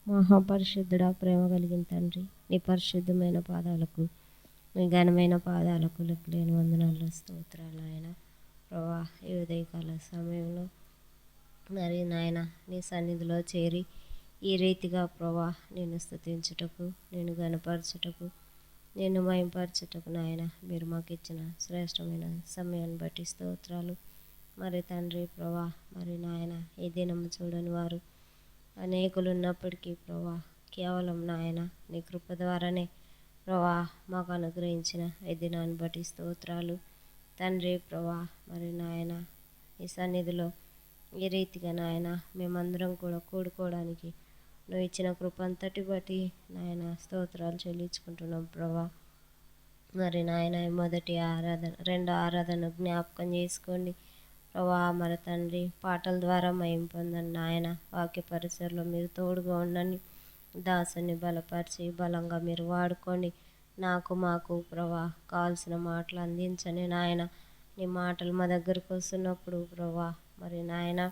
మహాపరిశుద్ధుడా, ప్రేమ కలిగిన తండ్రి, నీ పరిశుద్ధమైన పాదాలకు, నీ ఘనమైన పాదాలకు లెక్కలేని వందనాలు, స్తోత్రాలు ఆయన. ప్రభా, ఈ ఉదయకాల సమయంలో మరి నాయన నీ సన్నిధిలో చేరి ఈ రీతిగా ప్రభా నేను స్తుతించుటకు, నేను ఘనపరచుటకు, నేను మహింపరచుటకు నాయన మీరు మాకు ఇచ్చిన శ్రేష్టమైన సమయాన్ని బట్టి స్తోత్రాలు. మరి తండ్రి ప్రభా, మరి నాయన ఈ దినము చూడని వారు అనేకులు ఉన్నప్పటికీ ప్రభా, కేవలం నాయన నీ కృప ద్వారానే ప్రభా మాకు అనుగ్రహించిన ఈ దినాన్ని బట్టి స్తోత్రాలు తండ్రి ప్రభా. మరి నాయన ఈ సన్నిధిలో ఈ రీతిగా నాయన మేమందరం కూడా కూడుకోవడానికి నువ్వు ఇచ్చిన కృప అంతటి బట్టి నాయన స్తోత్రాలు చెల్లించుకుంటున్నాం ప్రభా. మరి నాయన మొదటి ఆరాధన, రెండో ఆరాధన జ్ఞాపకం చేసుకోండి ప్రభా. మరి తండ్రి పాటల ద్వారా మహిమ పొందండి నాయన. వాక్య పరిసరలో మీరు తోడుగా ఉండండి. దాసుని బలపరిచి బలంగా మీరు వాడుకోండి. మాకు ప్రభా కావాల్సిన మాటలు అందించండి నాయన. నీ మాటలు మా దగ్గరకు వస్తున్నప్పుడు ప్రభా మరి నాయన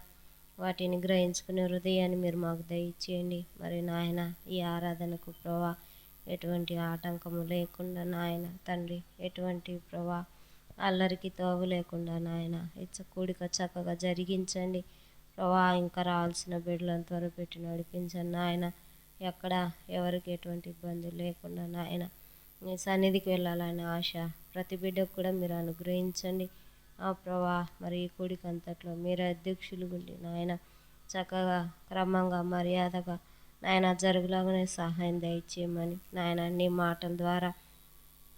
వాటిని గ్రహించుకునే హృదయాన్ని మీరు మాకు దయచేయండి. మరి నాయన ఈ ఆరాధనకు ప్రభా ఎటువంటి ఆటంకము లేకుండా నాయన తండ్రి, ఎటువంటి ప్రభా అల్లరికి తోవు లేకుండా నాయన కూడిక చక్కగా జరిగించండి ప్రభా. ఇంకా రావాల్సిన బిడ్డలను త్వరపెట్టి నడిపించండి నాయన. ఎక్కడ ఎవరికి ఎటువంటి ఇబ్బంది లేకుండా నాయన మీ సన్నిధికి వెళ్ళాలనే ఆశ ప్రతి బిడ్డకు కూడా మీరు అనుగ్రహించండి ఆ ప్రభా. మరి ఈ కూడిక అంతట్లో మీరు అధ్యక్షులు ఉండి నాయన చక్కగా క్రమంగా మర్యాదగా నాయన జరుగులాగానే సహాయం దయచేయమని నాయన నీ మాటల ద్వారా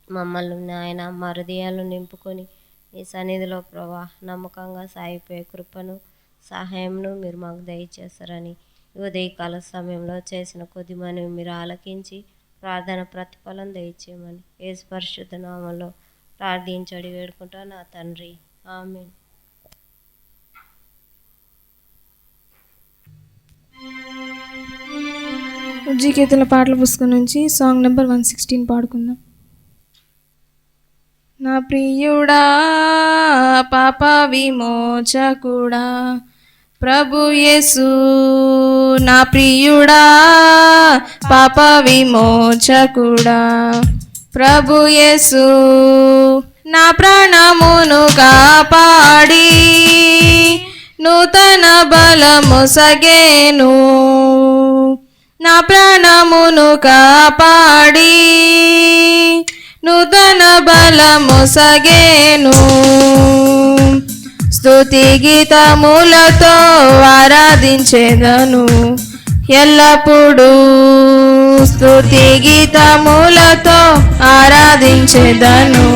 మమ్మల్ని నాయన మా హృదయాలను నింపుకొని ఈ సన్నిధిలో ప్రభా నమ్మకంగా సాగిపోయే కృపను సహాయంను మీరు మాకు దయచేస్తారని ఉదయకాల సమయంలో చేసిన కొద్ది మనవి మీరు ఆలకించి ప్రార్థన ప్రతిఫలం దయచేయమని యేసు పరిశుద్ధ నామములో ప్రార్థించడి వేడుకుంటా నా తండ్రి, ఆమేన్. కీర్తనల పాటల పుస్తకం నుంచి సాంగ్ నెంబర్ 116 పాడుకుందాం. నా ప్రియుడా పాప విమోచకుడా ప్రభు యేసు, నా ప్రియుడా పాప విమోచకుడా ప్రభు యేసు, నా ప్రాణమును కాపాడి నూతన బలము సగేను, నా ప్రాణమును కాపాడి నూతన బలము సగేను. స్తుతి గీతములతో ఆరాధించేదను ఎల్లప్పుడూ, స్తుతి గీతములతో ఆరాధించేదను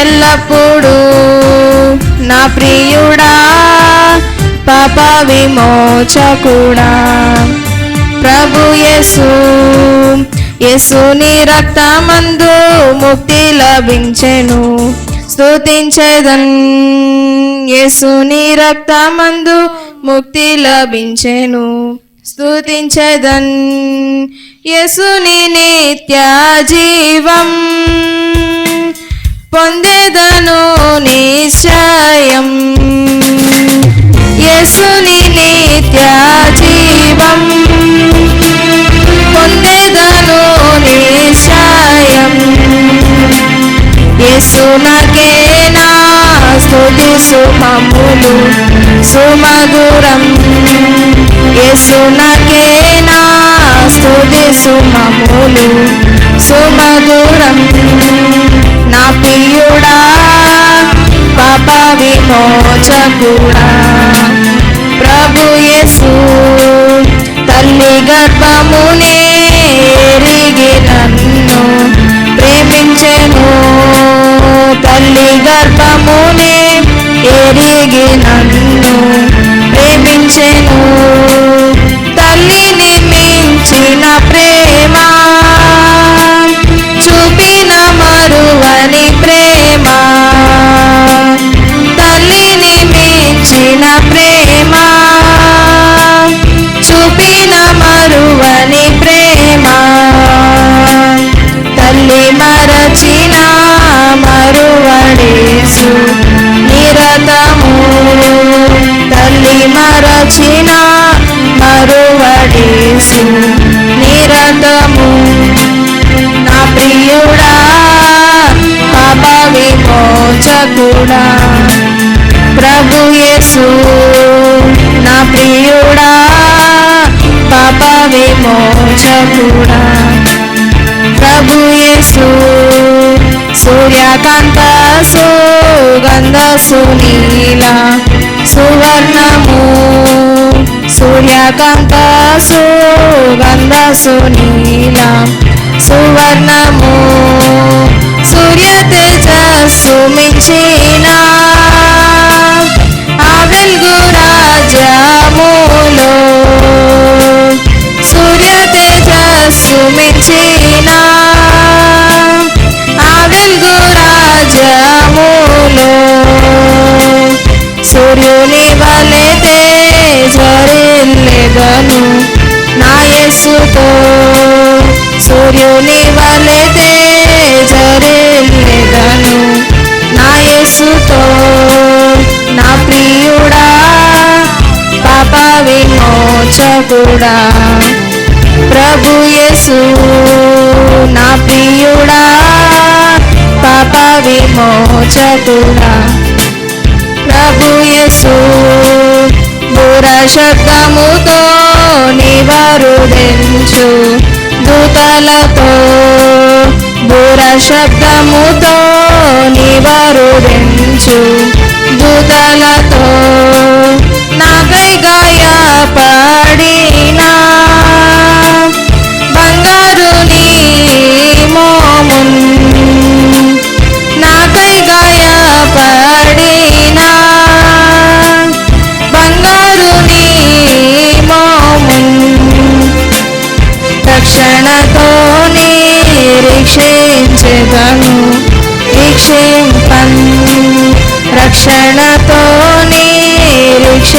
ఎల్లప్పుడూ. నా ప్రియుడా పాప విమోచకుడా ప్రభు యేసు, యేసుని రక్తమందు ముక్తి లభించెను స్తుతించెదన్, యేసుని రక్తమందు ముక్తి లభించెను స్తుతించెదన్. యేసుని నిత్య జీవం పొందెదను నిశ్చయం, యేసుని నిత్య జీవం పొందెదను నిశ్చయం. యేసు నాకేనా స్తుతి సుమములు సుమధురం, యేసు నాకేనా స్తుతి సుమములు సుమధురం. నా ప్రియుడా పాప విమోచకుడా ప్రభు యేసు, తల్లి గర్భమునే ఎరిగి నన్ను ప్రేమించెను, తల్లి గర్భమునే ఎరిగి నన్ను ప్రేమించెను. తల్లిని మించిన ప్రేమ చూపిన మరువని ప్రేమ, తల్లిని మించిన ప్రేమ చూపిన మరువని ప్రేమ. తల్లి మరచిన మరువడేసు నిరతము, తల్లి మరచిన మరువడేసు శరణాగతము నా ప్రియుడా పాప విమోచకుడా ప్రభు యేసు నా ప్రియుడా పాప విమోచకుడా ప్రభు యేసు సూర్యకాంత సుగంధ సునీల సువర్ణము సూర్యకాంత సుగంధ సునీల సువర్ణము సూర్య తేజస్సు మించిన ఆ వెలుగు రాజ్యములో సూర్య తేజస్సు మించిన ఆ వెలుగు రాజ్యములో సూర్యుని వలె తేజరిల్లెదను నా యేసుతో సూర్యుని వలె తేజరిల్లెదను నా యేసుతో నా ప్రియుడా పాప విమోచకుడా ప్రభు యేసు నా ప్రియుడా పాప విమోచకుడా ప్రభు యేసు బూర శబ్దముతో నివరుదించు దూతలతో బూర శబ్దముతో నివరుదించు దూతలతో నాకై గాయపడినా బంగారు నీ మోమున్ నాకై గాయపడినా బంగారు నీ మోమున్ రక్షణతో నిరీక్షించెదను వీక్షింపన్ రక్షణతో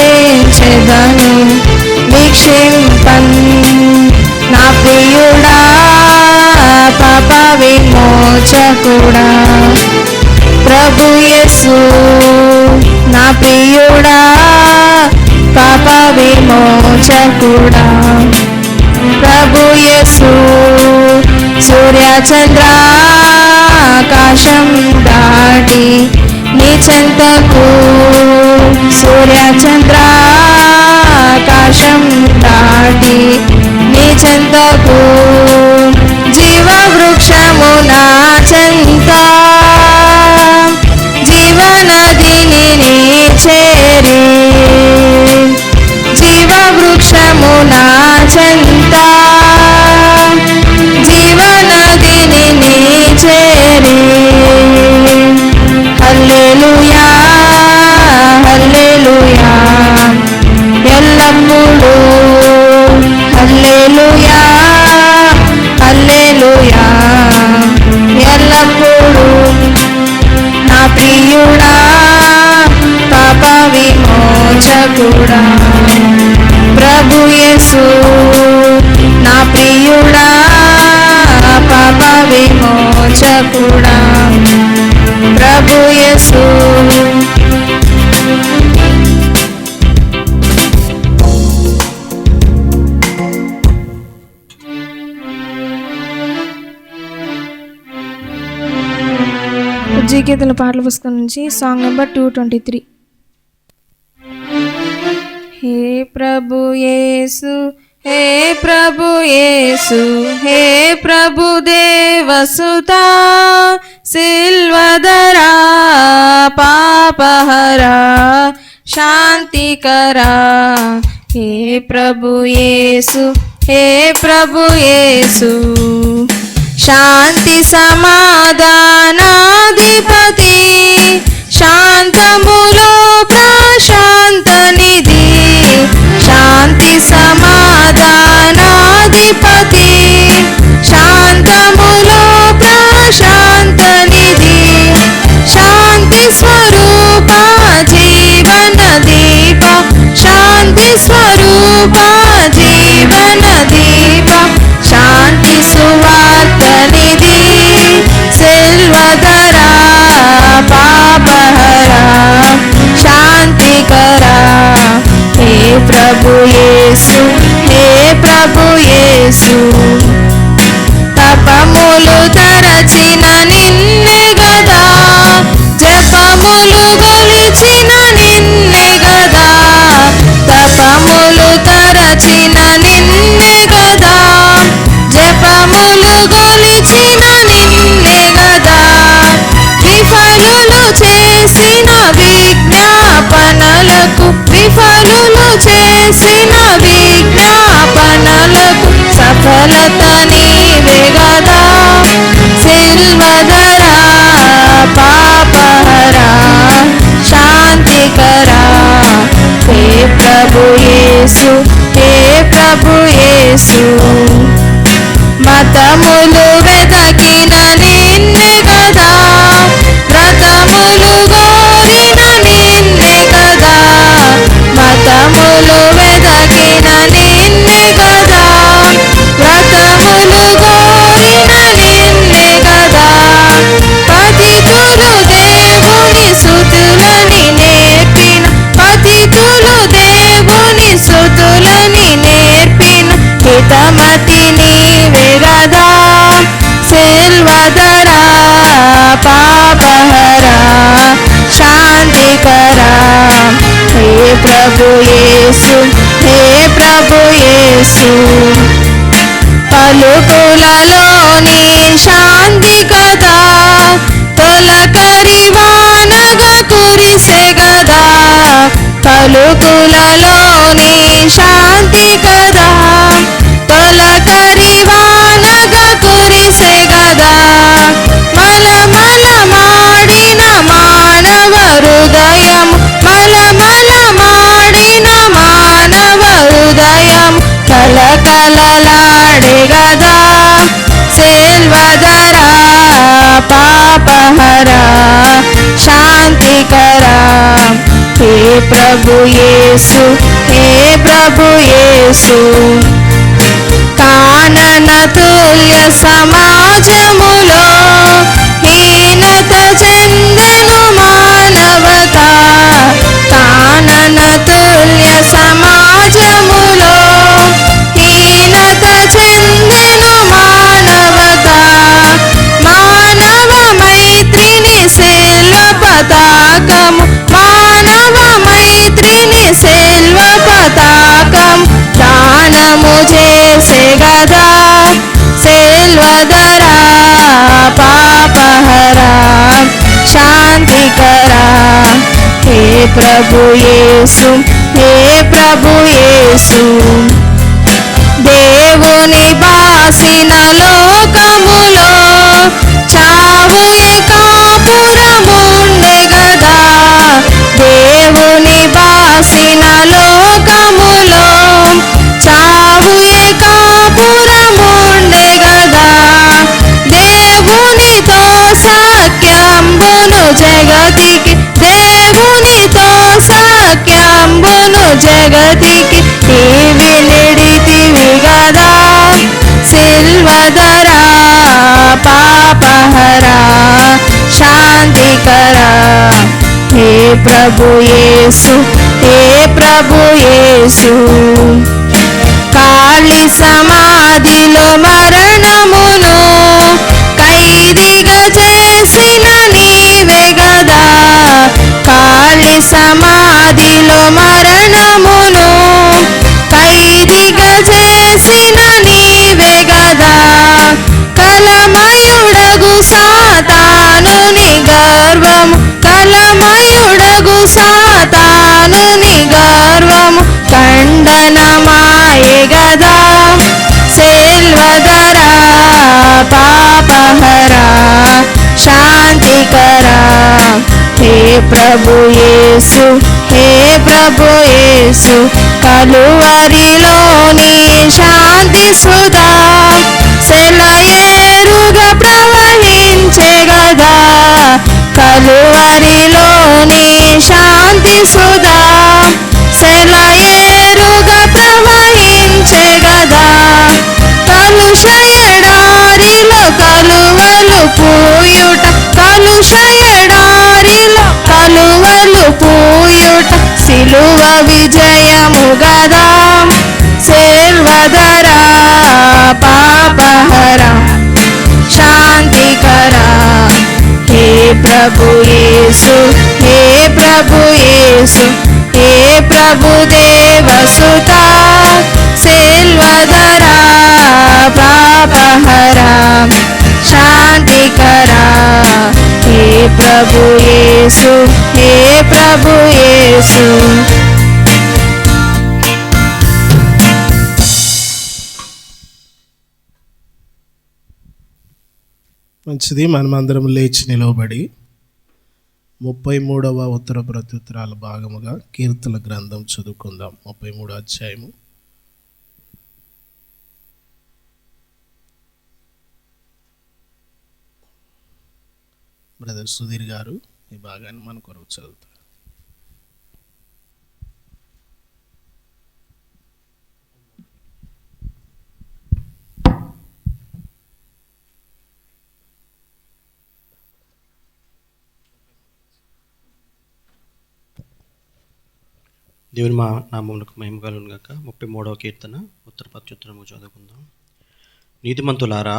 నిరీక్షించెదను వీక్షింపన్ నా ప్రియుడా పాప విమోచకుడా ప్రభు యేసు నా ప్రియుడా పాప విమోచకుడా ప్రభు యేసు సూర్య చంద్రాకాశం దాటి నీ చెంతకు సూర్య చంద్రాకాశం దాటి నీ చెంతకు జీవ వృక్షము నా చెంత జీవనదిని నీ చేరి జీవ వృక్షము నా చెంత జీవనదిని నీ చేరి హల్లెలూయా హల్లెలూయా ఎల్లప్పుడూ హల్లెలూయా హల్లెలూయా ఎల్లప్పుడూ నా ప్రియుడా పాప విమోచకుడా ప్రభు యేసు నా ప్రియుడా పాప విమోచకుడా ప్రభు యేసు జీకేతల పాటల పుస్తకం నుంచి సాంగ్ నెంబర్ 223. హే ప్రభు యేసు హే ప్రభు యేసు హే ప్రభు దేవసుతా సిల్వదరా పాపహరా శాంతికరా హే ప్రభు యేసు హే ప్రభు యేసు శాంతి సమాధానాధిపతి శాంతములో ప్రశాంత నిధి శాంతి సమాధానాధిపతి శాంతములో ప్రశాంత నిధి శాంతి స్వరూప జీవన దీప శాంతి స్వరూప జీవన దీప శాంతి సువార్త నిధి సిల్వదరా పాపహరా శాంతికరా హే ప్రభు యేసు హే ప్రభు యేసు నిన్నే గదా, తపములు తరచిన నిన్నే గదా, జపములు గొలిచిన నిన్నే గదా, విఫలులు చేసిన విజ్ఞాపనలకు సఫలత నీవే గదా, సిల్వధరా పాపహరా శాంతికరా, హే ప్రభు యేసు, హే ప్రభు యేసు. మతములు వెతకిన నిన్నే గదా, వ్రతములు గోరిన నిన్నే గదా, మతములు వెతకిన నిన్నే గదా, వ్రతములు గోరిన నిన్నే గదా, పతితులు దేవుని స్తుతులని నేర్పిన, పతితులు దేవుని స్తుతులని నేర్పిన హితమతి నీవే గదా, సిల్వధరా పాపహరా శాంతికరా, హే ప్రభు యేసు, హే ప్రభు యేసు. పలుకులలోని శాంతి కదా, తొలకరి వానగా కురిసే గదా, పలుకులలోని శాంతి కదా, తొలకరి వానగా కురిసే గదా, మలమల మాడిన మానవ హృదయం, మలమల మాడిన మానవ హృదయం కలకలలాడే గదా, సిల్వధరా పాపహరా శాంతికరా, హే ప్రభు యేసు, హే ప్రభు యేసు. కానన తుల్య సమాజములో హీనత చెందెను మానవత, కానన తుల్య సమాజములో హీనత చెందెను మానవత, మానవ మైత్రిని సెల్వ పతాకము, మానవ మైత్రిని సెల్వ పతాకం దానము చేసే గదా, సిల్వధరా పాపహరా శాంతికరా, హే ప్రభు యేసు, హే ప్రభు యేసు. దేవుని బాసిన లోకములో చావుయే కాపురముండె గదా, దేవుని బాసిన లోకములో చావుయే కాపురముండె గదా, దేవునితో సఖ్యంబును జగతికి, దేవునితో సఖ్యంబును జగతికి నీవి నిడితివి గదా, సిల్వధరా పాపహరా శాంతికరా, హే ప్రభు యేసు, హే ప్రభు యేసు. కాళి సమాధిలో మరణమును ఖైదీగా చేసిన నీవే గదా, కాళి సమాధిలో మరణమును ఖైదీగా చేసిన నీవే గదా, కలమయుడగు సాతానుని గర్వము, కలమయుడగు సాతానుని గర్వము ఖండనమాయే గదా, సిల్వధరా పాపహరా శాంతికరా, హే ప్రభు యేసు, హే ప్రభు యేసు. కలువరిలోని శాంతి సుధా సెలయేరుగా ప్రవహించే గదా, కలువరిలోని శాంతి సుధా సెలయేరుగా ప్రవహించే గదా, కలుష ఎడారిలో కలువలు పూయుట, కలుష ఎడారిలో కలువలు పూయుట సిలువ విజయము గదా, సిల్వధరా పాపహరా శాంతికరా, హే ప్రభు యేసు, హే ప్రభు प्रभु येसु हे प्रभु देवसुता सिल्वधरा पापहरा शांतिकरा हे प्रभु येसु हे प्रभु येसु మంచిది. మనమందరం లేచి నిలవబడి 33వ ఉత్తర ప్రత్యుత్తరాల భాగముగా కీర్తన గ్రంథం చదువుకుందాం. 33 అధ్యాయము. బ్రదర్ సుధీర్ గారు ఈ భాగాన్ని మన కొరకు చదువుతారు. దేవుని మా నామములకు మహిమ కలుగును గాక. 33వ కీర్తన ఉత్తర ప్రత్యుత్తరము చదువుకుందాం. నీతిమంతులారా,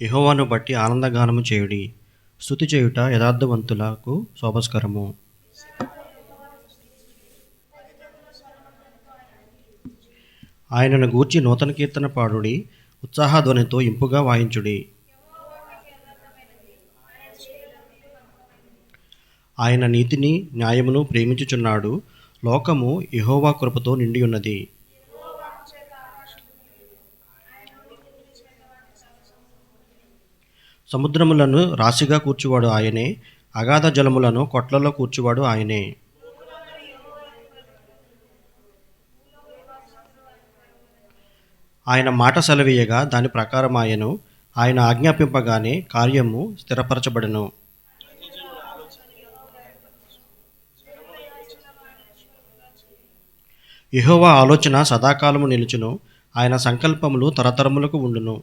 యెహోవాను బట్టి ఆనందగానము చేయుడి. స్తుతి చేయుట యథార్థవంతులకు శోభస్కరము. ఆయనను గూర్చి నూతన కీర్తన పాడుడి, ఉత్సాహధ్వనితో ఇంపుగా వాయించుడి. ఆయన నీతిని న్యాయమును ప్రేమించుచున్నాడు. లోకము యెహోవా కృపతో నిండి ఉన్నది. సముద్రములను రాశిగా కూర్చువాడు ఆయనే, అగాధ జలములను కొట్లలో కూర్చువాడు ఆయనే. ఆయన మాట సెలవీయగా దాని ప్రకారం ఆయన ఆజ్ఞాపింపగానే కార్యము స్థిరపరచబడెను. యెహోవా ఆలోచన సదాకాలము నిలుచును, ఆయన సంకల్పములు తరతరములకు ఉండును.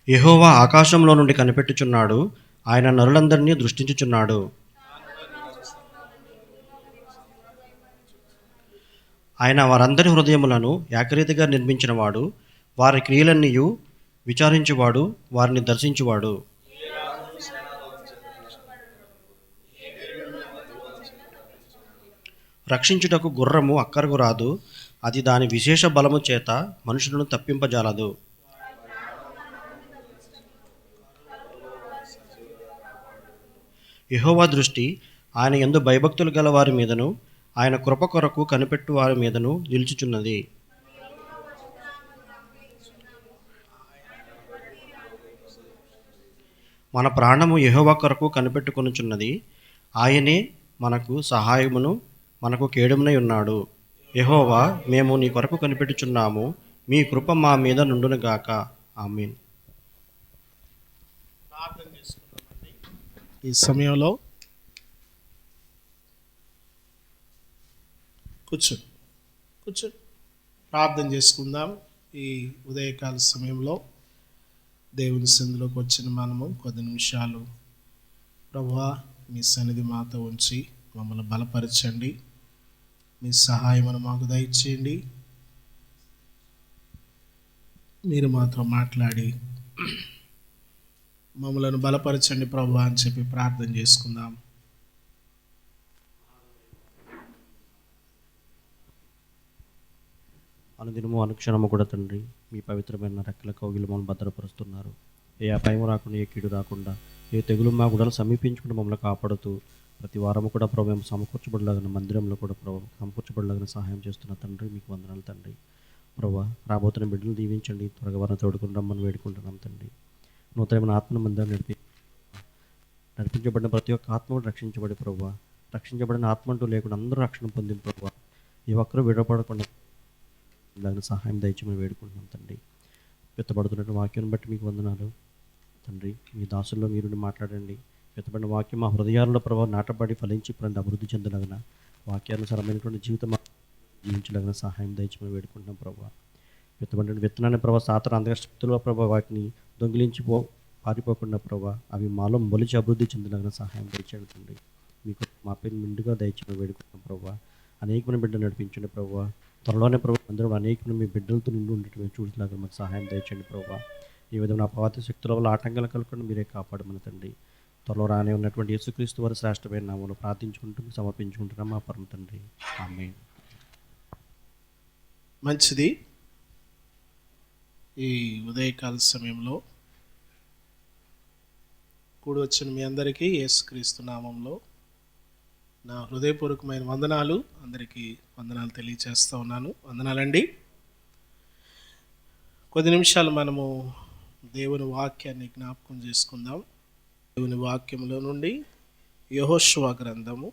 యెహోవా ఆకాశంలో నుండి కనిపెట్టుచున్నాడు, ఆయన నరులందరినీ దృష్టించుచున్నాడు. ఆయన వారందరి హృదయములను ఏకరీతిగా నిర్మించినవాడు, వారి క్రియలన్నీయు విచారించువాడు, వారిని దర్శించువాడు. రక్షించుటకు గుర్రము అక్కరకు రాదు, అది దాని విశేష బలము చేత మనుషులను తప్పింపజాలదు. యెహోవా దృష్టి ఆయన యందు భయభక్తులు గల వారి మీదను, ఆయన కృప కొరకు కనిపెట్టు వారి మీదను నిలుచుచున్నది. మన ప్రాణము యెహోవా కొరకు కనిపెట్టుకొనుచున్నది. ఆయనే మనకు సహాయమును మనకు కేడుమునై ఉన్నాడు. యెహోవా, మేము నీ కొరకు కనిపెట్టుచున్నాము, మీ కృప మా మీద నుండునుగాక. ఆమేన్. ఈ సమయంలో కూర్చో ప్రార్థన చేసుకుందాం. ఈ ఉదయకాల సమయంలో దేవుని సన్నిధిలోకి వచ్చిన మనము కొద్ది నిమిషాలు ప్రభువా మీ సన్నిధి మాతో ఉంచి మమ్మల్ని బలపరచండి. మీ సహాయమును మాకు దయచేయండి. మీరు మాతో మాట్లాడి మమ్మలను బలపరచండి ప్రభువా అని చెప్పి ప్రార్థన చేసుకుందాం. అనుదినము అనుక్షణము కూడా తండ్రి, మీ పవిత్రమైన రెక్కల కౌగిలి మమ్మల్ని భద్రపరుస్తున్నారు. ఏ అపాయం రాకుండా, ఏ కీడు రాకుండా, ఏ తెగులు మా గుడలు సమీపించుకుంటూ మమ్మల్ని కాపాడుతూ ప్రతి వారము కూడా ప్రభు మేము సమకూర్చబడలాగిన మందిరంలో కూడా ప్రభు సమకూర్చబడలాగిన సహాయం చేస్తున్న తండ్రి, మీకు వందనాలు తండ్రి. ప్రభు రాబోతున్న బిడ్డలు దీవించండి, త్వరగా వారిని తోడుకుని రమ్మని వేడుకుంటున్నాం తండ్రి. నూతనమైన ఆత్మ మందిరం నడిపించబడిన ప్రతి ఒక్క ఆత్మ రక్షించబడి ప్రభు, రక్షించబడిన ఆత్మ అంటూ లేకుండా అందరూ రక్షణ పొందిన ప్రభు, ఏ ఒక్కరూ విడపడకుండా సహాయం దయచేయమని వేడుకుంటున్నాం తండ్రి. వెత్తబడుతున్న వాక్యం బట్టి మీకు వందనాలు తండ్రి. మీ దాసుల్లో మీరు మాట్లాడండి. వెత్తబడిన వాక్యం మా హృదయాల్లో ప్రభావం నాటబడి ఫలించి అభివృద్ధి చెందలాగిన వాక్యానుసారమైనటువంటి జీవితం జీవించలాగిన సహాయం దయచేయమని వేడుకుంటున్నాం ప్రభావ. వెత్తబడిన విత్తనాన్ని ప్రభావ సాతన అంధశక్తుల ప్రభావ వాటిని దొంగిలించి పారిపోకుండా ప్రభావ అవి మాలో మొలిచి అభివృద్ధి చెందలాగిన సహాయం దయచేయండి తండ్రి. మీకు మా పేరు నిండుగా దయచేయమని వేడుకుంటున్నాం ప్రభావ. అనేకమైన బిడ్డలు నడిపించండి ప్రభావ. త్వరలోనే ప్రభావ అందరూ అనేకమైన మీ బిడ్డలతో నిండి ఉండటం చూసేలాగా మాకు సహాయం దయచేయండి ప్రభావ. ఈ విధమైన అపవాది శక్తుల వల్ల ఆటంకాలు కలగకుండా మీరే కాపాడమని తండ్రి. త్వరలో రానే ఉన్నటువంటి యేసుక్రీస్తు వారి శ్రేష్టమైన నామములో ప్రార్థించుకుంటూ సమర్పించుకుంటున్నాం మా పరమ తండ్రి. ఆమేన్. మంచిది. ఈ ఉదయకాల సమయంలో కూడి వచ్చిన మీ అందరికీ యేసుక్రీస్తు నామంలో నా హృదయపూర్వకమైన వందనాలు. అందరికీ వందనాలు తెలియచేస్తూ ఉన్నాను. వందనాలండి. కొద్ది నిమిషాలు మనము దేవుని వాక్యాన్ని జ్ఞాపకం చేసుకుందాం. దేవుని వాక్యంలో నుండి యెహోషువ గ్రంథము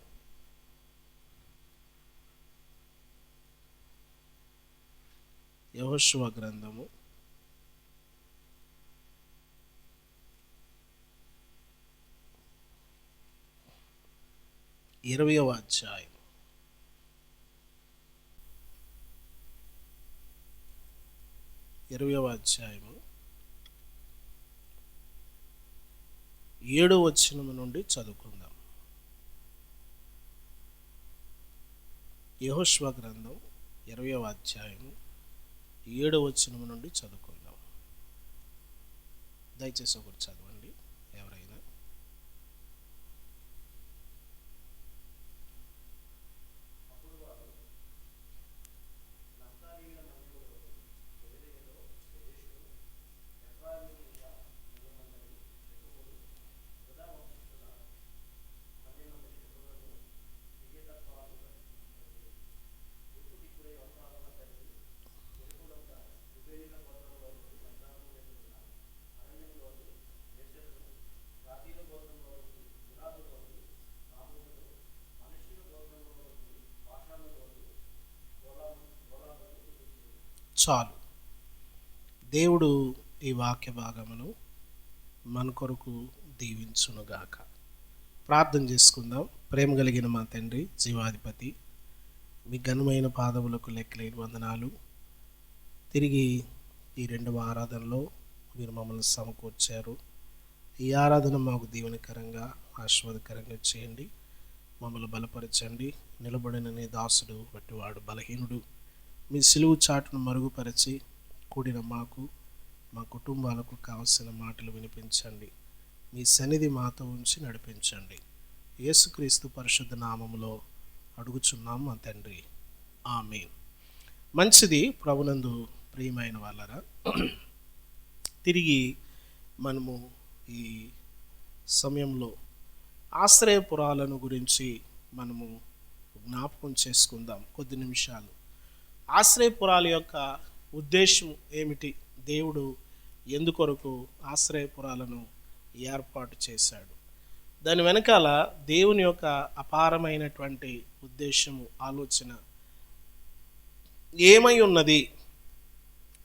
20వ అధ్యాయం 7వ వచనం నుండి చదువుకుందాం. యెహోషువ గ్రంథం 20వ అధ్యాయం 7వ వచనం నుండి చదువుకుందాం. దయచేసి ఒకటి చదవండి ఎవరైనా. చాలు. దేవుడు ఈ వాక్య భాగమును మన కొరకు దీవించునుగాక. ప్రార్థన చేసుకుందాం. ప్రేమ కలిగిన మా తండ్రి, జీవాధిపతి, మీ ఘనమైన పాదములకు లెక్కలేని వందనాలు. తిరిగి ఈ 2వ ఆరాధనలో మీరు మమ్మల్ని సమకూర్చారు. ఈ ఆరాధన మాకు దీవెనకరంగా, ఆశీర్వాదకరంగా చేయండి. మమ్మల్ని బలపరచండి. నిలబడిన నీ దాసుడు వట్టివాడు బలహీనుడు. మీ సిలువు చాటును మరుగుపరిచి కూడిన మాకు, మా కుటుంబాలకు కావలసిన మాటలు వినిపించండి. మీ సన్నిధి మాతో ఉంచి నడిపించండి. యేసుక్రీస్తు పరిశుద్ధ నామములో అడుగుచున్నాం మా తండ్రి. ఆమేన్. మంచిది. ప్రభునందు ప్రియమైన వాళ్ళరా, తిరిగి మనము ఈ సమయంలో ఆశ్రయపురాలను గురించి మనము జ్ఞాపకం చేసుకుందాం కొద్ది నిమిషాలు. ఆశ్రయపురాల యొక్క ఉద్దేశం ఏమిటి? దేవుడు ఎందుకొరకు ఆశ్రయపురాలను ఏర్పాటు చేశాడు? దాని వెనకాల దేవుని యొక్క అపారమైనటువంటి ఉద్దేశము, ఆలోచన ఏమై ఉన్నది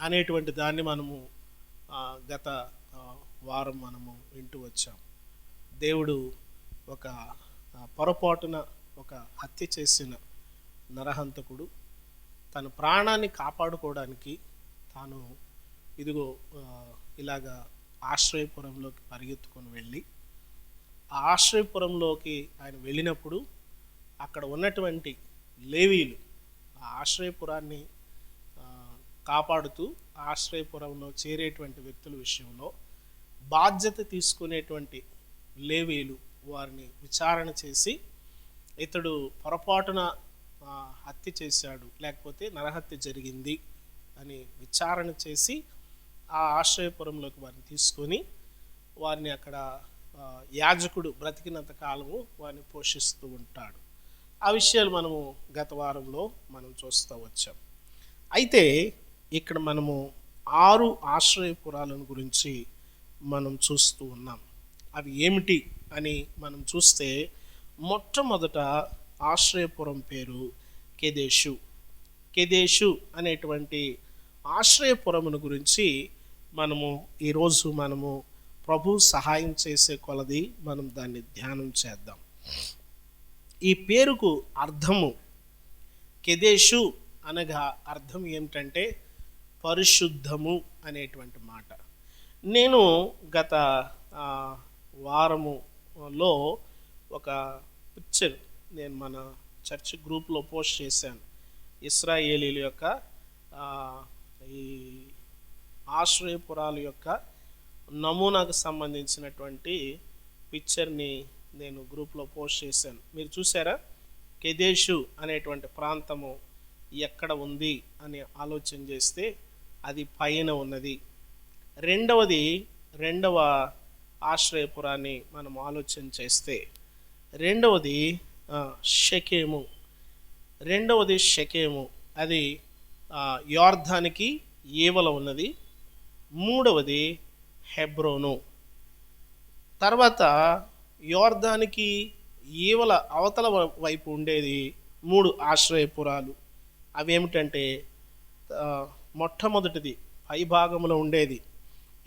అనేటువంటి దాన్ని మనము గత వారం మనము వింటూ వచ్చాం. దేవుడు ఒక పొరపాటున ఒక హత్య చేసిన నరహంతకుడు తన ప్రాణాన్ని కాపాడుకోవడానికి తాను ఇదిగో ఇలాగా ఆశ్రయపురంలోకి పరిగెత్తుకొని వెళ్ళి, ఆ ఆశ్రయపురంలోకి ఆయన వెళ్ళినప్పుడు అక్కడ ఉన్నటువంటి లేవీలు ఆ ఆశ్రయపురాన్ని కాపాడుతూ ఆశ్రయపురంలో చేరేటువంటి వ్యక్తుల విషయంలో బాధ్యత తీసుకునేటువంటి లేవీలు వారిని విచారణ చేసి, ఇతడు పొరపాటున హత్య చేశాడు, లేకపోతే నరహత్య జరిగింది అని విచారణ చేసి ఆ ఆశ్రయపురంలోకి వారిని తీసుకొని వారిని అక్కడ యాజకుడు బ్రతికినంత కాలము వారిని పోషిస్తూ ఉంటాడు. ఆ విషయాలు మనము గత వారంలో మనం చూస్తూ వచ్చాం. అయితే ఇక్కడ మనము 6 ఆశ్రయపురాలను గురించి మనం చూస్తూ ఉన్నాం. అవి ఏమిటి అని మనం చూస్తే, మొట్టమొదట ఆశ్రయపురం పేరు కెదేషు. కెదేషు అనేటువంటి ఆశ్రయపురమును గురించి ఈరోజు మనము ప్రభు సహాయం చేసే కొలది మనం దాన్ని ధ్యానం చేద్దాం. ఈ పేరుకు అర్థము, కెదేషు అనగా అర్థం ఏమిటంటే పరిశుద్ధము అనేటువంటి మాట. నేను గత వారములో ఒక పిక్చర్ నేను మన చర్చ్ గ్రూప్లో పోస్ట్ చేశాను. ఇశ్రాయేలీల యొక్క ఈ ఆశ్రయపురాల యొక్క నమూనాకు సంబంధించినటువంటి పిక్చర్ని నేను గ్రూప్లో పోస్ట్ చేశాను. మీరు చూసారా? కెదేషు అనేటువంటి ప్రాంతము ఎక్కడ ఉంది అని ఆలోచన చేస్తే అది పైన ఉన్నది. రెండవ ఆశ్రయపురాన్ని మనం ఆలోచన చేస్తే రెండవది షెకెము, అది యోర్దానికి ఈవల ఉన్నది. మూడవది హెబ్రోను. తర్వాత యోర్దానికి ఈవల అవతల వైపు ఉండేది 3 ఆశ్రయపురాలు. అవేమిటంటే మొట్టమొదటిది పైభాగంలో ఉండేది,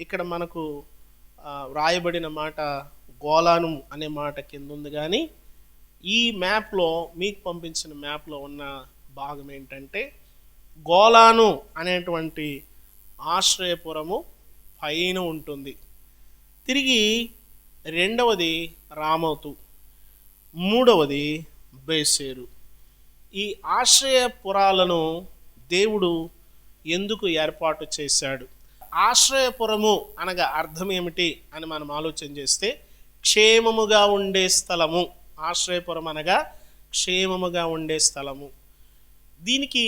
ఇక్కడ మనకు వ్రాయబడిన మాట గోలాను అనే మాట కింద ఉంది, కానీ ఈ మ్యాప్లో, మీకు పంపించిన మ్యాప్లో ఉన్న భాగం ఏంటంటే గోలాను అనేటువంటి ఆశ్రయపురము పైన ఉంటుంది. తిరిగి రెండవది రామోతు, మూడవది బేసేరు. ఈ ఆశ్రయపురాలను దేవుడు ఎందుకు ఏర్పాటు చేశాడు? ఆశ్రయపురము అనగా అర్థం ఏమిటి అని మనం ఆలోచన చేస్తే క్షేమముగా ఉండే స్థలము. ఆశ్రయపురం అనగా క్షేమముగా ఉండే స్థలము. దీనికి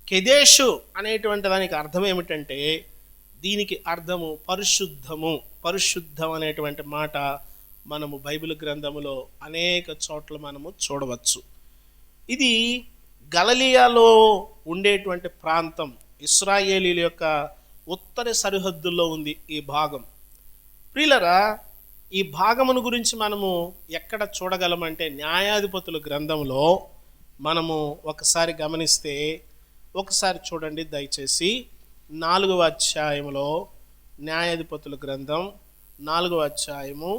కెదేషు అనేటువంటి దానికి అర్థం ఏమిటంటే, దీనికి అర్థము పరిశుద్ధము. పరిశుద్ధం అనేటువంటి మాట మనము బైబిల్ గ్రంథములో అనేక చోట్ల మనము చూడవచ్చు. ఇది గలిలయలో ఉండేటువంటి ప్రాంతం, ఇశ్రాయేలీల యొక్క ఉత్తర సరిహద్దుల్లో ఉంది ఈ భాగం. ప్రియులరా, ఈ భాగమును గురించి మనము ఎక్కడ చూడగలమంటే న్యాయాధిపతుల గ్రంథంలో మనము ఒకసారి గమనిస్తే, ఒకసారి చూడండి దయచేసి. 4వ అధ్యాయంలో న్యాయాధిపతుల గ్రంథం 4వ అధ్యాయము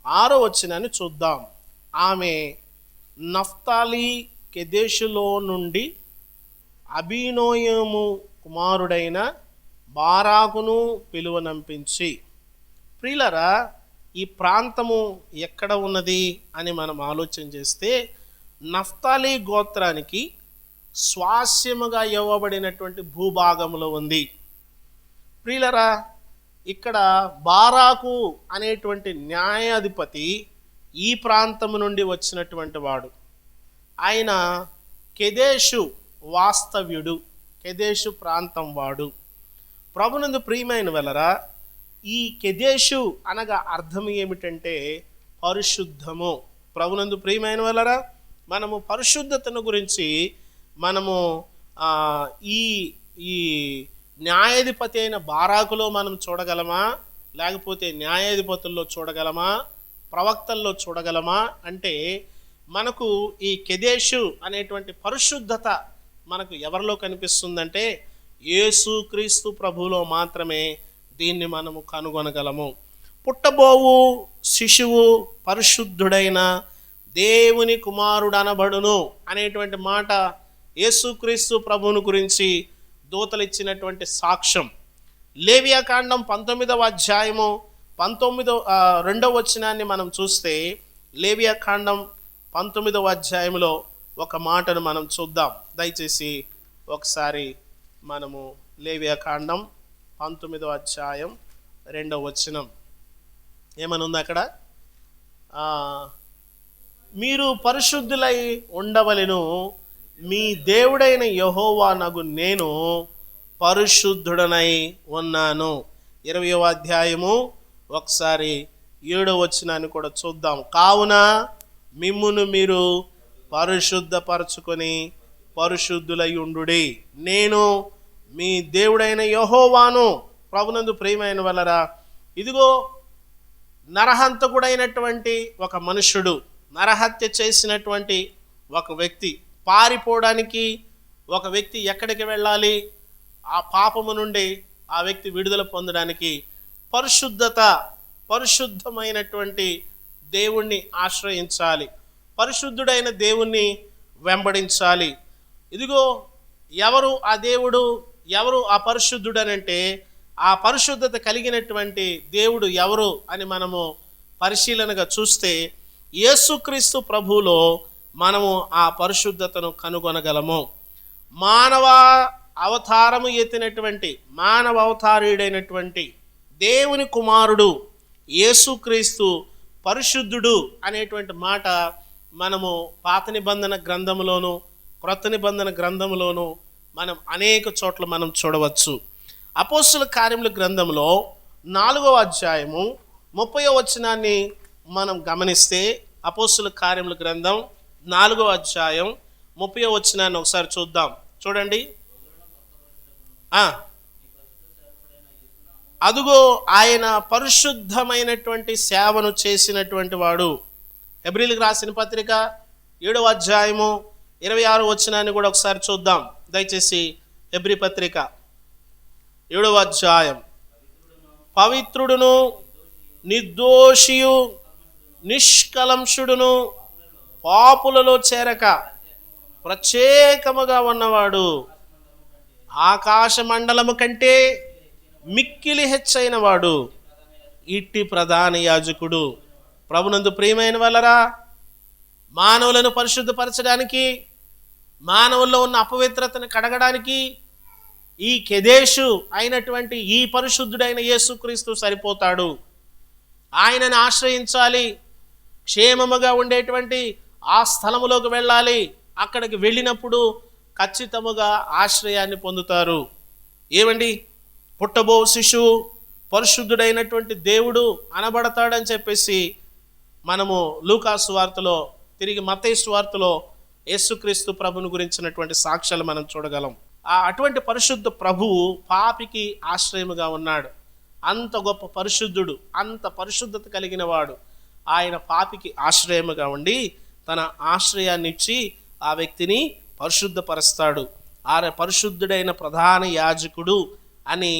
6వ వచనాన్ని చూద్దాం. ఆమె నఫ్తాలి కెదేషులో నుండి అబీనోయము కుమారుడైన బారాకును పిలువనంపించి. ప్రియులరా, ఈ ప్రాంతము ఎక్కడ ఉన్నది అని మనం ఆలోచన చేస్తే నఫ్తాలి గోత్రానికి స్వాస్యముగా ఇవ్వబడినటువంటి భూభాగంలో ఉంది. ప్రియులరా, ఇక్కడ బారాకు అనేటువంటి న్యాయాధిపతి ఈ ప్రాంతము నుండి వచ్చినటువంటి వాడు. ఆయన కెదేషు వాస్తవ్యుడు, కెదేషు ప్రాంతం వాడు. ప్రభునందు ప్రియమైన వెలరా, ఈ కెదేషు అనగా అర్థం ఏమిటంటే పరిశుద్ధము. ప్రభునందు ప్రియమైన వెలరా, మనము పరిశుద్ధతను గురించి మనము ఈ న్యాయాధిపతి అయిన బారాకులో మనం చూడగలమా, లేకపోతే న్యాయాధిపతుల్లో చూడగలమా, ప్రవక్తల్లో చూడగలమా అంటే మనకు ఈ కెదేషు అనేటువంటి పరిశుద్ధత మనకు ఎవరిలో కనిపిస్తుందంటే యేసుక్రీస్తు ప్రభువులో మాత్రమే దీన్ని మనము కనుగొనగలము. పుట్టబోవు శిశువు పరిశుద్ధుడైన దేవుని కుమారుడు అనబడును అనేటువంటి మాట యేసుక్రీస్తు ప్రభువును గురించి దూతలు ఇచ్చినటువంటి సాక్ష్యం. లేవియాకాండం 19వ అధ్యాయము 2వ వచనాన్ని మనం చూస్తే, లేవియాకాండం 19వ అధ్యాయంలో ఒక మాటను మనం చూద్దాం. దయచేసి ఒకసారి మనము లేవియాకాండం 19వ అధ్యాయం 2వ వచనం ఏమని ఉంది అక్కడ? మీరు పరిశుద్ధులై ఉండవలెను, మీ దేవుడైన యెహోవా నగు నేను పరిశుద్ధుడనై ఉన్నాను. 20వ అధ్యాయము ఒకసారి 7వ వచనాన్ని కూడా చూద్దాం. కావున మిమ్మును మీరు పరిశుద్ధపరచుకొని పరిశుద్ధులై ఉండుడి, నేను మీ దేవుడైన యెహోవాను. ప్రభునందు ప్రియమైన వలరా, ఇదిగో నరహంతకుడైనటువంటి ఒక మనుష్యుడు, నరహత్య చేసినటువంటి ఒక వ్యక్తి, పారిపోవడానికి ఒక వ్యక్తి ఎక్కడికి వెళ్ళాలి? ఆ పాపము నుండి ఆ వ్యక్తి విడుదల పొందడానికి పరిశుద్ధమైనటువంటి దేవుణ్ణి ఆశ్రయించాలి, పరిశుద్ధుడైన దేవుణ్ణి వెంబడించాలి. ఇదిగో ఎవరు ఆ దేవుడు, ఎవరు ఆ పరిశుద్ధుడు అనంటే ఆ పరిశుద్ధత కలిగినటువంటి దేవుడు ఎవరు అని మనము పరిశీలనగా చూస్తే యేసుక్రీస్తు ప్రభువులో మనము ఆ పరిశుద్ధతను కనుగొనగలము. మానవ అవతారము ఎత్తినటువంటి మానవ అవతారీయుడైనటువంటి దేవుని కుమారుడు యేసుక్రీస్తు పరిశుద్ధుడు అనేటువంటి మాట మనము పాత నిబంధన గ్రంథములోను క్రొత్త నిబంధన గ్రంథములోను మనం అనేక చోట్ల మనం చూడవచ్చు. అపోస్తుల కార్యముల గ్రంథంలో 4వ అధ్యాయము 30వ వచనాన్ని మనం గమనిస్తే, అపోస్తుల కార్యముల గ్రంథం 4వ అధ్యాయం 30వ వచనాన్ని ఒకసారి చూద్దాం. చూడండి. అదుగో ఆయన పరిశుద్ధమైనటువంటి సేవను చేసినటువంటి వాడు. హెబ్రీయులకు రాసిన పత్రిక 7వ అధ్యాయము 26వ వచనాన్ని కూడా ఒకసారి చూద్దాం దయచేసి. హెబ్రీ పత్రిక 7వ అధ్యాయం. పవిత్రుడును నిర్దోషియు నిష్కలంషుడును పాపులలో చేరక ప్రత్యేకముగా ఉన్నవాడు, ఆకాశ మండలము కంటే మిక్కిలి హెచ్చైన వాడు, ఇట్టి ప్రధాన యాజకుడు. ప్రభునందు ప్రియమైన వాళ్ళరా, మానవులను పరిశుద్ధపరచడానికి, మానవుల్లో ఉన్న అపవిత్రతను కడగడానికి ఈ కెదేషు అయినటువంటి ఈ పరిశుద్ధుడైన యేసుక్రీస్తు సరిపోతాడు. ఆయనను ఆశ్రయించాలి. క్షేమముగా ఉండేటువంటి ఆ స్థలములోకి వెళ్ళాలి. అక్కడికి వెళ్ళినప్పుడు ఖచ్చితముగా ఆశ్రయాన్ని పొందుతారు. ఏమండి, పుట్టబో శిశువు పరిశుద్ధుడైనటువంటి దేవుడు అనబడతాడని చెప్పేసి మనము లూకాసు వార్తలో, తిరిగి మత్తయి సువార్తలో యేసుక్రీస్తు ప్రభుని గురించినటువంటి సాక్ష్యాలు మనం చూడగలం. అటువంటి పరిశుద్ధ ప్రభువు పాపికి ఆశ్రయముగా ఉన్నాడు. అంత గొప్ప పరిశుద్ధుడు, అంత పరిశుద్ధత కలిగిన వాడు. ఆయన పాపికి ఆశ్రయముగా ఉండి తన ఆశ్రయాన్ని ఇచ్చి ఆ వ్యక్తిని పరిశుద్ధపరుస్తాడు. ఆయన పరిశుద్ధుడైన ప్రధాన యాజకుడు అని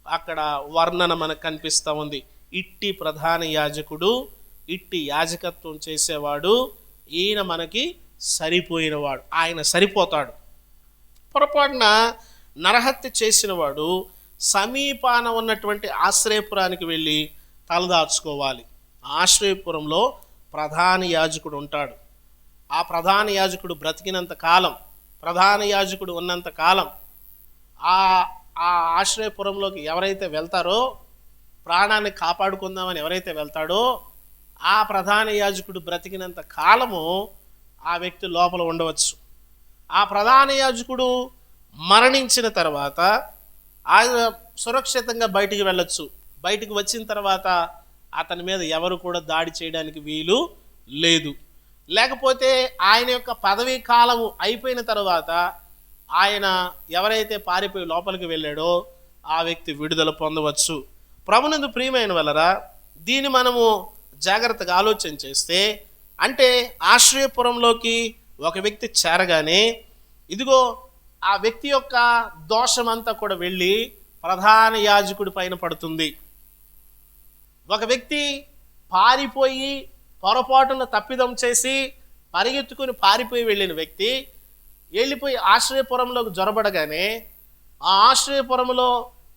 అక్కడ వర్ణన మనకు కనిపిస్తూ ఉంది. ఇట్టి ప్రధాన యాజకుడు, ఇట్టి యాజకత్వం చేసేవాడు, ఈయన మనకి సరిపోయినవాడు, ఆయన సరిపోతాడు. పొరపాటున నరహత్య చేసినవాడు సమీపాన ఉన్నటువంటి ఆశ్రయపురానికి వెళ్ళి తలదాచుకోవాలి. ఆశ్రయపురంలో ప్రధాన యాజకుడు ఉంటాడు. ఆ ప్రధాన యాజకుడు బ్రతికినంత కాలం, ప్రధాన యాజకుడు ఉన్నంత కాలం ఆ ఆశ్రయపురంలోకి ఎవరైతే వెళ్తారో, ప్రాణాన్ని కాపాడుకుందామని ఎవరైతే వెళ్తాడో, ఆ ప్రధాన యాజకుడు బ్రతికినంత కాలము ఆ వ్యక్తి లోపల ఉండవచ్చు. ఆ ప్రధాన యాజకుడు మరణించిన తర్వాత ఆయన సురక్షితంగా బయటికి వెళ్ళొచ్చు. బయటికి వచ్చిన తర్వాత అతని మీద ఎవరు కూడా దాడి చేయడానికి వీలు లేదు. లేకపోతే ఆయన యొక్క పదవీ కాలము అయిపోయిన తర్వాత ఆయన ఎవరైతే పారిపోయి లోపలికి వెళ్ళాడో ఆ వ్యక్తి విడుదల పొందవచ్చు. ప్రభునందు ప్రియమైన వాళ్ళరా, దీన్ని మనము జాగ్రత్తగా ఆలోచన చేస్తే, అంటే ఆశ్రయపురంలోకి ఒక వ్యక్తి చేరగానే ఇదిగో ఆ వ్యక్తి యొక్క దోషమంతా కూడా వెళ్ళి ప్రధాన యాజకుడి పైన పడుతుంది. ఒక వ్యక్తి పారిపోయి పొరపాటున తప్పిదం చేసి పరిగెత్తుకుని పారిపోయి వెళ్ళిన వ్యక్తి వెళ్ళిపోయి ఆశ్రయపురంలోకి జొరబడగానే ఆ ఆశ్రయపురంలో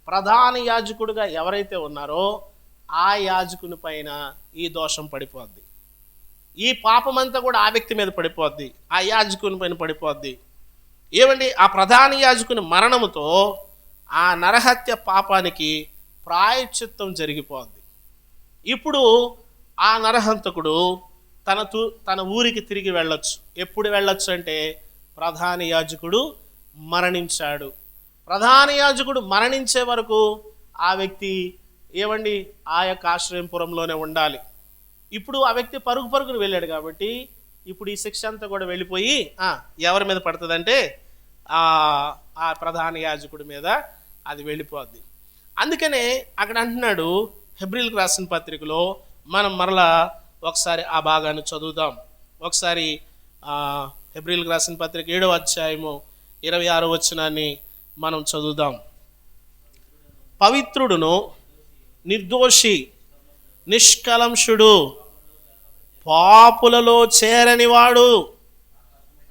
ప్రధాన యాజకుడిగా ఎవరైతే ఉన్నారో ఆ యాజకుని పైన ఈ దోషం పడిపోద్ది. ఈ పాపమంతా కూడా ఆ వ్యక్తి మీద పడిపోద్ది, ఆ యాజకుని పైన పడిపోద్ది. ఏమండి, ఆ ప్రధాన యాజకుని మరణముతో ఆ నరహత్య పాపానికి ప్రాయశ్చిత్తం జరిగిపోద్ది. ఇప్పుడు ఆ నరహంతకుడు తన ఊరికి తిరిగి వెళ్ళొచ్చు. ఎప్పుడు వెళ్ళొచ్చు అంటే ప్రధాన యాజకుడు మరణించాడు. ప్రధాన యాజకుడు మరణించే వరకు ఆ వ్యక్తి ఏమండి ఆ యొక్క ఆశ్రయపురంలోనే ఉండాలి. ఇప్పుడు ఆ వ్యక్తి పరుగును వెళ్ళాడు కాబట్టి ఇప్పుడు ఈ శిక్ష అంతా కూడా వెళ్ళిపోయి ఎవరి మీద పడుతుందంటే ఆ ప్రధాన యాజకుడి మీద అది వెళ్ళిపోద్ది. అందుకనే అక్కడ అంటున్నాడు హెబ్రీయులకు రాసిన పత్రికలో, మనం మరలా ఒకసారి ఆ భాగాన్ని చదువుదాం. ఒకసారి హెబ్రీయులకు రాసిన పత్రిక 7వ అధ్యాయము 26వ వచనాన్ని మనం చదువుదాం. పవిత్రుడును నిర్దోషి నిష్కలంషుడు పాపులలో చేరనివాడు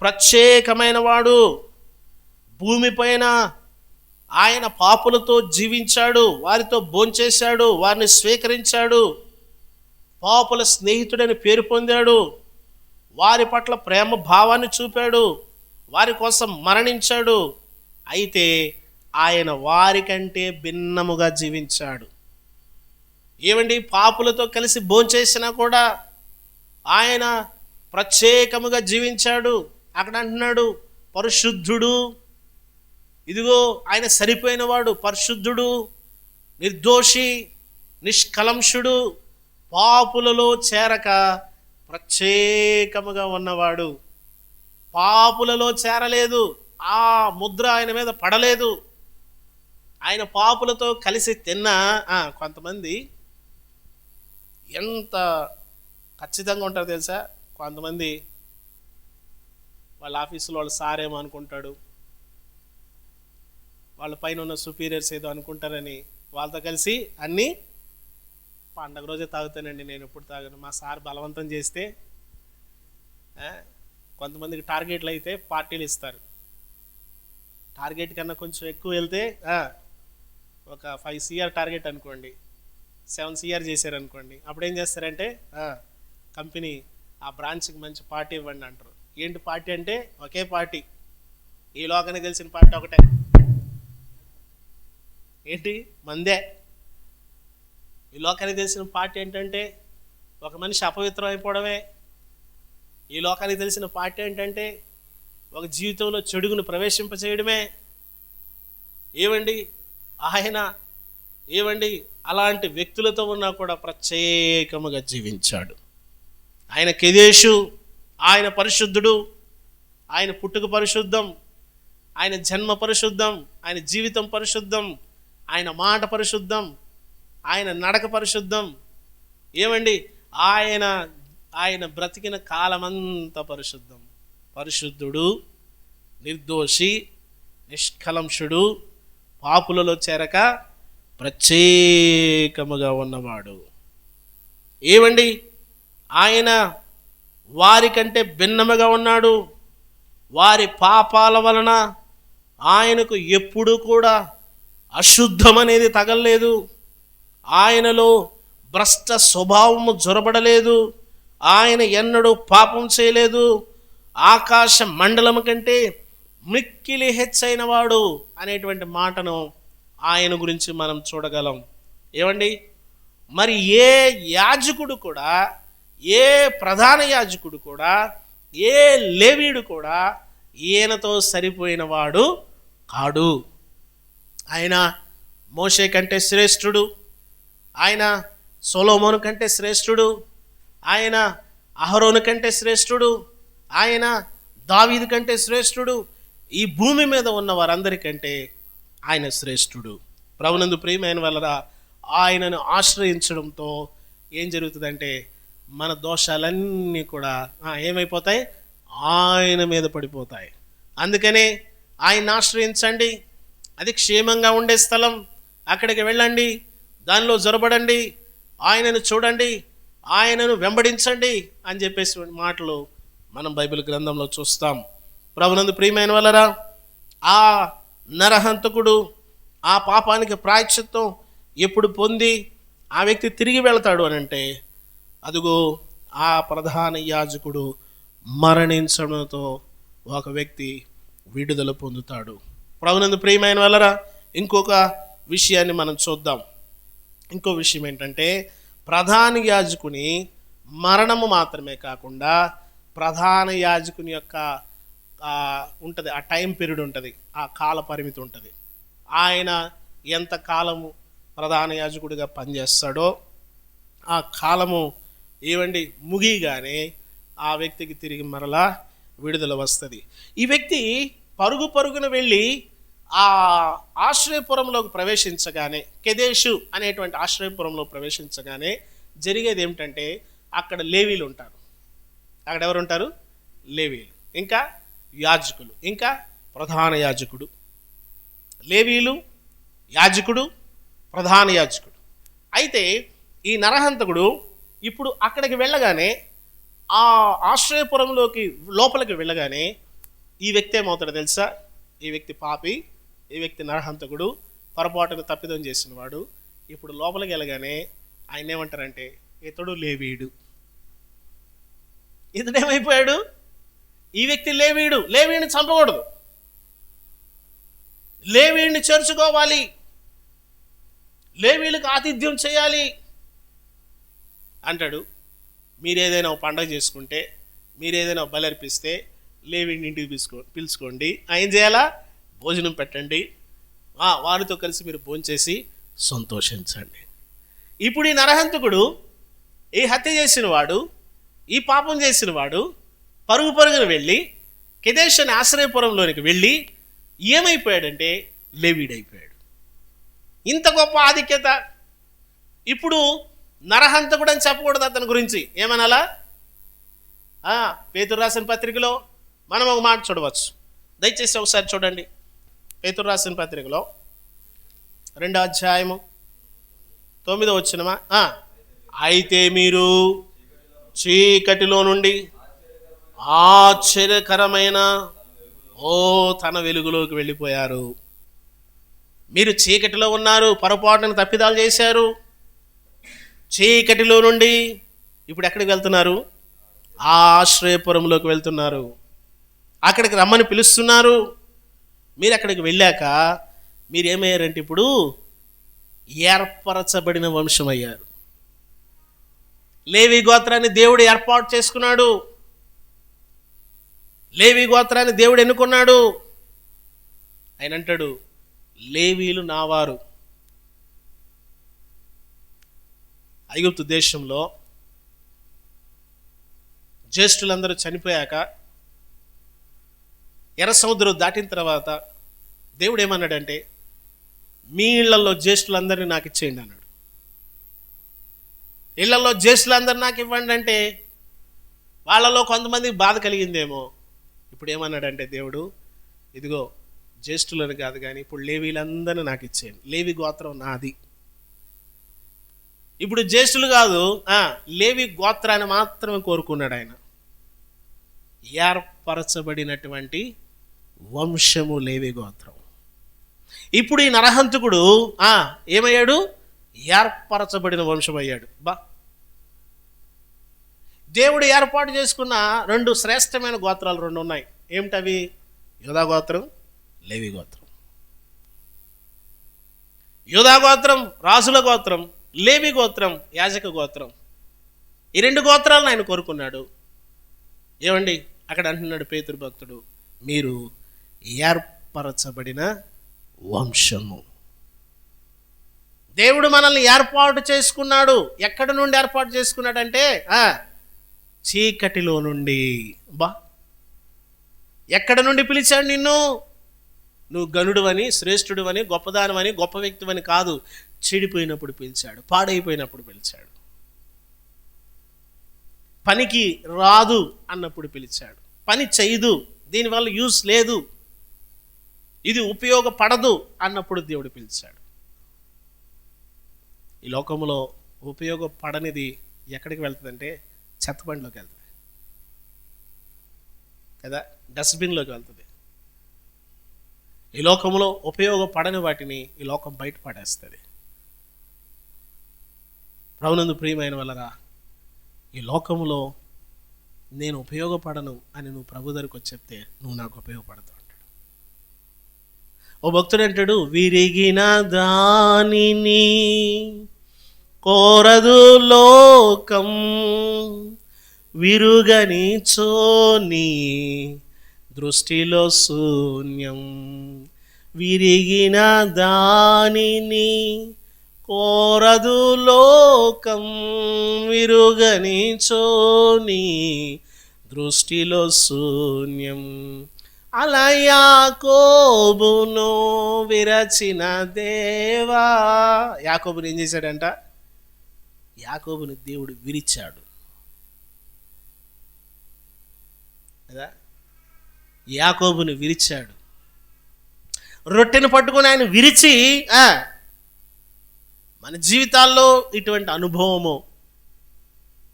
ప్రత్యేకమైన వాడు, భూమిపైన ఆయన పాపులతో జీవించాడు, వారితో భోంచేశాడు, వారిని స్వీకరించాడు, పాపుల స్నేహితుడని పేరు పొందాడు, వారి పట్ల ప్రేమ భావాన్ని చూపాడు, వారి కోసం మరణించాడు. అయితే ఆయన వారికంటే భిన్నముగా జీవించాడు. ఏమండి, పాపులతో కలిసి భోంచేసినా కూడా ఆయన ప్రత్యేకముగా జీవించాడు. అక్కడ అంటున్నాడు పరిశుద్ధుడు. ఇదిగో ఆయన సరిపోయినవాడు, పరిశుద్ధుడు, నిర్దోషి, నిష్కలంషుడు, పాపులలో చేరక ప్రత్యేకముగా ఉన్నవాడు. పాపులలో చేరలేదు, ఆ ముద్ర ఆయన మీద పడలేదు. ఆయన పాపులతో కలిసి తిన్నా కొంతమంది ఎంత ఖచ్చితంగా ఉంటారు తెలుసా? కొంతమంది వాళ్ళ ఆఫీసులో వాళ్ళ సారేమో అనుకుంటాడు, వాళ్ళ పైన ఉన్న సుపీరియర్స్ ఏదో అనుకుంటారని వాళ్ళతో కలిసి అన్నీ పండగ రోజే తాగుతానండి, నేను ఎప్పుడు తాగను, మా సార్ బలవంతం చేస్తే. కొంతమందికి టార్గెట్లు అయితే పార్టీలు ఇస్తారు. టార్గెట్ కన్నా కొంచెం ఎక్కువ వెళ్తే ఒక 5 CR టార్గెట్ అనుకోండి, 7 CR చేశారనుకోండి, అప్పుడు ఏం చేస్తారంటే కంపెనీ ఆ బ్రాంచ్కి మంచి పార్టీ ఇవ్వండి అంటారు. ఏంటి పార్టీ అంటే ఒకే పార్టీ, ఈ లోకానికి తెలిసిన పార్టీ ఒకటే, ఏంటి మందే. ఈ లోకానికి తెలిసిన పార్టీ ఏంటంటే ఒక మనిషి అపవిత్రం అయిపోవడమే. ఈ లోకానికి తెలిసిన పార్టీ ఏంటంటే ఒక జీవితంలో చెడుగును ప్రవేశింపచేయడమే. ఏమండి అలాంటి వ్యక్తులతో ఉన్నా కూడా ప్రత్యేకముగా జీవించాడు. ఆయన కెదేషు, ఆయన పరిశుద్ధుడు, ఆయన పుట్టుక పరిశుద్ధం, ఆయన జన్మ పరిశుద్ధం, ఆయన జీవితం పరిశుద్ధం, ఆయన మాట పరిశుద్ధం, ఆయన నడక పరిశుద్ధం. ఏమండి ఆయన బ్రతికిన కాలమంతా పరిశుద్ధం. పరిశుద్ధుడు, నిర్దోషి, నిష్కలంషుడు, పాపులలో చేరక ప్రత్యేకముగా ఉన్నవాడు. ఏమండి ఆయన వారికంటే భిన్నముగా ఉన్నాడు. వారి పాపాల వలన ఆయనకు ఎప్పుడూ కూడా అశుద్ధం అనేది తగలలేదు. ఆయనలో భ్రష్ట స్వభావము జొరబడలేదు. ఆయన ఎన్నడూ పాపం చేయలేదు. ఆకాశ మండలము కంటే మిక్కిలి హెచ్చైన వాడు అనేటువంటి మాటను ఆయన గురించి మనం చూడగలం. ఏమండి మరి ఏ యాజకుడు కూడా, ఏ ప్రధాన యాజకుడు కూడా, ఏ లేవీయుడు కూడా ఈయనతో సరిపోయిన వాడు కాడు. ఆయన మోషే కంటే శ్రేష్ఠుడు, ఆయన సొలొమోను కంటే శ్రేష్ఠుడు, ఆయన అహరోను కంటే శ్రేష్ఠుడు, ఆయన దావీదు కంటే శ్రేష్ఠుడు. ఈ భూమి మీద ఉన్న వారందరికంటే ఆయన శ్రేష్ఠుడు. ప్రభునందు ప్రియమైన వాళ్ళరా, ఆయనను ఆశ్రయించడంతో ఏం జరుగుతుందంటే మన దోషాలన్నీ కూడా ఏమైపోతాయి? ఆయన మీద పడిపోతాయి. అందుకనే ఆయన్ని ఆశ్రయించండి. అది క్షేమంగా ఉండే స్థలం. అక్కడికి వెళ్ళండి, దానిలో జొరబడండి, ఆయనను చూడండి, ఆయనను వెంబడించండి అని చెప్పేసి మాటలు మనం బైబిల్ గ్రంథంలో చూస్తాం. ప్రభునందు ప్రియమైన వాళ్ళరా, ఆ నరహంతకుడు ఆ పాపానికి ప్రాయశ్చిత్తం ఎప్పుడు పొంది ఆ వ్యక్తి తిరిగి వెళతాడు అని అంటే, అదుగో ఆ ప్రధాన యాజకుడు మరణించడంతో ఒక వ్యక్తి విడుదల పొందుతాడు. ప్రభునందు ప్రియమైన వాళ్ళరా, ఇంకొక విషయాన్ని మనం చూద్దాం. ఇంకో విషయం ఏంటంటే, ప్రధాన యాజకుని మరణము మాత్రమే కాకుండా ప్రధాన యాజకుని యొక్క ఉంటుంది, ఆ టైం పీరియడ్ ఉంటుంది, ఆ కాల పరిమితి ఉంటుంది. ఆయన ఎంత కాలము ప్రధాన యాజకుడిగా పనిచేస్తాడో ఆ కాలము ముగియగానే ఆ వ్యక్తికి తిరిగి మరలా విడుదల వస్తుంది. ఈ వ్యక్తి పరుగున వెళ్ళి ఆ ఆశ్రయపురంలోకి ప్రవేశించగానే, కెదేషు అనేటువంటి ఆశ్రయపురంలో ప్రవేశించగానే జరిగేది ఏమిటంటే, అక్కడ లేవీలు ఉంటారు. అక్కడ ఎవరు ఉంటారు? లేవీలు, ఇంకా యాజకులు, ఇంకా ప్రధాన యాజకుడు. లేవీలు, యాజకుడు, ప్రధాన యాజకుడు. అయితే ఈ నరహంతకుడు ఇప్పుడు అక్కడికి వెళ్ళగానే, ఆ ఆశ్రయపురంలోకి లోపలికి వెళ్ళగానే ఈ వ్యక్తి ఏమవుతాడో తెలుసా? ఈ వ్యక్తి పాపి, ఈ వ్యక్తి నరహంతకుడు, పొరపాటును తప్పిదం చేసినవాడు. ఇప్పుడు లోపలికి వెళ్ళగానే ఆయన ఏమంటారంటే, ఇతడు లేవీయుడు. ఇతడేమైపోయాడు? ఈ వ్యక్తి లేవీయుడు. లేవీయుని చంపకూడదు, లేవీయుని చేర్చుకోవాలి, లేవీయులకు ఆతిథ్యం చేయాలి, అంటాడు, మీరేదైనా ఒక పండగ చేసుకుంటే, మీరేదైనా బలి అర్పిస్తే లేవీని ఇంటికి పిలుచుకోండి, ఏం చేయాలా? భోజనం పెట్టండి, వారితో కలిసి మీరు భోంచేసి సంతోషించండి. ఇప్పుడు ఈ నరహంతకుడు, ఈ హత్య చేసిన వాడు, ఈ పాపం చేసిన వాడు పరుగున వెళ్ళి కెదేష్ అనే ఆశ్రయపురంలోనికి వెళ్ళి ఏమైపోయాడంటే లేవీడైపోయాడు. ఇంత గొప్ప ఆధిక్యత. ఇప్పుడు నరహంతకుడు అని చెప్పకూడదు అతని గురించి, ఏమనాలా? పేతురు రాసిన పత్రికలో మనం ఒక మాట చూడవచ్చు. దయచేసి ఒకసారి చూడండి. పేతురు రాసిన పత్రికలో 2వ అధ్యాయము 9వ వచనమా? అయితే మీరు చీకటిలో నుండి ఆశ్చర్యకరమైన తన వెలుగులోకి వెళ్ళిపోయారు. మీరు చీకటిలో ఉన్నారు, పొరపాటున తప్పిదాలు చేశారు. చీకటిలో నుండి ఇప్పుడు ఎక్కడికి వెళ్తున్నారు? ఆశ్రయపురంలోకి వెళ్తున్నారు. అక్కడికి రమ్మని పిలుస్తున్నారు. మీరు అక్కడికి వెళ్ళాక మీరు ఏమయ్యారంటే ఇప్పుడు ఏర్పరచబడిన వంశం అయ్యారు. లేవి గోత్రాన్ని దేవుడు ఏర్పాటు చేసుకున్నాడు. లేవి గోత్రాన్ని దేవుడు ఎన్నుకున్నాడు. ఆయన అంటాడు, లేవీలు నావారు. ఐగుప్తు దేశంలో జ్యేష్ఠులందరూ చనిపోయాక ఎర్ర సముద్రం దాటిన తర్వాత దేవుడు ఏమన్నాడంటే, మీ ఇళ్లలో జ్యేష్ఠులందరినీ నాకు ఇచ్చేయండి అన్నాడు. ఇళ్లలో జ్యేష్ఠులందరూ నాకు ఇవ్వండి అంటే వాళ్ళలో కొంతమందికి బాధ కలిగిందేమో. ఇప్పుడు ఏమన్నాడంటే దేవుడు, ఇదిగో జ్యేష్ఠులను కాదు కానీ ఇప్పుడు లేవీలందరినీ నాకు ఇచ్చేయండి. లేవి గోత్రం నాది. ఇప్పుడు జ్యేష్ఠులు కాదు, లేవి గోత్రాన్ని మాత్రమే కోరుకున్నాడు ఆయన. ఏర్పరచబడినటువంటి వంశము లేవి గోత్రం. ఇప్పుడు ఈ నరహంతకుడు ఏమయ్యాడు? ఏర్పరచబడిన వంశం అయ్యాడు. దేవుడు ఏర్పాటు చేసుకున్న 2 శ్రేష్టమైన గోత్రాలు 2 ఉన్నాయి. ఏమిటవి? యూదా గోత్రం, లేవి గోత్రం. యూదా గోత్రం రాజుల గోత్రం, లేవి గోత్రం యాజక గోత్రం. ఈ 2 గోత్రాలను ఆయన కోరుకున్నాడు. ఏమండి అక్కడ అంటున్నాడు పేతురు భక్తుడు, మీరు ఏర్పరచబడిన వంశము. దేవుడు మనల్ని ఏర్పాటు చేసుకున్నాడు. ఎక్కడి నుండి ఏర్పాటు చేసుకున్నాడంటే చీకటిలో నుండి. ఎక్కడ నుండి పిలిచాడు నిన్ను? నువ్వు గనుడు అని, శ్రేష్ఠుడు అని, గొప్పదానమని, గొప్ప వ్యక్తివని కాదు. చెడిపోయినప్పుడు పిలిచాడు, పాడైపోయినప్పుడు పిలిచాడు, పనికి రాదు అన్నప్పుడు పిలిచాడు, పని చేయదు, దీనివల్ల యూస్ లేదు, ఇది ఉపయోగపడదు అన్నప్పుడు దేవుడు పిలిచాడు. ఈ లోకంలో ఉపయోగపడనిది ఎక్కడికి వెళ్తుందంటే చెత్తబండిలోకి వెళ్తుంది కదా, డస్ట్బిన్లోకి వెళ్తుంది. ఈ లోకంలో ఉపయోగపడని వాటిని ఈ లోకం బయట పడేస్తుంది. ప్రభునందు ప్రియమైన వల్లరా, ఈ లోకంలో నేను ఉపయోగపడను అని నువ్వు ప్రభు దగ్గరికి వచ్చి చెప్తే నువ్వు నాకు ఉపయోగపడతావు అంటాడు. ఓ భక్తుడు అంటాడు, విరిగిన దానిని కోరదు లోకం, విరుగని చోని దృష్టిలో శూన్యం. విరిగిన దానిని కోరదు లోకం, విరుగని చోని దృష్టిలో శూన్యం. అలా యాకోబును విరచిన దేవా. యాకోబుని ఏం చేశాడంట? యాకోబుని దేవుడు విరిచాడు కదా. యాకోబుని విరిచాడు. రొట్టెను పట్టుకొని ఆయన విరిచి మన జీవితాల్లో ఇటువంటి అనుభవము,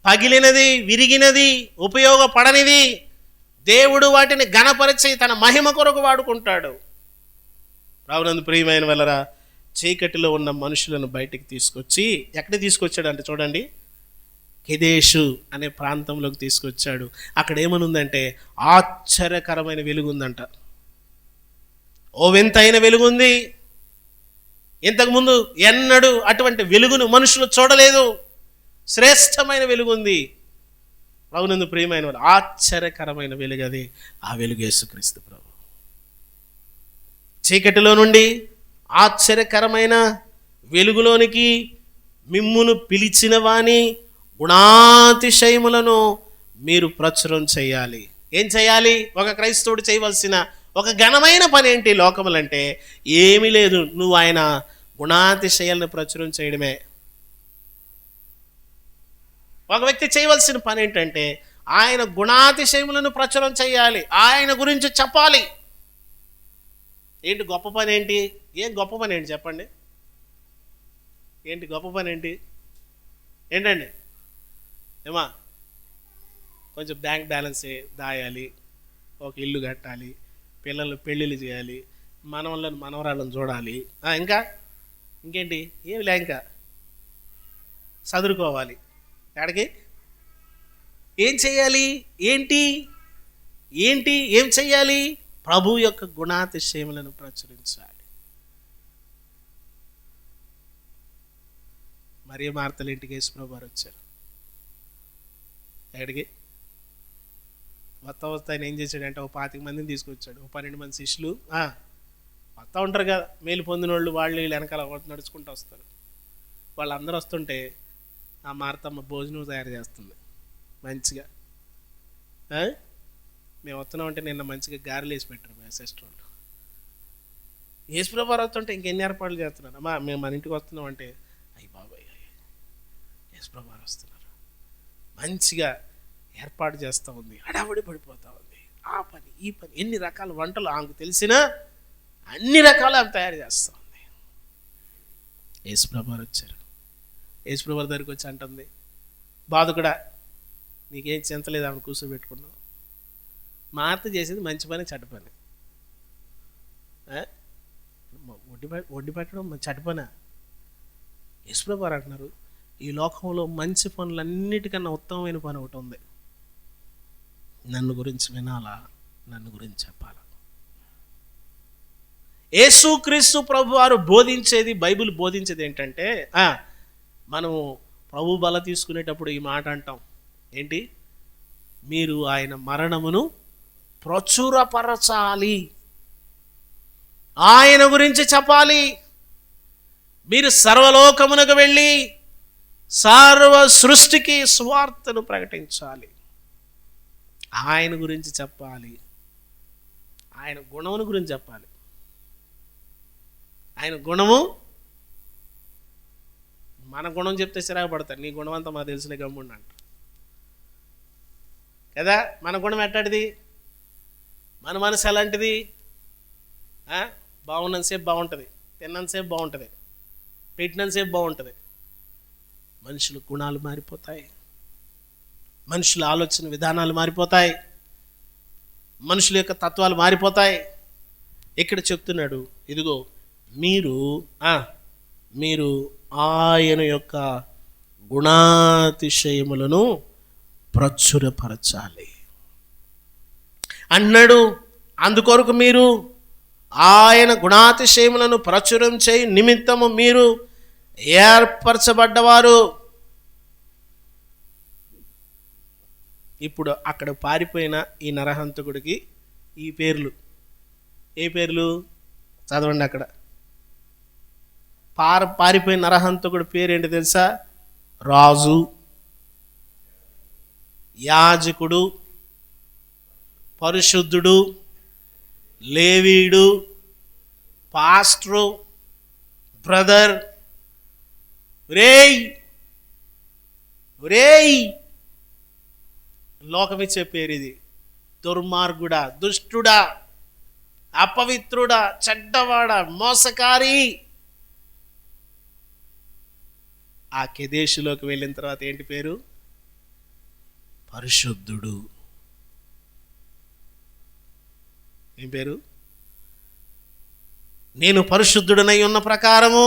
పగిలినది, విరిగినది, ఉపయోగపడనిది, దేవుడు వాటిని ఘనపరిచి తన మహిమ కొరకు వాడుకుంటాడు. రావునందు ప్రియమైన వల్లరా, చీకటిలో ఉన్న మనుషులను బయటికి తీసుకొచ్చి ఎక్కడికి తీసుకొచ్చాడు అంటే చూడండి, కెదేషు అనే ప్రాంతంలోకి తీసుకొచ్చాడు. అక్కడ ఏమనుందంటే ఆశ్చర్యకరమైన వెలుగుందంట. ఓ వింతైన వెలుగుంది. ఇంతకుముందు ఎన్నడూ అటువంటి వెలుగును మనుషులు చూడలేదు. శ్రేష్టమైన వెలుగు ఉంది. ప్రభునందు ప్రియమైన వాడు, ఆశ్చర్యకరమైన వెలుగు అది. ఆ వెలుగు యేసుక్రీస్తు ప్రభు. చీకటిలో నుండి ఆశ్చర్యకరమైన వెలుగులోనికి మిమ్మును పిలిచిన వాని గుణాతిశయములను మీరు ప్రచురం చేయాలి. ఏం చేయాలి? ఒక క్రైస్తవుడు చేయవలసిన ఒక ఘనమైన పని ఏంటి లోకములంటే? ఏమీ లేదు, నువ్వు ఆయన గుణాతిశయాలను ప్రచురం చేయడమే. ఒక వ్యక్తి చేయవలసిన పని ఏంటంటే ఆయన గుణాతిశయములను ప్రచురం చేయాలి, ఆయన గురించి చెప్పాలి. ఏంటి గొప్ప పని ఏంటి? ఏం గొప్ప పని ఏంటి చెప్పండి? ఏంటి గొప్ప పని ఏంటి? ఏంటండి ఏమా? కొంచెం బ్యాంక్ బ్యాలెన్స్ దాయాలి, ఒక ఇల్లు కట్టాలి, పిల్లలు పెళ్ళిళ్ళు చేయాలి, మనవళ్ళని మనవరాళ్ళని చూడాలి, ఇంకేంటి? ఏమి లే, ఇంకా చదువుకోవాలి. ఎక్కడికి? ఏం చేయాలి? ఏంటి ఏంటి ఏం చెయ్యాలి? ప్రభు యొక్క గుణాతిశయములను ప్రచురించాలి. మరియ మార్తల ఇంటికి యేసుప్రభు వారు వచ్చారు. ఎక్కడికి? వస్తా ఆయన ఏం చేశాడంటే ఒక 25 మందిని తీసుకొచ్చాడు. ఒక 12 మంది శిష్యులు వస్తూ ఉంటారు కదా, మేలు పొందిన వాళ్ళు, వాళ్ళు వీళ్ళు వెనకాల నడుచుకుంటూ వస్తారు. వాళ్ళందరూ వస్తుంటే ఆ మార్తమ్మ భోజనం తయారు చేస్తుంది మంచిగా. మేము వస్తున్నామంటే నిన్న మంచిగా గారెలు వేసి పెట్టారు మా సిస్టర్ వాళ్ళు. యేసుప్రభు వారు వస్తుంటే ఇంకెన్ని ఏర్పాట్లు చేస్తున్నారు. అమ్మా మేము మన ఇంటికి వస్తున్నాం అంటే, అయ్యి బాబాయ్ యేసుప్రభు వారు వస్తున్నారు, మంచిగా ఏర్పాటు చేస్తూ ఉంది, హడావుడి పడిపోతూ ఉంది. ఆ పని ఈ పని, ఎన్ని రకాల వంటలు ఆమెకు తెలిసిన అన్ని రకాలు ఆమె తయారు చేస్తూ ఉంది. యేసుప్రభు వారు వచ్చారు. యేసుప్రభు వారి దగ్గరికి వచ్చి అంటుంది, బాధకుడా నీకేం చింతలేదు, ఆమెను కూర్చోబెట్టుకున్నావు. మార్త చేసేది మంచి పని చెడ్డ పని? వడ్డీ పెట్టడం చెడ్డ పనా? యేసుప్రభు వారు అంటున్నారు, ఈ లోకంలో మంచి పనులన్నిటికన్నా ఉత్తమమైన పని ఒకటి ఉంది. నన్ను గురించి వినాలా, నన్ను గురించి చెప్పాలా. యేసుక్రీస్తు ప్రభు వారు బోధించేది, బైబిల్ బోధించేది ఏంటంటే, మనము ప్రభు బల తీసుకునేటప్పుడు ఈ మాట అంటాం ఏంటి? మీరు ఆయన మరణమును ప్రచురపరచాలి, ఆయన గురించి చెప్పాలి. మీరు సర్వలోకమునకు వెళ్ళి సర్వ సృష్టికి సువార్తను ప్రకటించాలి, ఆయన గురించి చెప్పాలి, ఆయన గుణమును గురించి చెప్పాలి. ఆయన గుణము, మన గుణం చెప్తే చిరాకు పడతారు, నీ గుణం అంతా మాకు తెలిసిన గమ్ముండి అంట కదా. మన గుణం ఎట్టాడిది? మన మనసు ఎలాంటిది? బాగున్నంతసేపు బాగుంటుంది, తిన్నంతసేపు బాగుంటుంది, పెట్టినంతసేపు బాగుంటుంది. మనుషుల గుణాలు మారిపోతాయి, మనుషుల ఆలోచన విధానాలు మారిపోతాయి, మనుషుల యొక్క తత్వాలు మారిపోతాయి. ఇక్కడ చెప్తున్నాడు, ఇదిగో మీరు ఆయన యొక్క గుణాతిశయములను ప్రచురపరచాలి అన్నాడు. అందుకొరకు మీరు ఆయన గుణాతిశయములను ప్రచురం చేయి నిమిత్తము మీరు ఏర్పరచబడ్డవారు. ఇప్పుడు అక్కడ పారిపోయిన ఈ నరహంతకుడికి ఈ పేర్లు, ఏ పేర్లు చదవండి. అక్కడ పారిపోయిన నరహంతకుడి పేరేంటి తెలుసా? రాజు, యాజకుడు, పరిశుద్ధుడు, లేవీయుడు, పాస్టరు, బ్రదర్. రేయ్ లోకమిచ్చే పేరు ఇది. దుర్మార్గుడా, దుష్టుడా, అపవిత్రుడా, చెడ్డవాడా, మోసకారి. ఆ కెదేశులోకి వెళ్ళిన తర్వాత ఏంటి పేరు? పరిశుద్ధుడు. ఏం పేరు? నేను పరిశుద్ధుడనై ఉన్న ప్రకారము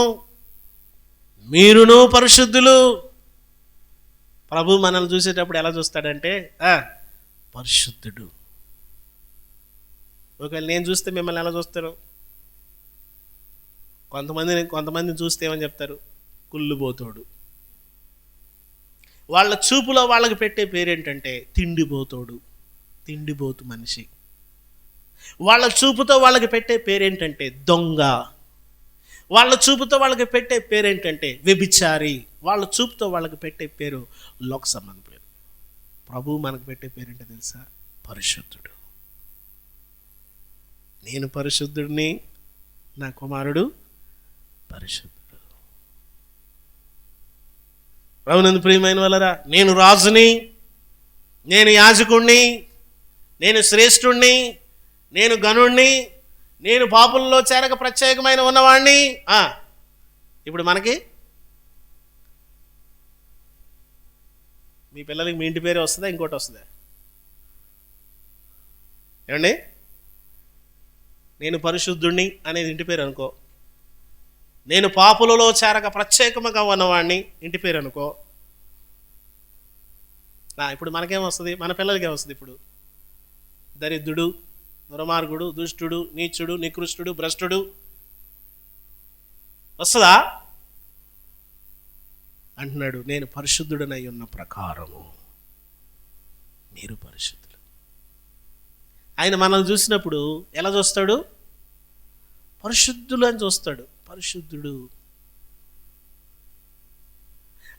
మీరును పరిశుద్ధులు. ప్రభు మనల్ని చూసేటప్పుడు ఎలా చూస్తాడంటే పరిశుద్ధుడు. ఒకవేళ నేను చూస్తే మిమ్మల్ని ఎలా చూస్తాను? కొంతమందిని చూస్తే ఏమని చెప్తారు? కుళ్ళుబోతోడు. వాళ్ళ చూపులో వాళ్ళకి పెట్టే పేరేంటంటే తిండిబోతోడు, తిండిబోతు మనిషి. వాళ్ళ చూపుతో వాళ్ళకి పెట్టే పేరేంటంటే దొంగ. వాళ్ళ చూపుతో వాళ్ళకి పెట్టే పేరేంటంటే వ్యభిచారి. వాళ్ళ చూపుతో వాళ్ళకి పెట్టే పేరు లోక సంబంధ పేరు. ప్రభువు మనకు పెట్టే పేరేంటో తెలుసా? పరిశుద్ధుడు. నేను పరిశుద్ధుడిని, నా కుమారుడు పరిశుద్ధుడు. ప్రభునందు ప్రియమైన వాళ్ళరా, నేను రాజుని, నేను యాజకుణ్ణి, నేను శ్రేష్ఠుణ్ణి, నేను గనుణ్ణి, నేను పాపుల్లో చేరక ప్రత్యేకమైన ఉన్నవాణ్ణి. ఇప్పుడు మనకి మీ పిల్లలకి మీ ఇంటి పేరే వస్తుందా, ఇంకోటి వస్తుందా? ఏమండి, నేను పరిశుద్ధుణ్ణి అనేది ఇంటి పేరు అనుకో, నేను పాపులలో చేరక ప్రత్యేకముగా ఉన్నవాడిని ఇంటి పేరు అనుకో. ఇప్పుడు మనకేమొస్తుంది? మన పిల్లలకి ఏమొస్తుంది? ఇప్పుడు దరిద్రుడు, దుర్మార్గుడు, దుష్టుడు, నీచుడు, నికృష్టుడు, భ్రష్టుడు వస్తుందా? అంటున్నాడు, నేను పరిశుద్ధుడనై ఉన్న ప్రకారము మీరు పరిశుద్ధులు. ఆయన మనల్ని చూసినప్పుడు ఎలా చూస్తాడు? పరిశుద్ధులు అని చూస్తాడు. పరిశుద్ధుడు.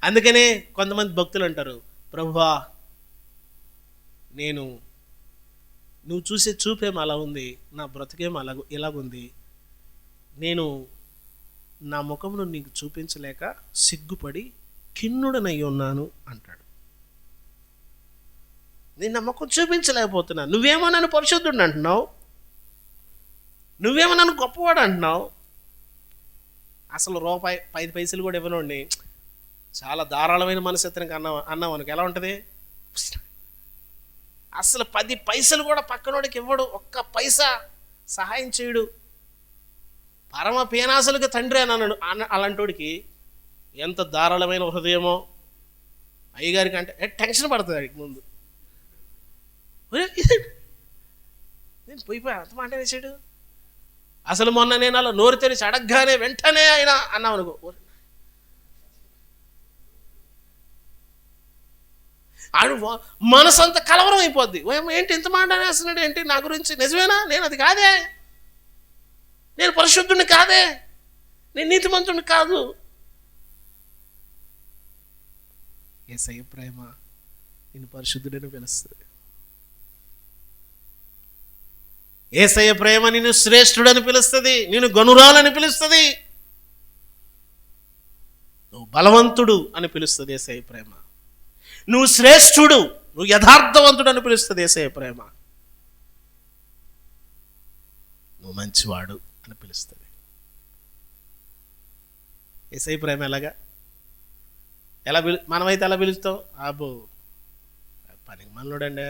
అందుకనే కొంతమంది భక్తులు అంటారు, ప్రభువా నువ్వు చూసే చూపేం అలా ఉంది, నా బ్రతికేం ఇలాగుంది, నేను నా ముఖమును నీకు చూపించలేక సిగ్గుపడి ఖిన్నుడనై ఉన్నాను అంటాడు. నేను నా ముఖం చూపించలేకపోతున్నా. నువ్వేమో నన్ను పరిశుద్ధుడు అంటున్నావు, నువ్వేమో నన్ను గొప్పవాడు అంటున్నావు. అసలు రూపాయి 5 పైసలు కూడా ఇవ్వనండి, చాలా ధారాళమైన మనస్తత్వానికి అన్నావు అనుకో, ఎలా ఉంటుంది? అసలు 10 పైసలు కూడా పక్కనోడికి ఇవ్వడు, ఒక్క పైసా సహాయం చేయడు, పరమ పేనాసులకి తండ్రి అన్నాడు. అలాంటోడికి ఎంత ధారాళమైన హృదయమో. అయ్యగారికి అంటే టెన్షన్ పడుతుంది వాడికి ముందు. నేను పోయిపోయా అంత మాట వేసాడు. అసలు మొన్న నేను అలా నోరు తెరిచి అడగగానే వెంటనే ఆయన అన్నావు అనుకో, ఆడు మనసంతా కలవరం అయిపోద్ది. ఏంటి ఇంత మాట అనేస్తున్నాడు ఏంటి నా గురించి? నిజమేనా? నేను అది కాదే, నేను పరిశుద్ధుడిని కాదే, నేను నీతిమంతుడిని కాదు. యేసయ్య ప్రేమ నేను పరిశుద్ధుడని పిలుస్తుంది. యేసయ్య ప్రేమ నిన్ను శ్రేష్ఠుడని పిలుస్తుంది, నేను గనురాలని పిలుస్తుంది, నువ్వు బలవంతుడు అని పిలుస్తుంది యేసయ్య ప్రేమ. నువ్వు శ్రేష్ఠుడు, నువ్వు యథార్థవంతుడు అని పిలుస్తుంది యేసయ్య ప్రేమ. నువ్వు మంచివాడు అని పిలుస్తుంది యేసయ్య ప్రేమ. ఎలా మనమైతే ఎలా పిలుస్తాం? అబ్బో పనికి మనలోడండి,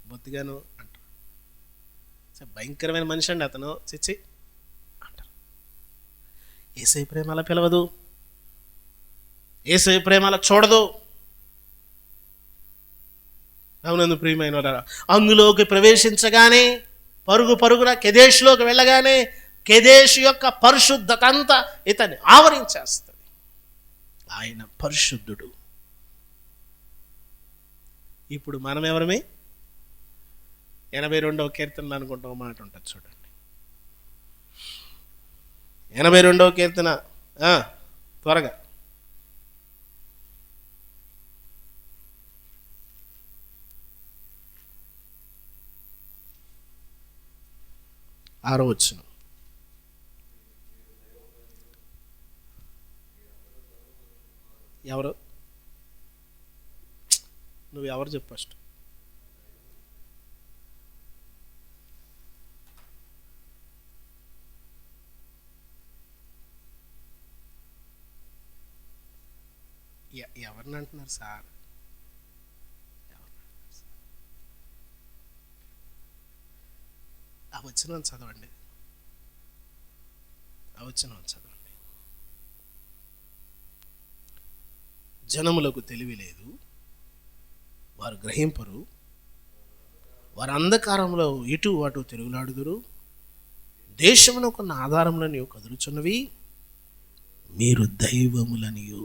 బొత్తిగాను అంటారు, భయంకరమైన మనిషి అండి అతను, చిచ్చి అంటారు. యేసయ్య ప్రేమ అలా పిలవదు, యేసయ్య ప్రేమ అలా చూడదు. అవునందు ప్రియమైన అందులోకి ప్రవేశించగానే పరుగున కెదేష్లోకి వెళ్ళగానే కెదేష్ యొక్క పరిశుద్ధత అంతా ఇతన్ని ఆవరించేస్తుంది. ఆయన పరిశుద్ధుడు. ఇప్పుడు మనం ఎవరమే? 82వ కీర్తనలు అనుకుంటా మాట ఉంటుంది చూడండి. 82వ కీర్తన త్వరగా. ఆరో వచనం. ఎవరు? నువ్వు ఎవరు చెప్పు ఫస్ట్. ఎవరిని అంటున్నారు సార్? ఆ వచనం చదవండి, ఆ వచనం చదవండి. జనములకు తెలివి లేదు, వారు గ్రహింపరు, వారు అంధకారంలో ఇటు అటు తిరుగులాడుదురు, దేశమునకున్న ఆధారములను కదులుచున్నవి, మీరు దైవములనియు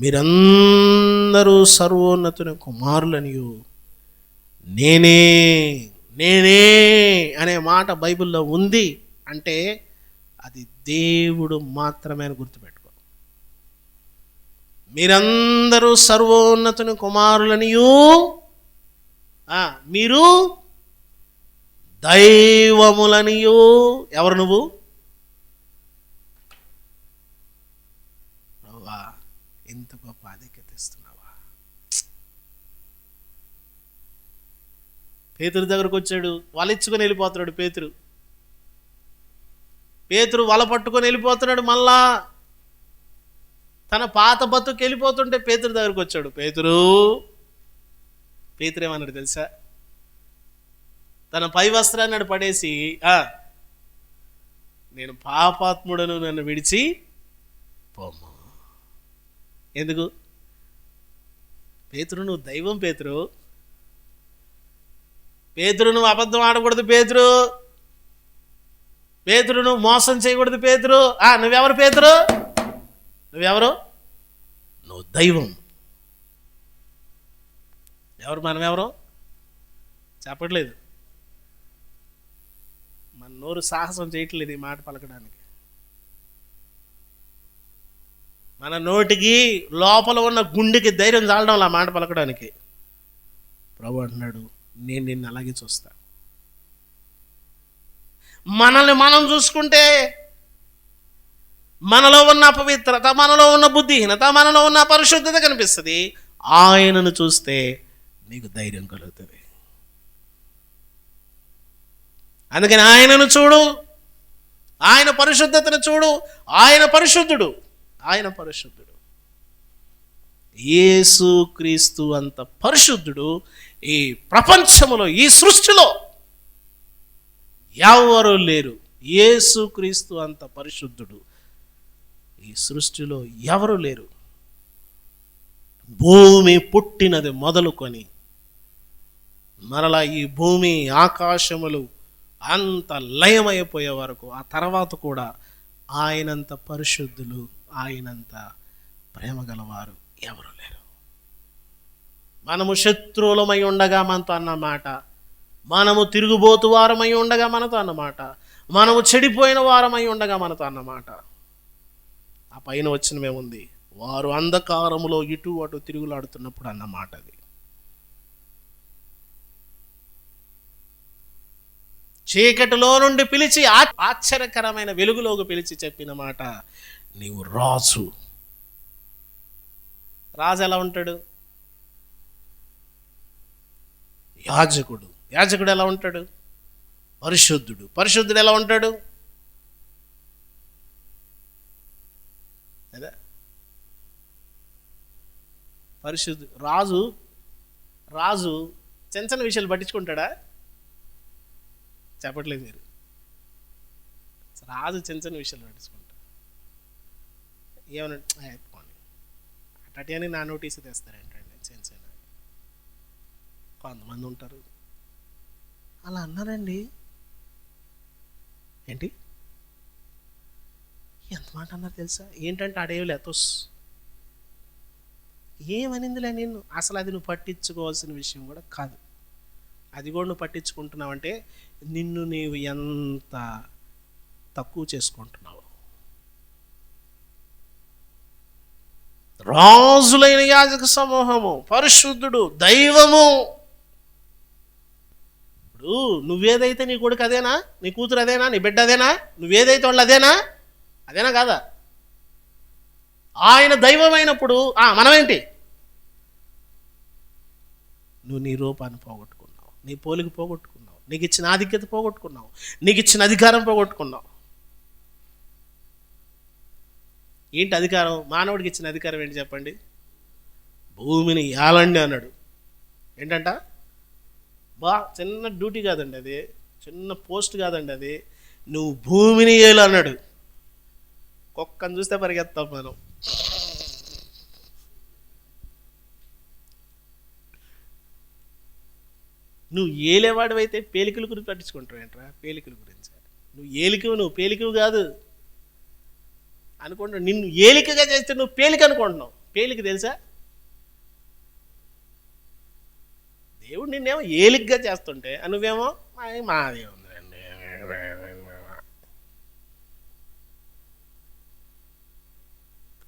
మీరందరూ సర్వోన్నతుని కుమారులనియు నేనే నేనే అనే మాట బైబిల్లో ఉంది అంటే అది దేవుడు మాత్రమే అని గుర్తుపెట్టుకో. మీరందరూ సర్వోన్నతుని కుమారులనియు, మీరు దైవములనియు. ఎవరు నువ్వు? ప్రభువా, ఎంత గొప్ప ఆధిక్యత ఇస్తున్నావా. పేతురు దగ్గరకు వచ్చాడు, వల ఇచ్చుకొని వెళ్ళిపోతున్నాడు. పేతురు వల పట్టుకొని వెళ్ళిపోతున్నాడు. మళ్ళా తన పాత బతుకు వెళ్ళిపోతుంటే పేతురు దగ్గరకు వచ్చాడు. పేతురు ఏమన్నాడు తెలుసా? తన పై వస్త్రాన్ని పడేసి, నేను పాపాత్ముడను, నన్ను విడిచి పోము. ఎందుకు? పేతురు, నువ్వు దైవం. పేతురు నువ్వు అబద్ధం ఆడకూడదు. పేతురు నువ్వు మోసం చేయకూడదు. నువ్వెవరు? నువ్వెవరు? నువ్వు దైవం. ఎవరు? మనమెవరు చెప్పట్లేదు. మన నోరు సాహసం చేయట్లేదు ఈ మాట పలకడానికి. మన నోటికి లోపల ఉన్న గుండెకి ధైర్యం చాలడం ఆ మాట పలకడానికి. ప్రభు అంటున్నాడు, నేను నిన్ను అలాగే చూస్తా. మనల్ని మనం చూసుకుంటే మనలో ఉన్న అపవిత్రత, మనలో ఉన్న బుద్ధిహీనత, మనలో ఉన్న పరిశుద్ధత కనిపిస్తుంది. ఆయనను చూస్తే నీకు ధైర్యం కలుగుతుంది. అందుకని ఆయనను చూడు, ఆయన పరిశుద్ధతను చూడు. ఆయన పరిశుద్ధుడు. యేసుక్రీస్తు అంత పరిశుద్ధుడు ఈ ప్రపంచములో, ఈ సృష్టిలో ఎవరు లేరు. యేసుక్రీస్తు అంత పరిశుద్ధుడు ఈ సృష్టిలో ఎవరు లేరు. భూమి పుట్టినది మొదలుకొని మరలా ఈ భూమి ఆకాశములు అంత లయమైపోయే వరకు, ఆ తర్వాత కూడా ఆయనంత పరిశుద్ధులు, ఆయనంత ప్రేమ గలవారు ఎవరు లేరు. మనము శత్రువులమై ఉండగా మనతో అన్నమాట, మనము తిరుగుబోతు వారమై ఉండగా మనతో అన్నమాట, మనము చెడిపోయిన వారమై ఉండగా మనతో అన్నమాట. ఆ పైన వచ్చినమేముంది? వారు అంధకారములో ఇటు అటు తిరుగులాడుతున్నప్పుడు అన్నమాట. అది చీకటిలో నుండి పిలిచి ఆశ్చర్యకరమైన వెలుగులోకి పిలిచి చెప్పిన మాట, నీవు రాజు. రాజు ఎలా ఉంటాడు? యాజకుడు ఎలా ఉంటాడు? పరిశుద్ధుడు ఎలా ఉంటాడు? అదే పరిశుద్ధుడు. రాజు చిన్న చిన్న విషయాలు పట్టించుకుంటాడా? చెప్పట్లేదు మీరు. రాజు చిన్న చిన్న విషయాలు పట్టించుకుంటాడు. ఏమన్నా అయిపోండి అటు అని నా నోటీసు తెస్తారేంటండి? చిన్న కొంతమంది ఉంటారు అలా. అన్నారండి ఏంటి? ఎంత మాట అన్నారు తెలుసా? ఏంటంటే అడేవులే తొస్ ఏమనిందిలే నిన్ను. అసలు అది నువ్వు పట్టించుకోవాల్సిన విషయం కూడా కాదు. అది కూడా నువ్వు పట్టించుకుంటున్నావంటే నిన్ను నీవు ఎంత తక్కువ చేసుకుంటున్నావు. రాజులైన యాజక సమూహము, పరిశుద్ధుడు, దైవము. ఇప్పుడు నువ్వేదైతే నీ కొడుకు అదేనా? నీ కూతురు అదేనా? నీ బిడ్డ అదేనా? నువ్వేదైతే వాళ్ళు అదేనా కాదా? ఆయన దైవమైనప్పుడు మనమేంటి? నువ్వు నీ రూపాన్ని పోగొట్టుకున్నావు, నీ పోలిక పోగొట్టుకున్నావు, నీకు ఇచ్చిన ఆధిక్యత పోగొట్టుకున్నావు, నీకు ఇచ్చిన అధికారం పోగొట్టుకున్నావు. ఏంటి అధికారం? మానవుడికి ఇచ్చిన అధికారం ఏంటి చెప్పండి? భూమిని ఏలండి అన్నాడు. ఏంటంట? చిన్న డ్యూటీ కాదండి అది, చిన్న పోస్ట్ కాదండి అది. నువ్వు భూమిని ఏలు అన్నాడు. కుక్కను చూస్తే పరిగెత్తాం మనం. నువ్వు ఏలేవాడివైతే పేలికల గురించి పట్టించుకుంటావు ఏంట్రా? పేలికల గురించి నువ్వు ఏలికవు, నువ్వు పేలికవు కాదు అనుకుంటున్నావు. నిన్ను ఏలికగా చేస్తే నువ్వు పేలిక అనుకుంటున్నావు. పేలికి తెలుసా? దేవుడు నిన్నేమో ఏలిగ్గా చేస్తుంటే నువ్వేమో మాది ఉందండి.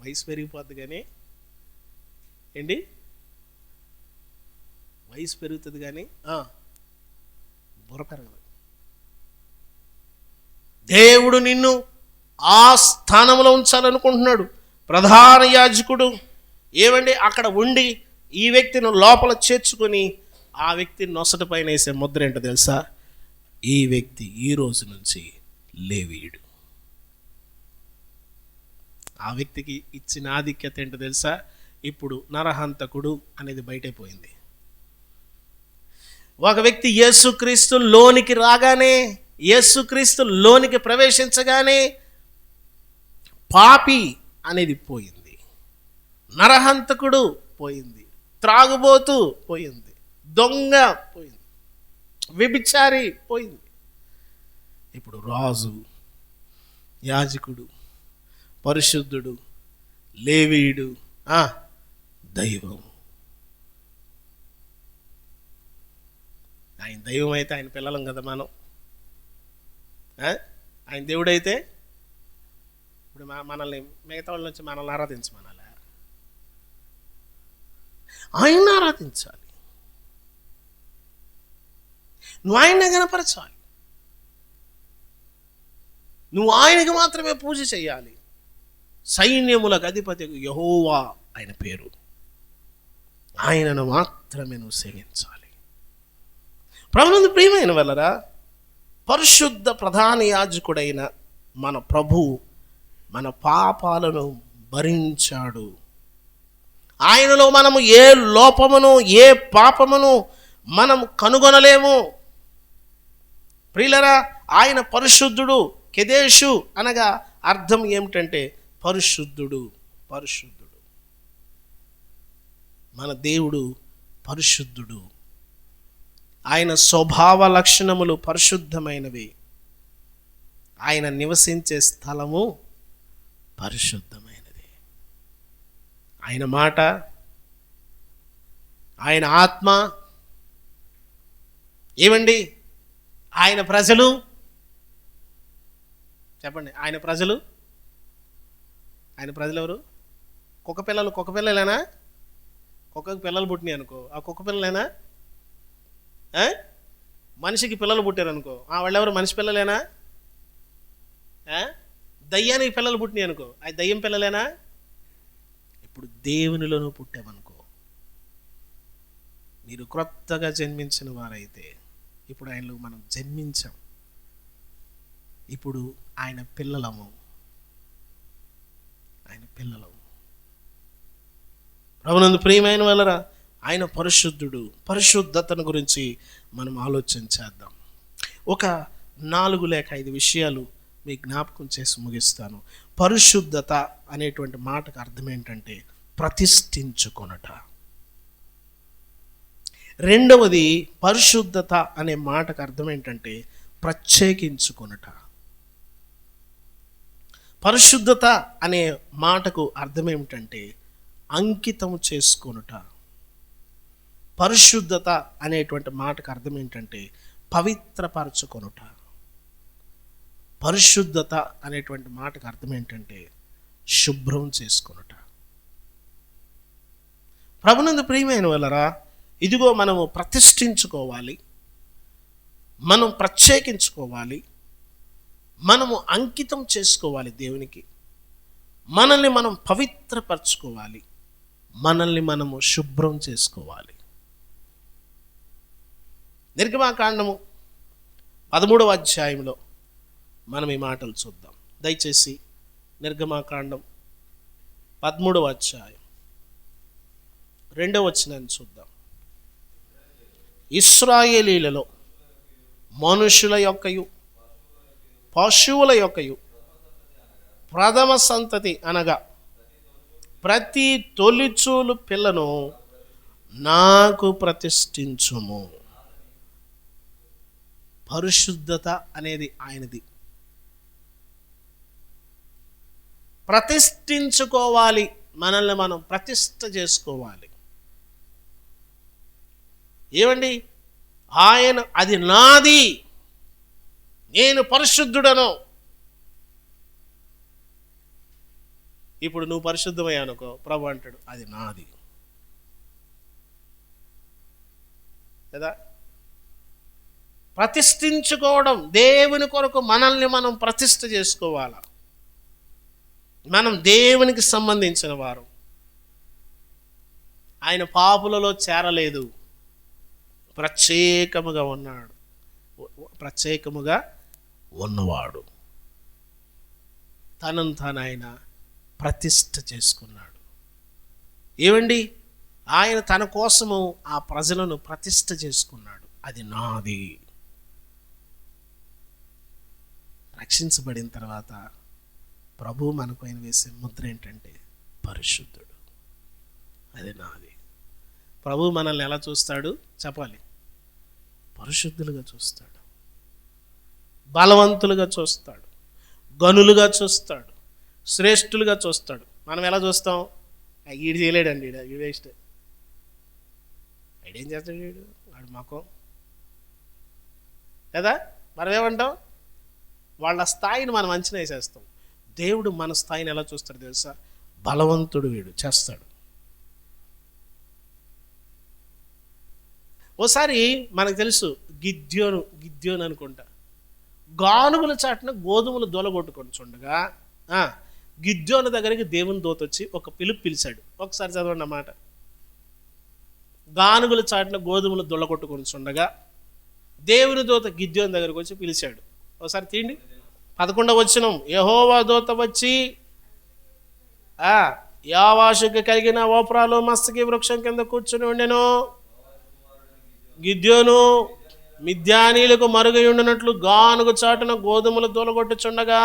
వయసు పెరిగిపోద్ది కానీ ఏంటి, వయసు పెరుగుతుంది కానీ బుర్ర పెరగదు. దేవుడు నిన్ను ఆ స్థానంలో ఉంచాలనుకుంటున్నాడు. ప్రధాన యాజకుడు ఏమండి అక్కడ ఉండి ఈ వ్యక్తిని లోపల చేర్చుకొని ఆ వ్యక్తిని నొసట పైన వేసే ముద్ర ఏంటో తెలుసా? ఈ వ్యక్తి ఈ రోజు నుంచి లేవీయుడు. ఆ వ్యక్తికి ఇచ్చిన ఆధిక్యత ఏంటో తెలుసా? ఇప్పుడు నరహంతకుడు అనేది బయటైపోయింది. ఒక వ్యక్తి యేసుక్రీస్తు లోనికి రాగానే, యేసుక్రీస్తు లోనికి ప్రవేశించగానే పాపి అనేది పోయింది, నరహంతకుడు పోయింది, త్రాగుబోతు పోయింది, దొంగ పోయింది, వ్యభిచారి పోయింది. ఇప్పుడు రాజు, యాజకుడు, పరిశుద్ధుడు, లేవీయుడు, దైవం. ఆయన దైవం అయితే ఆయన పిల్లలం కదా మనం. ఆయన దేవుడైతే ఇప్పుడు మనల్ని మిగతా వాళ్ళ నుంచి మనల్ని ఆరాధించమనాలి, ఆయన ఆరాధించాలి, నువ్వు ఆయన్ని గణపరచాలి, నువ్వు ఆయనకి మాత్రమే పూజ చేయాలి. సైన్యములకు అధిపతి యెహోవా ఆయన పేరు, ఆయనను మాత్రమే నువ్వు సేవించాలి. ప్రభునందు ప్రియమైన వాళ్ళరా, పరిశుద్ధ ప్రధాన యాజకుడైన మన ప్రభువు మన పాపాలను భరించాడు. ఆయనలో మనము ఏ లోపమును ఏ పాపమును మనం కనుగొనలేము. ప్రియులరా, ఆయన పరిశుద్ధుడు. కెదేషు అనగా అర్థం ఏమిటంటే పరిశుద్ధుడు, పరిశుద్ధుడు. మన దేవుడు పరిశుద్ధుడు. ఆయన స్వభావ లక్షణములు పరిశుద్ధమైనవి. ఆయన నివసించే స్థలము పరిశుద్ధమైనది. ఆయన మాట, ఆయన ఆత్మ, ఏమండి ఆయన ప్రజలు, చెప్పండి, ఆయన ప్రజలు ఎవరు? కుక్క పిల్లలేనా? కుక్కకి పిల్లలు పుట్టినాయి అనుకో, ఆ కుక్క పిల్లలేనా? మనిషికి పిల్లలు పుట్టారు అనుకో, వాళ్ళెవరు? మనిషి పిల్లలేనా? దయ్యానికి పిల్లలు పుట్టినాయి అనుకో, అది దయ్యం పిల్లలేనా? ఇప్పుడు దేవునిలోనూ పుట్టామనుకో, మీరు క్రొత్తగా జన్మించిన వారైతే, ఇప్పుడు ఆయనలో మనం జన్మించాం, ఇప్పుడు ఆయన పిల్లలము, ఆయన పిల్లలము. ప్రభునందు ప్రియమైన వాళ్ళరా, ఆయన పరిశుద్ధుడు. పరిశుద్ధతను గురించి మనం ఆలోచన చేద్దాం. ఒక 4 లేక 5 విషయాలు మీ జ్ఞాపకం చేసి ముగిస్తాను. పరిశుద్ధత అనేటువంటి మాటకు అర్థం ఏంటంటే ప్రతిష్ఠించుకొనుట. రెండవది, పరిశుద్ధత అనే మాటకు అర్థం ఏంటంటే ప్రత్యేకించుకొనుట. పరిశుద్ధత అనే మాటకు అర్థం ఏమిటంటే అంకితం చేసుకొనుట. పరిశుద్ధత అనేటువంటి మాటకు అర్థం ఏంటంటే పవిత్రపరచుకొనుట. పరిశుద్ధత అనేటువంటి మాటకు అర్థం ఏంటంటే శుభ్రం చేసుకొనుట. ప్రభునందు ప్రియమైన వాళ్ళరా, ఇదిగో మనము ప్రతిష్ఠించుకోవాలి, మనం ప్రత్యేకించుకోవాలి, మనము అంకితం చేసుకోవాలి దేవునికి, మనల్ని మనం పవిత్రపరచుకోవాలి, మనల్ని మనము శుభ్రం చేసుకోవాలి. నిర్గమాకాండము 13వ అధ్యాయంలో మనం ఈ మాటలు చూద్దాం. దయచేసి నిర్గమాకాండం 13వ అధ్యాయం 2వ వచనాన్ని చూద్దాం. ఇశ్రాయేలీలలో మనుషుల యొక్కయు పశువుల యొక్కయు ప్రథమ సంతతి అనగా ప్రతి తొలిచూలు పిల్లను నాకు ప్రతిష్ఠించుము. పరిశుద్ధత అనేది ఆయనది. ప్రతిష్ఠించుకోవాలి, మనల్ని మనం ప్రతిష్ఠ చేసుకోవాలి. ఏమండి, ఆయన అది నాది, నేను పరిశుద్ధుడను. ఇప్పుడు నువ్వు పరిశుద్ధమయ్యానుకో, ప్రభు అంటాడు అది నాది కదా. ప్రతిష్ఠించుకోవడం, దేవుని కొరకు మనల్ని మనం ప్రతిష్ఠ చేసుకోవాలి. మనం దేవునికి సంబంధించిన వారు. ఆయన పాపులలో చేరలేదు, ప్రత్యేకముగా ఉన్నాడు, ప్రత్యేకముగా ఉన్నవాడు. తనను తాను ఆయన ప్రతిష్ఠ చేసుకున్నాడు. ఏమండి, ఆయన తన కోసము ఆ ప్రజలను ప్రతిష్ఠ చేసుకున్నాడు. అది నాది. రక్షించబడిన తర్వాత ప్రభు మనకు ఆయన వేసే ముద్ర ఏంటంటే పరిశుద్ధుడు, అది నాది. ప్రభు మనల్ని ఎలా చూస్తాడు చెప్పాలి? పరిశుద్ధులుగా చూస్తాడు, బలవంతులుగా చూస్తాడు, గనులుగా చూస్తాడు, శ్రేష్ఠులుగా చూస్తాడు. మనం ఎలా చూస్తాం? ఈడు చేయలేడండి, ఈడు వేస్ట్, ఈడేం చేస్తాడు, వీడు వాడు మాకం కదా. మనం ఏమంటాం? వాళ్ళ స్థాయిని మనం అంచనా వేసేస్తాం. దేవుడు మన స్థాయిని ఎలా చూస్తాడు తెలుసా? బలవంతుడు వీడు, చేస్తాడు. ఓసారి మనకు తెలుసు గిద్యోను అనుకుంటా, గానుగుల చాటున గోధుమలు దొలగొట్టుకొని చూడగా గిద్యోను దగ్గరికి దేవుని దూత వచ్చి ఒక పిలిచాడు. ఒకసారి చదవండి అన్నమాట. గానుగుల చాటున గోధుమలు దొల్లగొట్టుకొని చూడగా దేవుని దూత గిద్యోను దగ్గరికి వచ్చి పిలిచాడు. ఒకసారి తీయండి 11వ వచనం. యెహోవా దూత వచ్చి యావాషుకు కలిగిన ఓప్రాలో మస్తకి వృక్షం కింద కూర్చుని ఉండెను. గిద్యోను మిద్యానీలకు మరుగై ఉండినట్లు గానుగు చాటున గోధుమలు దూలగొట్టుచుండగా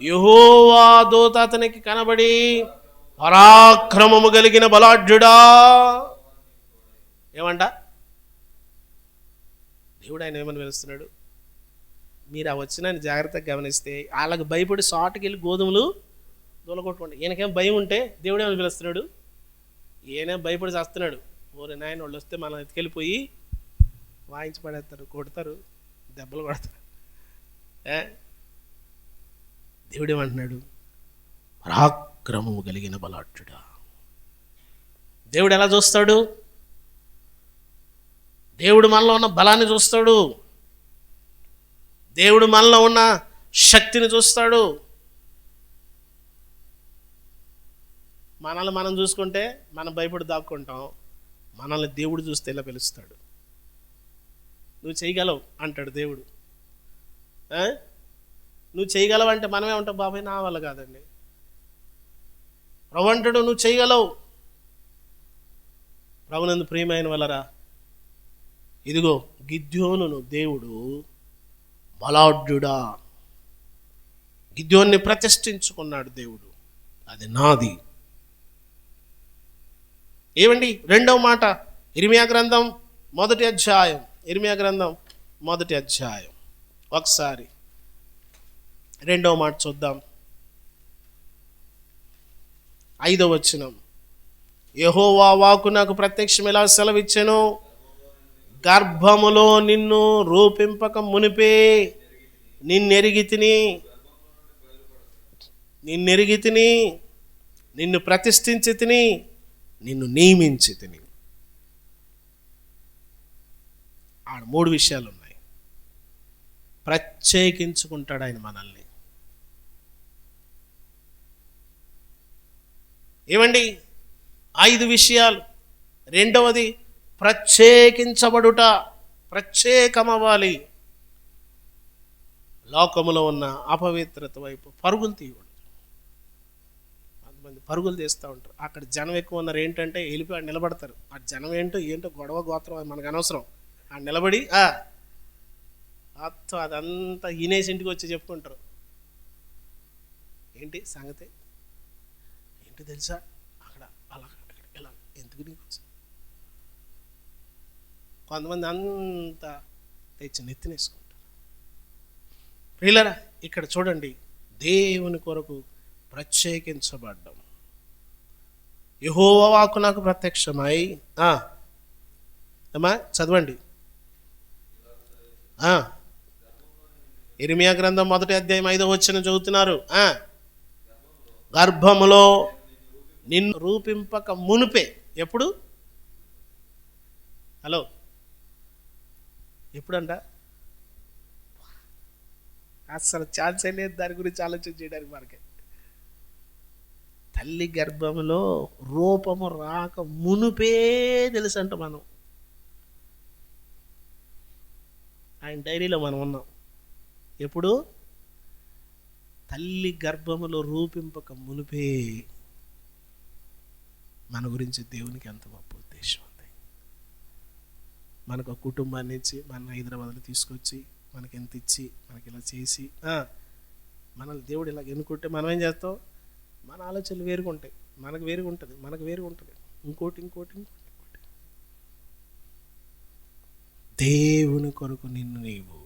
యెహోవా దూత అతనికి కనబడి, పరాక్రమము కలిగిన బలాఢ్యుడా. ఏమంట? దేవుడు ఆయన ఏమని పిలుస్తున్నాడు? మీరు ఆ వచ్చినాన్ని జాగ్రత్తగా గమనిస్తే వాళ్ళకి భయపడి షార్ట్కి వెళ్ళి గోధుమలు దూలగొట్టుకోండి. ఈయనకేం భయం ఉంటే దేవుడు ఏమని పిలుస్తున్నాడు? ఈయన భయపడి చేస్తున్నాడు. ఓరే నాయన, వాళ్ళు వస్తే మనం ఎత్తుకెళ్ళిపోయి వాయించి పడేస్తారు, కొడతారు, దెబ్బలు కొడతారు. దేవుడు ఏమంటున్నాడు? పరాక్రమము కలిగిన బలాఢ్యుడా. దేవుడు ఎలా చూస్తాడు? దేవుడు మనలో ఉన్న బలాన్ని చూస్తాడు, దేవుడు మనలో ఉన్న శక్తిని చూస్తాడు. మనల్ని మనం చూసుకుంటే మనం భయపడి దాక్కుంటాం. మనల్ని దేవుడు చూస్తే ఇలా పిలుస్తాడు. నువ్వు చేయగలవు అంటాడు దేవుడు. నువ్వు చేయగలవు అంటే మనమే ఉంటాం, బాబాయ్ నా వల్ల కాదండి. ప్రభు అంటాడు నువ్వు చేయగలవు. ప్రభునందు ప్రియమైన వలరా, ఇదిగో గిద్యోనును దేవుడు బలాఢ్యుడా, గిద్యోన్ని ప్రతిష్ఠించుకున్నాడు దేవుడు, అది నాది. ఏమండి, రెండవ మాట ఇర్మియా గ్రంథం 1వ అధ్యాయం. ఇర్మియా గ్రంథం 1వ అధ్యాయం ఒకసారి 2వ మాట చూద్దాం. 5వ వచనం. యెహోవా వాక్కు నాకు ప్రత్యక్షం ఇలా సెలవిచ్చెను, గర్భములో నిన్ను రూపింపక మునిపే నిన్నెరిగి తిని, నిన్ను ప్రతిష్ఠించి తిని, నిన్ను నియమించి తిని. ఆడ 3 విషయాలు ఉన్నాయి. ప్రత్యేకించుకుంటాడు ఆయన మనల్ని. ఏమండి, 5 విషయాలు. రెండవది ప్రత్యేకించబడుట, ప్రత్యేకమవ్వాలి. లోకములో ఉన్న అపవిత్రత వైపు పరుగులు తీయకూడదు. కొంతమంది పరుగులు తీస్తూ ఉంటారు. అక్కడ జనం ఎక్కువ ఉన్నారు, ఏంటంటే వెళ్ళిపోయి నిలబడతారు. ఆ జనం ఏంటో గొడవ గోత్రం మనకు అనవసరం. ఆ నిలబడి అదంతా ఈనేసి ఇంటికి వచ్చి చెప్పుకుంటారు. ఏంటి సంగతి ఏంటి తెలుసా, అక్కడ అలా ఇలా ఎందుకు నీకు వచ్చి. కొంతమంది అంతా తెచ్చి నెత్తినేసుకుంటారు. ప్రియులారా, ఇక్కడ చూడండి, దేవుని కొరకు ప్రత్యేకించబడ్డం. యెహోవా వాక్కు నాకు ప్రత్యక్షమై అమ్మా చదవండి. ఇర్మియా గ్రంథం 1వ అధ్యాయం 5వ వచనం చదువుతున్నారు. గర్భములో నిన్ను రూపింపక మునుపే. ఎప్పుడు? హలో, ఎప్పుడంట? అసలు ఛాన్సే లేదు దాని గురించి ఆలోచన చేయడానికి. మనకి తల్లి గర్భములో రూపము రాక మునుపే తెలుసంట మనం. ఆయన డైరీలో మనం ఉన్నాం. ఎప్పుడు? తల్లి గర్భములో రూపింపక మునుపే. మన గురించి దేవునికి ఎంత గొప్ప ఉద్దేశం ఉంది. మనకు ఒక కుటుంబాన్ని ఇచ్చి మన హైదరాబాద్లో తీసుకొచ్చి మనకి ఎంత ఇచ్చి మనకి ఇలా చేసి మనల్ని దేవుడు ఇలా ఎన్నుకుంటే మనం ఏం చేస్తాం? మన ఆలోచనలు వేరుగా ఉంటాయి, మనకు వేరుగా ఉంటుంది, ఇంకోటి. దేవుని కొరకు నిన్ను నీవు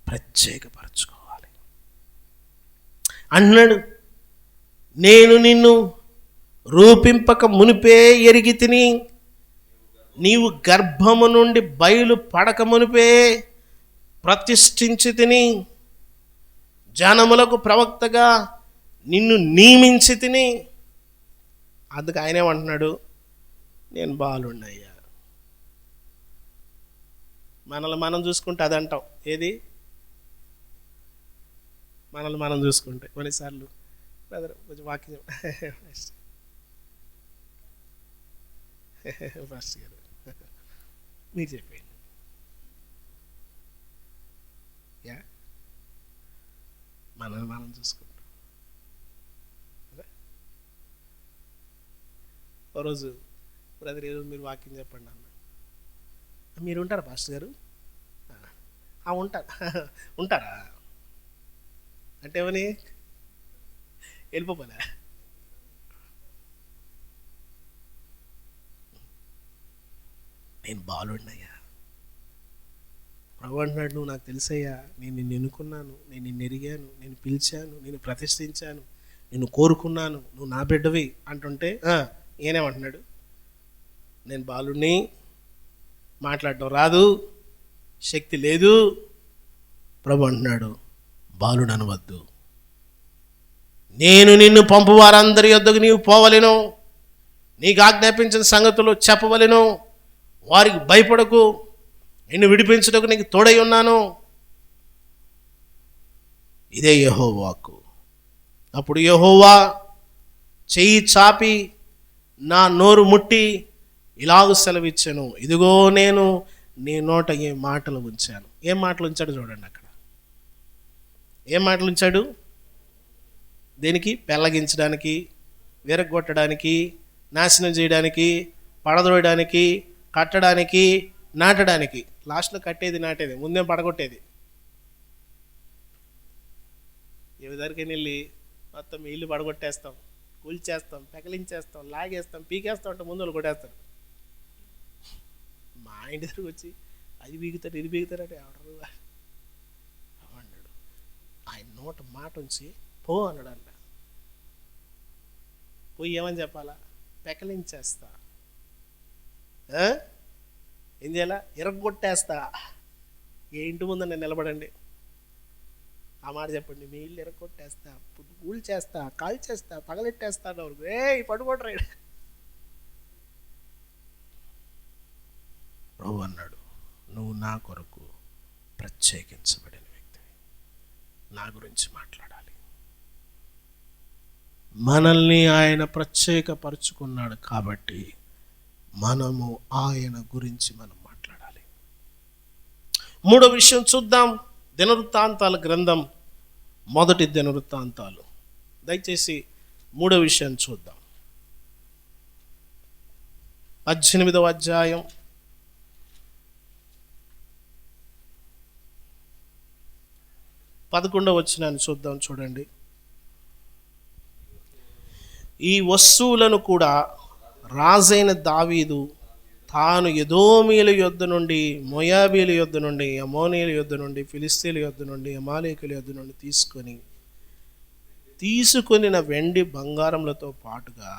ప్రత్యేకపరచుకోవాలి అన్నాడు. నేను నిన్ను రూపింపక మునిపే ఎరిగి తిని, నీవు గర్భము నుండి బయలు పడక మునిపే ప్రతిష్ఠించి తిని, జనములకు ప్రవక్తగా నిన్ను నియమించి తిని. అందుకు ఆయనేమంటున్నాడు, నేను బాలున్నయ్యా. మనల్ని మనం చూసుకుంటే అది అంటాం. ఏది? మనల్ని మనం చూసుకుంటే. కొన్నిసార్లు బ్రదర్ కొంచెం వాక్యం ఫస్ట్ గారు మీరు చెప్పండి. మనల్ని మనం చూసుకుంటాం. ఓ రోజు బ్రదర్ ఈరోజు మీరు వాక్యం చెప్పండి అన్న. మీరు ఉంటారా పాస్టర్ గారు? ఉంటారా అంటే ఏమని వెళ్ళిపోలే. నేను బాలుడినయ్యా. ప్రభు అంటున్నాడు, నువ్వు నాకు తెలుసయ్యా, నేను నిన్ను ఎన్నుకున్నాను, నేను నిన్ను ఎరిగాను, నేను పిలిచాను, నేను ప్రతిష్ఠించాను, నిన్ను కోరుకున్నాను, నువ్వు నా బిడ్డవి అంటుంటే ఏనేమంటున్నాడు? నేను బాలుడిని, మాట్లాడటం రాదు, శక్తి లేదు. ప్రభు అంటున్నాడు, బాలుడు అనవద్దు, నేను నిన్ను పంపు వారందరి యొద్దకు నీవు పోవలెను, నీకు ఆజ్ఞాపించిన సంగతులు చెప్పవలెను, వారికి భయపడకు, నిన్ను విడిపించుటకు నీకు తోడై ఉన్నాను. ఇదే యెహోవా వాక్కు. అప్పుడు యెహోవా చెయ్యి చాపి నా నోరు ముట్టి ఇలాగ సెలవిచ్చాను, ఇదిగో నేను నీ నోట ఏ మాటలు ఉంచాను. ఏం మాటలు ఉంచాడు చూడండి అక్కడ. ఏం మాటలు ఉంచాడు? దేనికి? పెళ్ళగించడానికి, విరగొట్టడానికి, నాశనం చేయడానికి, పడదోయడానికి, కట్టడానికి, నాటడానికి. లాస్ట్లో కట్టేది నాటేది, ముందేం పడగొట్టేది. ఏ దగ్గరికి వెళ్ళి మొత్తం ఇల్లు పడగొట్టేస్తాం, కూల్చేస్తాం, పెకలించేస్తాం, లాగేస్తాం, పీకేస్తాం అంటే ముందు వాళ్ళు కొట్టేస్తారు. మా ఇంటి దగ్గరకు వచ్చి అది బీగుతారు ఇది బీగుతారంటే ఎవడరు అన్నాడు. ఆయన నోట మాట ఉంచి పో అన్నాడు అంట. పోయి ఏమని చెప్పాలా? పెకలించేస్తా, ఏం చేయాలా? ఎరగొట్టేస్తా. ఏ ఇంటి ముందు నేను నిలబడండి, ఆ మాట చెప్పండి. మీ ఇల్లు ఎరగొట్టేస్తా, కూల్చేస్తా, కాల్చేస్తా, పగలెట్టేస్తా. పడుకోట్రా. ప్రభు అన్నాడు, నువ్వు నా కొరకు ప్రత్యేకించబడిన వ్యక్తి, నా గురించి మాట్లాడాలి. మనల్ని ఆయన ప్రత్యేకపరుచుకున్నాడు కాబట్టి మనము ఆయన గురించి మనం మాట్లాడాలి. మూడో విషయం చూద్దాం. దినవృత్తాంతాల గ్రంథం, మొదటి దినవృత్తాంతాలు. దయచేసి మూడో విషయాన్ని చూద్దాం. 18వ అధ్యాయం 11వ వచనాన్ని చూద్దాం. చూడండి. ఈ వస్తువులను కూడా రాజైన దావీదు తాను ఎదోమీయుల యొద్ద నుండి, మోయాబీల యొద్ద నుండి, అమోనీయుల యొద్ద నుండి, ఫిలిస్తీయుల యొద్ద నుండి, అమాలేకుల యొద్ద నుండి తీసుకొనిన వెండి బంగారములతో పాటుగా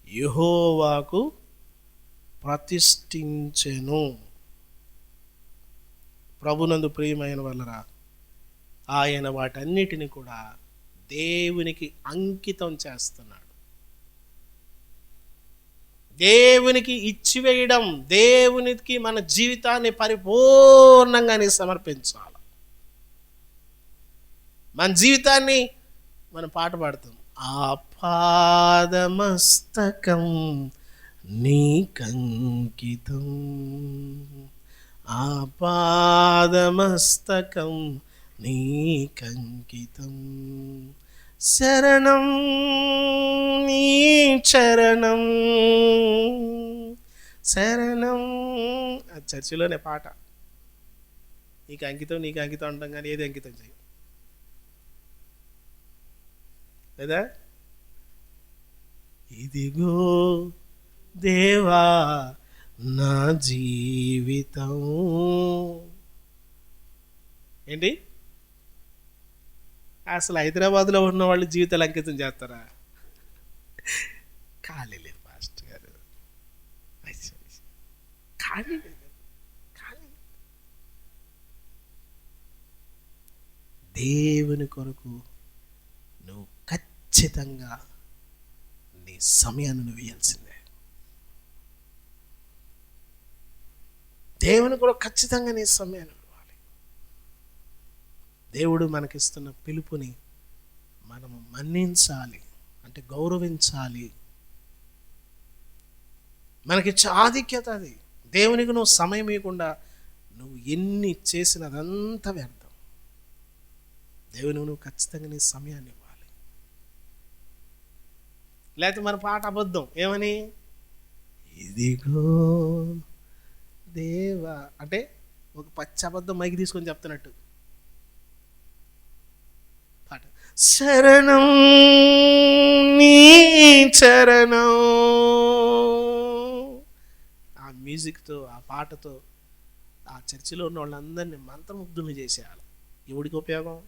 యెహోవాకు ప్రతిష్ఠించెను. ప్రభునందు ప్రియమైన వాళ్ళరా, ఆయన వాటన్నిటిని కూడా దేవునికి అంకితం చేస్తున్నాడు. దేవునికి ఇచ్చివేయడం, దేవునికి మన జీవితాన్ని పరిపూర్ణంగానే సమర్పించాలి. మన జీవితాన్ని మనం పాట పాడుతాం, ఆపాదమస్తకం నీకంకితం, ఆపాదమస్తకం నీకంకితం, శరణం నీ చరణం, శరణం. ఆ చర్చిలోనే పాట. నీకు అంకితం నీకు అంకితం అంటాం కానీ ఏది అంకితం చేయం లేదా? ఇదిగో దేవా నా జీవితం. ఏంటి అసలు హైదరాబాద్లో ఉన్న వాళ్ళు జీవితాలు అంకితం చేస్తారా? ఖాళీ లేదు పాస్టర్ గారు, ఖాళీ లేదు. దేవుని కొరకు నువ్వు ఖచ్చితంగా నీ సమయాన్ని నువ్వు వేయాల్సిందే. దేవుని కొరకు ఖచ్చితంగా నీ సమయాన్ని ఇవ్వాలి. దేవుడు మనకిస్తున్న పిలుపుని మనము మన్నించాలి, అంటే గౌరవించాలి. మనకిచ్చే ఆధిక్యత అది. దేవునికి నువ్వు సమయం ఇవ్వకుండా నువ్వు ఎన్ని చేసినదంతా వ్యర్థం. దేవునికి నువ్వు ఖచ్చితంగా నీ సమయాన్ని ఇవ్వాలి. లేకపోతే మన పాట అబద్ధం. ఏమని? ఇదిగో దేవా అంటే ఒక పచ్చి అబద్ధం మైకి తీసుకొని చెప్తున్నట్టు పాట. శరణం నీ చరణం. ఆ మ్యూజిక్తో, ఆ పాటతో ఆ చర్చిలో ఉన్న వాళ్ళందరినీ మంత్రముగ్ధుల్ని చేసేయాలి. ఎవడికి ఉపయోగం?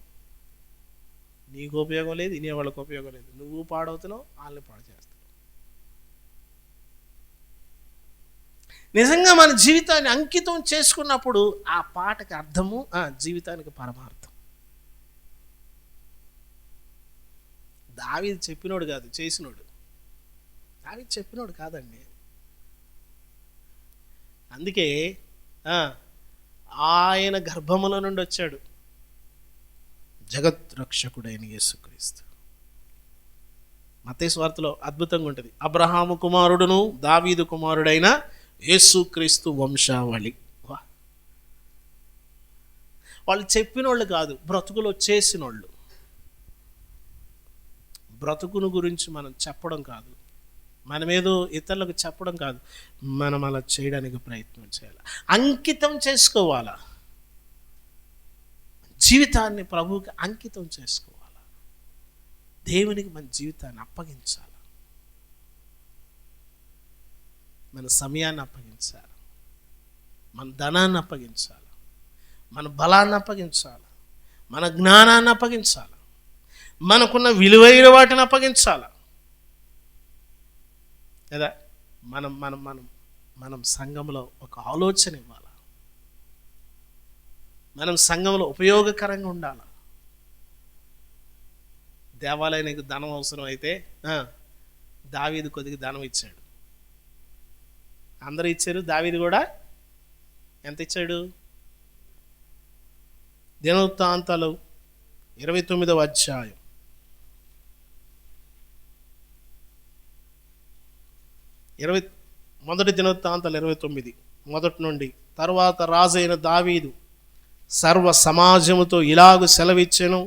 నీకు ఉపయోగం లేదు, వినేవాళ్ళకి ఉపయోగం లేదు. నువ్వు పాడవుతున్నావు, వాళ్ళని పాడు చేస్తావు. నిజంగా మన జీవితాన్ని అంకితం చేసుకున్నప్పుడు ఆ పాటకి అర్థము, ఆ జీవితానికి పరమార్థం. దావీదు చెప్పినోడు కాదు, చేసినోడు. దావీదు చెప్పినోడు కాదండి. అందుకే ఆయన గర్భముల నుండి వచ్చాడు జగత్ రక్షకుడైన యేసుక్రీస్తు. మత్తయి సువార్తలో అద్భుతంగా ఉంటుంది. అబ్రహాము కుమారుడును దావీదు కుమారుడైన యేసుక్రీస్తు వంశావళి. వాళ్ళు చెప్పినోళ్ళు కాదు, బ్రతుకులో చేసినోళ్ళు. బ్రతుకును గురించి మనం చెప్పడం కాదు, మనమేదో ఇతరులకు చెప్పడం కాదు, మనం అలా చేయడానికి ప్రయత్నం చేయాలి. అంకితం చేసుకోవాలా, జీవితాన్ని ప్రభువుకి అంకితం చేసుకోవాలి. దేవునికి మన జీవితాన్ని అప్పగించాలి, మన సమయాన్ని అప్పగించాలి, మన ధనాన్ని అప్పగించాలి, మన బలాన్ని అప్పగించాలి, మన జ్ఞానాన్ని అప్పగించాలి, మనకున్న విలువైన వాటిని అప్పగించాలి. లేదా మనం మనం మనం మనం సంఘంలో ఒక ఆలోచన ఇవ్వాలి. మనం సంఘంలో ఉపయోగకరంగా ఉండాలి. దేవాలయానికి ధనం అవసరం అయితే దావీదు కొద్దిగా ధనం ఇచ్చాడు. అందరూ ఇచ్చారు, దావీదు కూడా ఎంత ఇచ్చాడు? దినవృత్తాంతాలు 29వ అధ్యాయం 1 దినవృత్తాంతాలు 29 మొదటి నుండి. తర్వాత రాజైన దావీదు సర్వ సమాజముతో ఇలాగు సెలవిచ్చెను,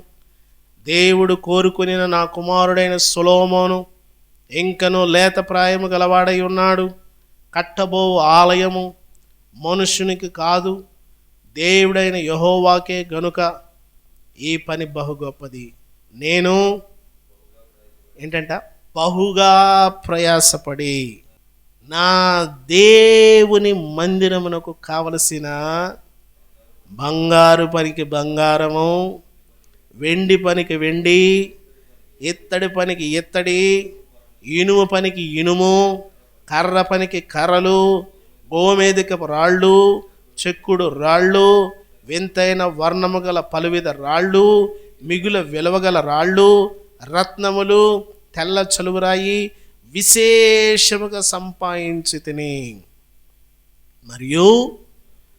దేవుడు కోరుకుని నా కుమారుడైన సొలొమోను ఇంకను లేత ప్రాయము గలవాడై ఉన్నాడు. కట్టబో ఆలయము మనుషునికి కాదు, దేవుడైన యెహోవాకే గనుక ఈ పని బహు గొప్పది. నేను ఏంటంట బహుగా ప్రయాసపడి నా దేవుని మందిరమునకు కావలసిన బంగారు పనికి బంగారము, వెండి పనికి వెండి, ఇత్తడి పనికి ఇత్తడి, ఇనుము పనికి ఇనుము, కర్ర పనికి కర్రలు, గోమేధికపు రాళ్ళు, చెక్కుడు రాళ్ళు, వింతైన వర్ణము గల పలువిధ రాళ్ళు, మిగుల విలువగల రాళ్ళు, రత్నములు, తెల్ల చలువరాయి విశేషముగా సంపాదించి తిని, మరియు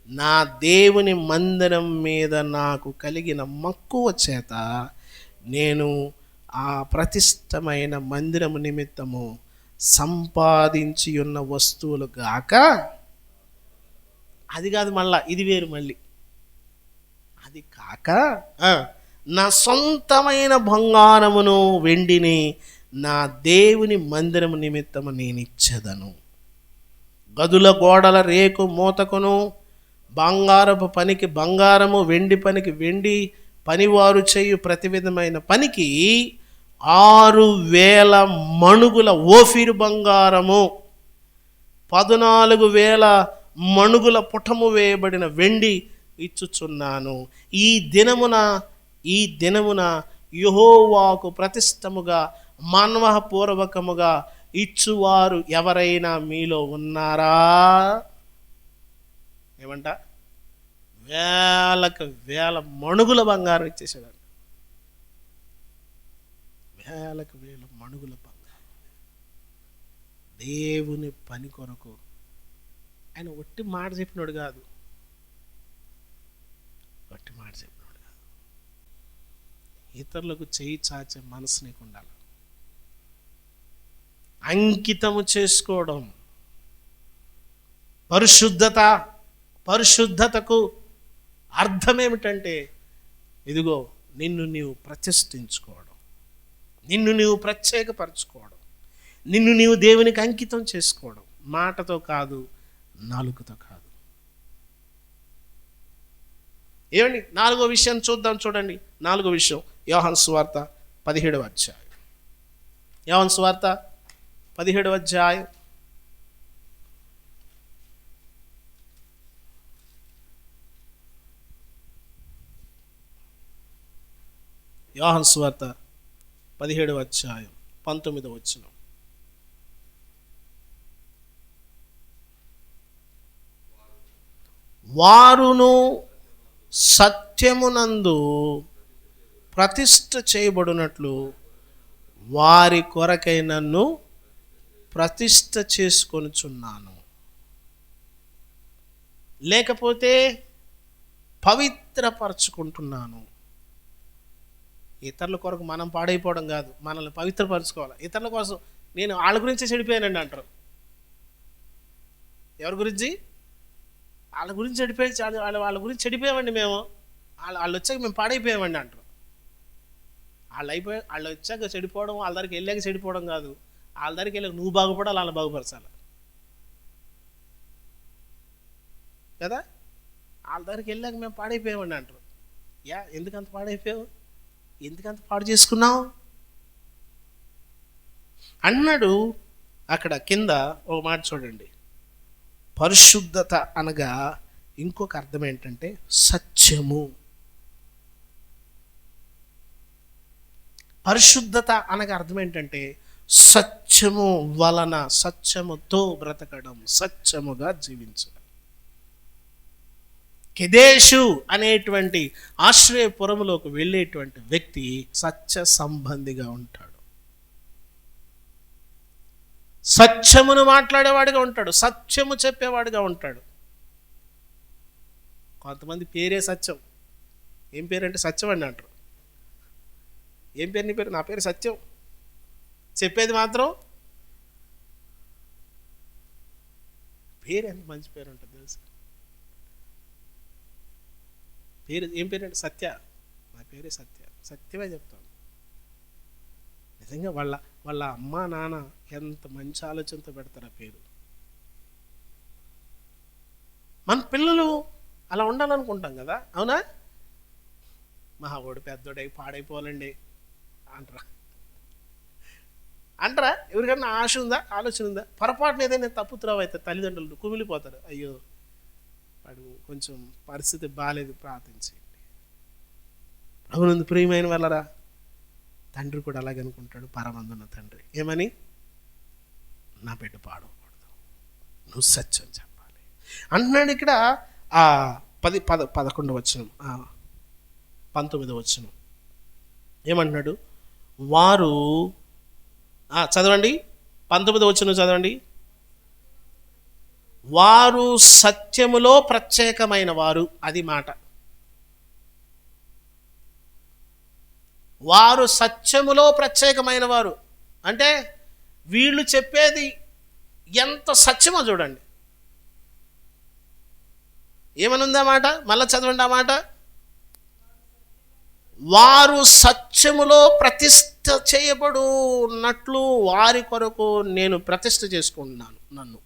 నా దేవుని మందిరం మీద నాకు కలిగిన మక్కువ చేత నేను ఆ ప్రతిష్టమైన మందిరము నిమిత్తము సంపాదించి ఉన్న వస్తువులు గాక, అది కాదు మళ్ళా, ఇది వేరు మళ్ళీ, అది కాక నా సొంతమైన బంగారమును వెండిని నా దేవుని మందిరము నిమిత్తము నేను ఇచ్చేదను. గదుల గోడల రేకు మూతకును, బంగారపు పనికి బంగారము, వెండి పనికి వెండి, పనివారు చేయు ప్రతి విధమైన పనికి 6,000 మణుగుల ఓఫీరు బంగారము, 14,000 మణుగుల పుటము వేయబడిన వెండి ఇచ్చుచున్నాను. ఈ దినమున యెహోవాకు ప్రతిష్టముగా మానవపూర్వకముగా ఇచ్చువారు ఎవరైనా మీలో ఉన్నారా? ఏమంట? 1,000 మణుగుల బంగారం ఇచ్చేసాడు. 1,000 మణుగుల బంగారం దేవుని పని కొరకు. ఆయన ఒట్టి మాట చెప్పినాడు కాదు, ఇతరులకు చేయి చాచే మనసు నీకు ఉండాలి. అంకితము చేసుకోవడం, పరిశుద్ధతకు అర్థం ఏమిటంటే, ఇదిగో నిన్ను నీవు ప్రతిష్ఠించుకోవడం, నిన్ను నీవు ప్రత్యేకపరచుకోవడం, నిన్ను నీవు దేవునికి అంకితం చేసుకోవడం. మాటతో కాదు, నాలుకతో కాదు. ఏమండి, 4వ విషయం చూద్దాం. చూడండి, 4వ విషయం యోహాను సువార్త 17వ అధ్యాయం. యోహాను సువార్త 17వ అధ్యాయం. యోహాను సువార్త 17వ అధ్యాయం 19వ వచనం. వారును సత్యమునందు ప్రతిష్ఠ చేయబడినట్లు వారి కొరకై నన్ను ప్రతిష్ఠ చేసుకొనుచున్నాను. లేకపోతే పవిత్రపరచుకుంటున్నాను. ఇతరుల కొరకు మనం పాడైపోవడం కాదు, మనల్ని పవిత్రపరచుకోవాలి. ఇతరుల కోసం నేను వాళ్ళ గురించే చెడిపోయానండి అంటారు. ఎవరి గురించి? వాళ్ళ గురించి వాళ్ళ గురించి చెడిపోయామండి మేము, వాళ్ళు వచ్చాక మేము పాడైపోయామండి అంటారు. వాళ్ళు వచ్చాక చెడిపోవడం, వాళ్ళ దగ్గరికి వెళ్ళాక చెడిపోవడం కాదు, వాళ్ళ దగ్గరికి వెళ్ళాక నువ్వు బాగుపడాలి, వాళ్ళని బాగుపరచాలి కదా. వాళ్ళ దగ్గరికి వెళ్ళాక మేము పాడైపోయామండి అంటారు. ఎందుకంత పాడైపోయావు, ఎందుకంత పాడు చేసుకున్నావు అన్నాడు. అక్కడ కింద ఒక మాట చూడండి, పరిశుద్ధత అనగా ఇంకొక అర్థం ఏంటంటే సత్యము. పరిశుద్ధత అనగా అర్థం ఏంటంటే సత్యము వలన, సత్యముతో బ్రతకడం, సత్యముగా జీవించడం. కెదేషు అనేటువంటి ఆశ్రయపురములోకి వెళ్ళేటువంటి వ్యక్తి సత్య సంబంధిగా ఉంటాడు, సత్యమును మాట్లాడేవాడిగా ఉంటాడు, సత్యము చెప్పేవాడిగా ఉంటాడు. కొంతమంది పేరే సత్యం. ఏం పేరంటే సత్యం అండి అంటారు. ఏం పేరు నీ పేరు? నా పేరు సత్యం. చెప్పేది మాత్రం పేరు. ఎంత మంచి పేరు ఉంటుంది తెలుసు. పేరు ఏం పేరు అంటే సత్య. నా పేరే సత్య, సత్యమే చెప్తాను. నిజంగా వాళ్ళ అమ్మ నాన్న ఎంత మంచి ఆలోచనతో పెడతారు ఆ పేరు. మన పిల్లలు అలా ఉండాలనుకుంటాం కదా, అవునా? మా ఓడి పెద్దోడై పాడైపోవాలండి అంటారా? ఎవరికన్నా ఆశ ఉందా, ఆలోచన ఉందా? పొరపాటున ఏదైనా తప్పుతురావు అయితే తల్లిదండ్రులు కుమిలిపోతారు. అయ్యో వాడు కొంచెం పరిస్థితి బాగాలేదు, ప్రార్థించండి. అవునందు ప్రియమైన వాళ్ళరా, తండ్రి కూడా అలాగే అనుకుంటాడు, పరమందున్న తండ్రి. ఏమని? నా బిడ్డ పాడకూడదు, నువ్వు సత్యం చెప్పాలి అంటున్నాడు. ఇక్కడ 11వ వచనం 19వ వచనం ఏమంటున్నాడు? వారు చదవండి, 19వ వచనం చదవండి. వారు సత్యములో ప్రత్యేకమైన వారు, అది మాట. వారు సత్యములో ప్రత్యేకమైన వారు అంటే వీళ్ళు చెప్పేది ఎంత సత్యమో చూడండి. ఏమనుందా మాట? మళ్ళా చదవండి ఆ మాట. వారు సత్యములో ప్రతిష్ఠ చేయబడున్నట్లు వారి కొరకు నేను ప్రతిష్ఠ చేసుకుంటున్నాను నన్ను.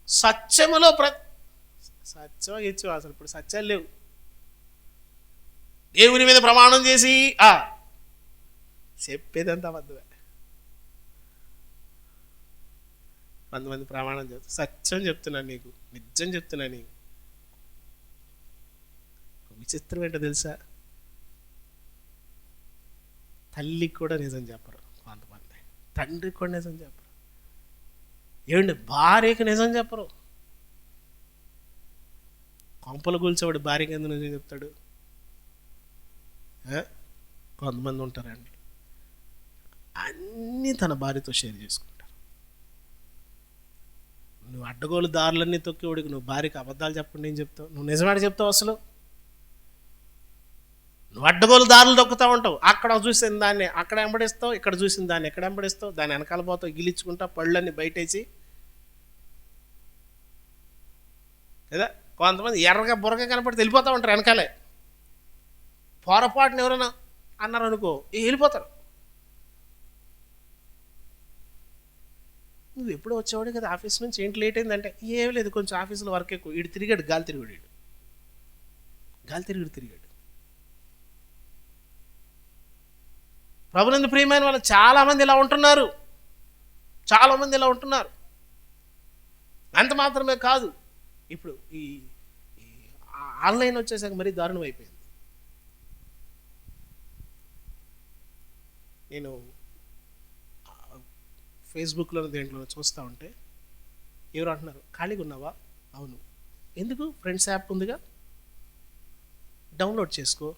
సత్యములో సత్యం ఇచ్చు అసలు ఇప్పుడు సత్యాలు లేవు. దేవుని మీద ప్రమాణం చేసి చెప్పేదంతా అబద్ధమే. కొంతమంది ప్రమాణం చేస్తారు, సత్యం చెప్తున్నాను నీకు, నిజం చెప్తున్నాను నీకు. విచిత్రం ఏంటో తెలుసా? తల్లికి కూడా నిజం చెప్పరు కొంతమంది, తండ్రికి కూడా నిజం చెప్పరు. ఏమండి, భార్యకి నిజం చెప్పరు. కొంపలు కూల్చేవాడు భార్యకి ఎందుకు నిజం చెప్తాడు? కొంతమంది ఉంటారండి, అన్నీ తన భార్యతో షేర్ చేసుకుంటారు. నువ్వు అడ్డగోలు దారులన్నీ తొక్కేవాడికి నువ్వు భార్యకి అబద్ధాలు చెప్పండి ఏం చెప్తావు? నువ్వు నిజమాడి చెప్తావు అసలు? నువ్వు అడ్డగోలు దారులు తొక్కుతూ ఉంటావు. అక్కడ చూసిన దాన్ని అక్కడ వెంబడిస్తావు, ఇక్కడ చూసిన దాన్ని ఎక్కడ వెంబడిస్తావు, దాన్ని వెనకాల పోతావు, గిలిచుకుంటా పళ్ళన్నీ బయటేసి కదా. కొంతమంది ఎర్రగా బుర్రగా కనపడితే వెళ్ళిపోతూ ఉంటారు వెనకాలే. పొరపాటున ఎవరైనా అన్నారు అనుకో వెళ్ళిపోతారు. నువ్వు ఎప్పుడు వచ్చేవాడు కదా ఆఫీస్ నుంచి, ఏంటి లేట్ అయిందంటే ఏం లేదు కొంచెం ఆఫీసులో వర్క్ ఎక్కువ. వీడు తిరిగాడు, గాలి తిరిగాడు. ప్రభునందు ప్రియమైన వాళ్ళు చాలామంది ఇలా ఉంటున్నారు. అంత మాత్రమే కాదు, ఇప్పుడు ఈ ఆన్లైన్ వచ్చేసాక మరీ దారుణం అయిపోయింది. నేను ఫేస్బుక్లో దేంట్లో చూస్తూ ఉంటే ఎవరు అంటున్నారు, ఖాళీగా ఉన్నావా? అవును. ఎందుకు? ఫ్రెండ్స్ యాప్ ఉందిగా, డౌన్లోడ్ చేసుకో.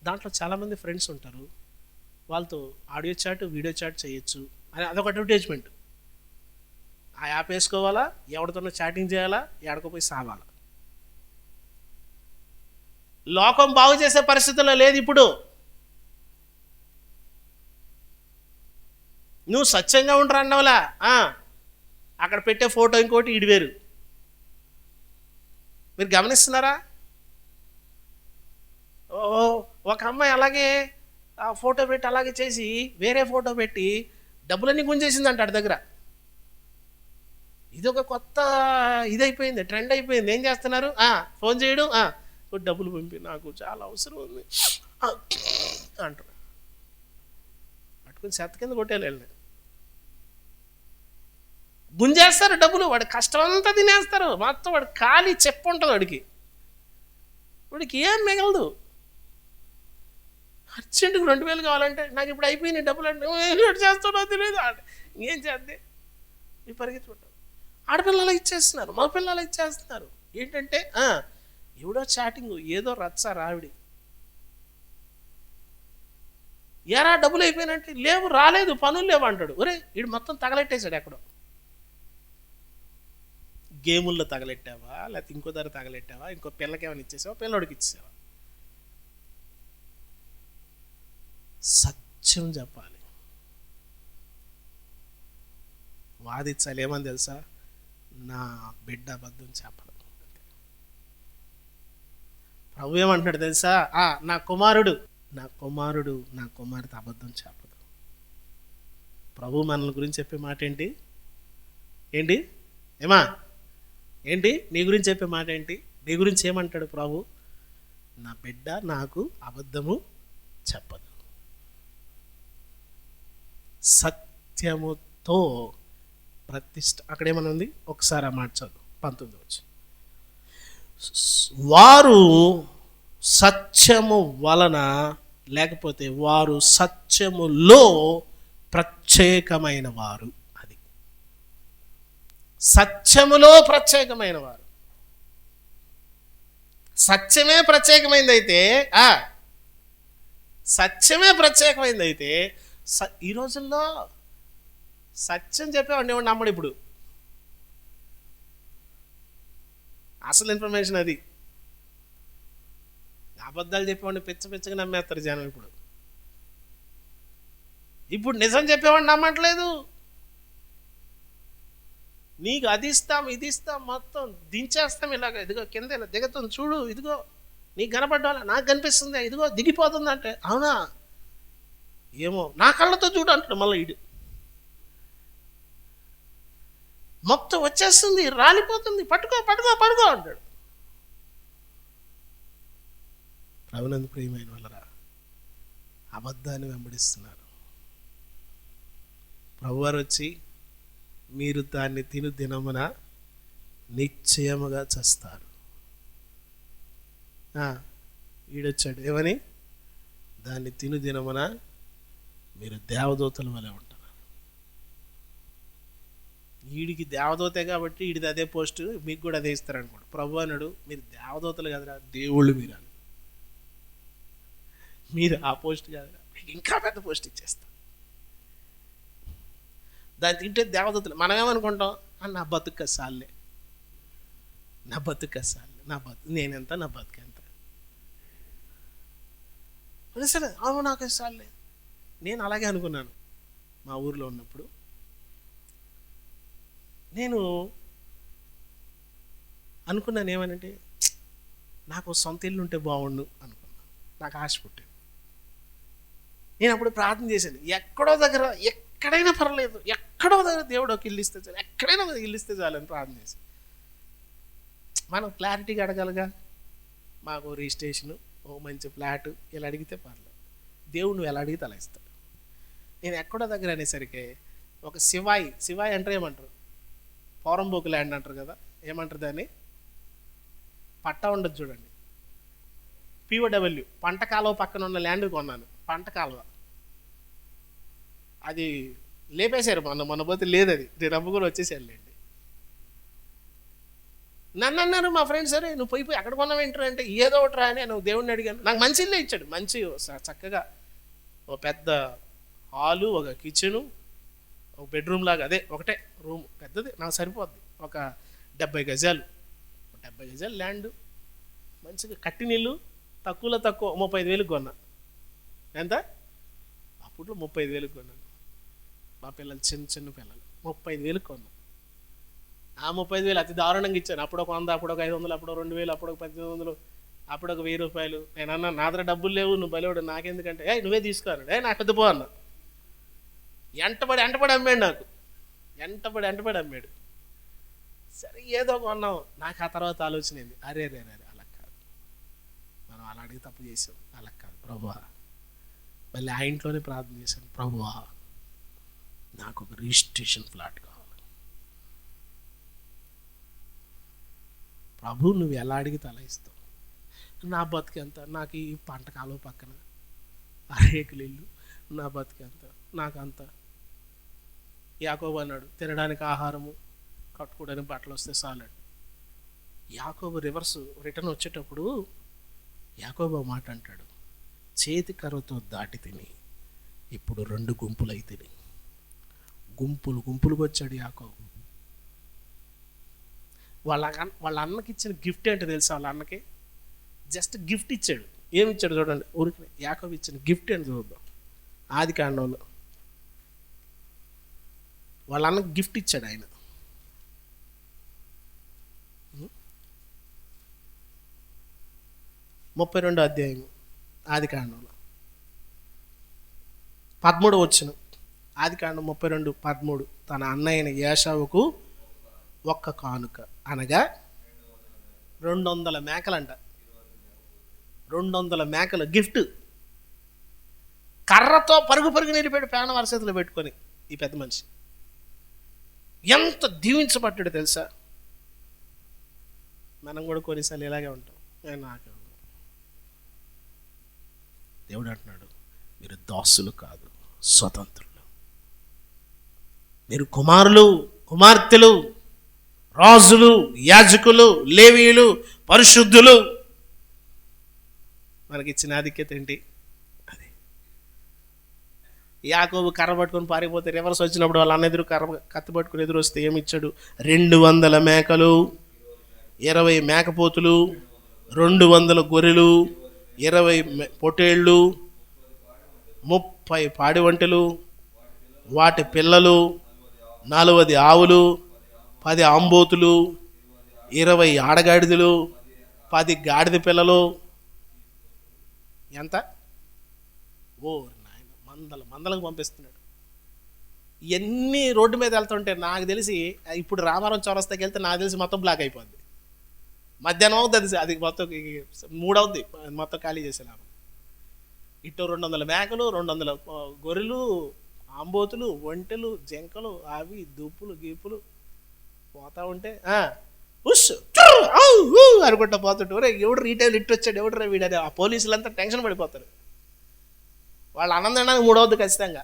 దాంట్లో చాలామంది ఫ్రెండ్స్ ఉంటారు, వాళ్ళతో ఆడియో చాట్, వీడియో చాట్ చేయొచ్చు అని అదొక అడ్వర్టైజ్మెంట్. ఆ యాప్ వేసుకోవాలా, ఎవరితోనో చాటింగ్ చేయాలా, ఎక్కడికో సావాలా. లోకం బాగు చేసే పరిస్థితుల్లో లేదు ఇప్పుడు. నువ్వు సత్యంగా ఉంటారు అన్నవలా, అక్కడ పెట్టే ఫోటో ఇంకోటి ఈడు వేరు. మీరు గమనిస్తున్నారా? ఒక అమ్మాయి అలాగే ఫోటో పెట్టి అలాగే చేసి వేరే ఫోటో పెట్టి డబ్బులన్నీ గుంజేసింది అంటాడు దగ్గర. ఇది ఒక కొత్త ఇదైపోయింది, ట్రెండ్ అయిపోయింది. ఏం చేస్తున్నారు? ఫోన్ చేయడం, డబ్బులు పంపి నాకు చాలా అవసరం ఉంది అంటారు. పట్టుకుని చెత్త కింద కొట్టేయాలి. గుంజేస్తారు డబ్బులు, వాడి కష్టం అంతా తినేస్తారు మొత్తం. వాడు ఖాళీ చెప్పు ఉంటుంది, వాడికి ఏం మిగలదు. అర్జెంటుకు 2000 కావాలంటే నాకు ఇప్పుడు అయిపోయినాయి డబ్బులు అంటే చేస్తాడో తెలియదు. ఏం చేద్దే ఈ పరిగెత్తుకుంటారు. ఆడపిల్లలు ఇచ్చేస్తున్నారు, మగ పిల్లలు ఇచ్చేస్తున్నారు. ఏంటంటే ఎవడో చాటింగ్, ఏదో రచ్చ రావిడి. ఎరా డబ్బులు అయిపోయినట్టు, లేవు రాలేదు, పనులు లేవు అంటాడు. ఒరే వీడు మొత్తం తగలెట్టేశాడు. ఎక్కడో గేముల్లో తగలెట్టావా, లేకపోతే ఇంకో ధర తగలెట్టావా, ఇంకో పిల్లకి ఏమైనా ఇచ్చేసావా, పిల్లడికి ఇచ్చేసావా? సత్యం చెప్పాలి, వాదించాలి. ఏమని తెలుసా? నా బిడ్డ అబద్ధం చెప్పదు. ప్రభు ఏమంటున్నాడు తెలుసా? నా కుమారుడు నా కుమార్తె అబద్ధం చెప్పదు. ప్రభు మనల గురించి చెప్పే మాట ఏంటి నీ గురించి చెప్పే మాట ఏంటి? నీ గురించి ఏమంటాడు ప్రభు? నా బిడ్డ నాకు అబద్ధము చెప్పదు, సత్యముతో ప్రతిష్ఠ. అక్కడేమన్నా ఉంది? ఒకసారి ఆ మాట చదువు, 19 వచ్చి. వారు సత్యము వలన, లేకపోతే వారు సత్యములో ప్రత్యేకమైన వారు. అది సత్యములో ప్రత్యేకమైన వారు. సత్యమే ప్రత్యేకమైందైతే ఈ రోజుల్లో సత్యం చెప్పేవాడిని ఎవడు నమ్మడు. ఇప్పుడు అసలు ఇన్ఫర్మేషన్ అది. అబద్ధాలు చెప్పేవాడిని పిచ్చగా నమ్మేస్తారు జనం. ఇప్పుడు నిజం చెప్పేవాడిని నమ్మట్లేదు. నీకు అది ఇస్తాం, ఇది ఇస్తాం, మొత్తం దించేస్తాం, ఇలాగ ఇదిగో కింద ఇలా దిగుతుంది చూడు, ఇదిగో నీకు కనపడ్డా, నాకు కనిపిస్తుంది, ఇదిగో దిగిపోతుంది అంటే, అవునా ఏమో నా కళ్ళతో చూడు అంటాడు. మళ్ళీ ఇడు మొత్తం వచ్చేస్తుంది, రాలిపోతుంది, పట్టుకో అంటాడు. ప్రభునందు ప్రియమైన వాళ్ళరా, అబద్ధాన్ని వెంబడిస్తున్నారు. ప్రభువారు వచ్చి మీరు దాన్ని తిను దినమున నిశ్చయముగా చస్తారు. ఈడొచ్చాడు ఏమని, దాన్ని తిను దినమున మీరు దేవదూతల వలె ఉంటారు. వీడికి దేవదూతే కాబట్టి వీడిది అదే పోస్టు, మీకు కూడా అదే ఇస్తారనుకోండి. ప్రభు అన్నాడు, మీరు దేవదూతలు కదరా, దేవుళ్ళు మీరు ఆ పోస్ట్ కాదురా, మీకు ఇంకా పెద్ద పోస్ట్ ఇచ్చేస్తా. దాన్ని తింటే దేవదూతలు. మనం ఏమనుకుంటాం, నా బతుకు సాల్లే, నేనెంత, నా బతుకు ఎంత, సరే అవును నాకు సాల్లే. నేను అలాగే అనుకున్నాను. మా ఊర్లో ఉన్నప్పుడు నేను అనుకున్నాను ఏమనంటే, నాకు సొంత ఇల్లు ఉంటే బాగుండు అనుకున్నాను. నాకు ఆశ పుట్టింది. నేను అప్పుడు ప్రార్థన చేశాను, ఎక్కడైనా పర్లేదు, ఎక్కడో దగ్గర దేవుడు ఒక ఇల్లు ఇస్తే చాలు, ఎక్కడైనా ఇల్లు ఇస్తే చాలని ప్రార్థన చేశాను. మనం క్లారిటీగా అడగాలిగా. మాకు రిజిస్ట్రేషను, ఓ మంచి ఫ్లాట్ ఇలా అడిగితే పర్లేదు. దేవుడు నువ్వు ఎలా అడిగితే అలా ఇస్తాడు. నేను ఎక్కడో దగ్గర అనేసరికి ఒక శివాయి అంటే ఏమంటారు, పోరంబోకు ల్యాండ్ అంటారు కదా, ఏమంటారు దాన్ని, పట్టా ఉండదు చూడండి, POW, పంట కాలువ పక్కన ఉన్న ల్యాండ్ కొన్నాను. పంట కాలువ అది లేపేశారు మొన్న పోతే లేదు, అది నేను అమ్ముకొని వచ్చేసానులేండి. నన్ను అన్నారు మా ఫ్రెండ్స్, సరే నువ్వు పోయి అక్కడ కొన్నావు ఏంటరా అంటే, ఏదో ఒకటి రా అని నేను దేవుడిని అడిగాను. నాకు మంచి ఇల్లే ఇచ్చాడు. మంచి చక్కగా ఒక పెద్ద హాలు, ఒక కిచెను, ఒక బెడ్రూమ్ లాగా, అదే ఒకటే రూమ్ పెద్దది, నాకు సరిపోద్ది. ఒక 70 గజాలు ల్యాండ్, మంచిగా కట్టినిల్లు, తక్కువ 35,000 కొన్నా. ఎంత అప్పట్లో 35,000 కొన్నాను. మా పిల్లలు చిన్న పిల్లలు 35,000 కొన్నా. ఆ 35,000 అతి దారుణంగా ఇచ్చాను. అప్పుడు ఒక 100, అప్పుడు ఒక 500, అప్పుడు 2,000, అప్పుడు ఒక 1,800, అప్పుడు ఒక 1,000 రూపాయలు. నేను అన్నా, నా దగ్గర డబ్బులు లేవు, నువ్వు బలేవాడు, నాకెందుకంటే నువ్వే తీసుకోను, నాకు పెద్ద పో అన్నా. ఎంటపడి అమ్మాడు, నాకు ఎంటపడి అమ్మాడు. సరే ఏదో కొన్నాం. నాకు ఆ తర్వాత ఆలోచన ఏంది, అరే అలా కాదు, మనం అలా అడిగి తప్పు చేసాం, అలా కాదు ప్రభువా. మళ్ళీ ఆ ఇంట్లోనే ప్రార్థన చేశాను, ప్రభువా నాకు ఒక రిజిస్ట్రేషన్ ఫ్లాట్ కావాలి. ప్రభు నువ్వు ఎలా అడిగితే అలా ఇస్తావు. నా బతికెంత, నాకు ఈ పంట కాలువ పక్కన రేకులు ఇల్లు, నా బతికెంత, నాకంత. యాకోబు అన్నాడు, తినడానికి ఆహారము, కట్టుకోవడానికి బట్టలు వస్తే చాలండి. యాకోబు రిటర్న్ వచ్చేటప్పుడు యాకోబు మాట అంటాడు, చేతి కర్రతో దాటి తిని ఇప్పుడు 2 గుంపులు అయితే గుంపులుగా వచ్చాడు యాకోబు. వాళ్ళ అన్నకి ఇచ్చిన గిఫ్ట్ ఏంటో తెలుసా? వాళ్ళ అన్నకి జస్ట్ గిఫ్ట్ ఇచ్చాడు. ఏమి ఇచ్చాడు చూడండి, ఊరికి యాకోబు ఇచ్చిన గిఫ్ట్ ఏంటో చూద్దాం. ఆదికాండంలో వాళ్ళ అన్నకి గిఫ్ట్ ఇచ్చాడు ఆయన. 32వ అధ్యాయం ఆదికాండంలో 13వ వచనం. ఆదికాండం 32:13. తన అన్నయ్యన ఏశావుకు ఒక్క కానుక అనగా 200 మేకలంట. 200 మేకలు గిఫ్ట్. కర్రతో పరుగు నిలిపాడు ప్రాణ వరసతిలో పెట్టుకొని. ఈ పెద్ద మనిషి ఎంత దీవించబడ్డాడు తెలుసా? మనం కూడా కొన్నిసార్లు ఇలాగే ఉంటాం. నాకు దేవుడు అంటున్నాడు, మీరు దాసులు కాదు, స్వతంత్రులు. మీరు కుమారులు, కుమార్తెలు, రాజులు, యాజకులు, లేవీయులు, పరిశుద్ధులు. మనకిచ్చిన ఆధిక్యత ఏంటి? అది. యాకోబు కర్ర పట్టుకొని పారిపోతే రివర్స్ వచ్చినప్పుడు వాళ్ళ అన్న ఎదురు కత్తి పట్టుకుని ఎదురు వస్తే ఏమిచ్చాడు? 200 మేకలు, 20 మేకపోతులు, 200 గొర్రెలు, 20 పొటేళ్ళు, 30 పాడి వంటలు, వాటి పిల్లలు, 40 ఆవులు, 10 ఆంబోతులు, 20 ఆడగాడిదలు, 10 గాడిద పిల్లలు. ఎంత? ఓ నాయన, మందలకు పంపిస్తున్నాడు. ఇవన్నీ రోడ్డు మీద వెళ్తుంటే నాకు తెలిసి, ఇప్పుడు రామారం చౌరస్తాకి వెళ్తే నాకు తెలిసి మొత్తం బ్లాక్ అయిపోద్ది. మధ్యాహ్నం అవుతుంది, అది మొత్తం 3 అవుద్ది మొత్తం ఖాళీ చేసేలాగా. ఇటు 200 మేకలు, 200 గొర్రెలు, ఆంబోతులు, ఒంటెలు, జంకలు, అవి దుప్పులు గీపులు పోతా ఉంటే అనుకుంటా పోతుంటే, ఎవడు రీటైల్ ఇట్టు వచ్చాడు, ఎవడు వీడని ఆ పోలీసులంతా టెన్షన్ పడిపోతారు. వాళ్ళు ఆనందానికి 3 అవుద్ది ఖచ్చితంగా.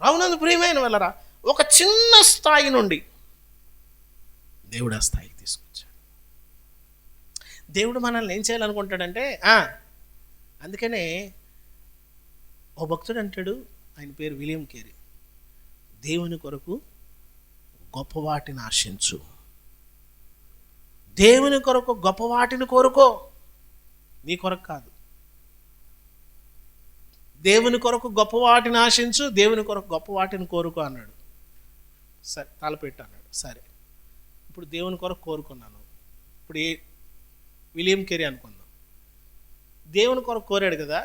అవునందు ప్రియమైన వాళ్ళరా, ఒక చిన్న స్థాయి నుండి దేవుడు ఆ స్థాయికి తీసుకొచ్చాడు. దేవుడు మనల్ని ఏం చేయాలనుకుంటాడంటే, అందుకనే ఓ భక్తుడు అంటాడు, ఆయన పేరు విలియం కేరీ, దేవుని కొరకు గొప్ప వాటిని ఆశించు. దేవుని కొరకు గొప్ప వాటిని కోరుకో, నీ కొరకు కాదు. దేవుని కొరకు గొప్ప వాటిని ఆశించు, దేవుని కొరకు గొప్ప వాటిని కోరుకో అన్నాడు. సరే, తలపెట్టు అన్నాడు. సరే, ఇప్పుడు దేవుని కొరకు కోరుకున్నాను. ఇప్పుడు విలియం కేరీ అనుకుందాం. దేవుని కొరకు కోరాడు కదా,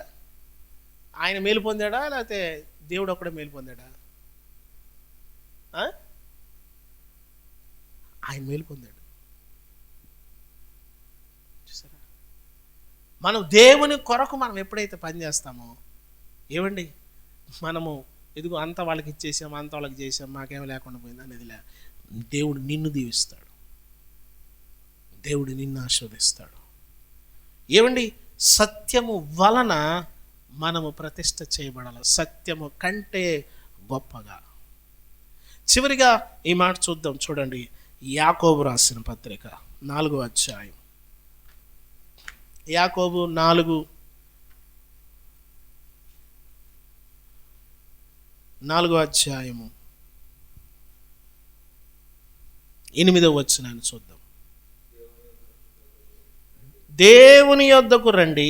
ఆయన మేలు పొందాడా లేకపోతే దేవుడు ఒక్కడే మేలు పొందాడా? ఆయన మేలు పొందాడు. చూసారా? మనం దేవుని కొరకు మనం ఎప్పుడైతే పనిచేస్తామో, ఏమండి, మనము ఇదిగో అంత వాళ్ళకి ఇచ్చేసాం, అంత వాళ్ళకి చేసాం, మాకేమీ లేకుండా పోయింది అనేది దేవుడు నిన్ను దీవిస్తాడు, దేవుడు నిన్ను ఆశీర్వదిస్తాడు. ఏమండి, సత్యము వలన మనము ప్రతిష్ఠ చేయబడాలి, సత్యము కంటే గొప్పగా. చివరిగా ఈ మాట చూద్దాం. చూడండి, యాకోబు రాసిన పత్రిక 4వ అధ్యాయం. యాకోబు 4వ అధ్యాయము 8వ వచనాన్ని చూద్దాం. దేవుని యొద్దకు రండి,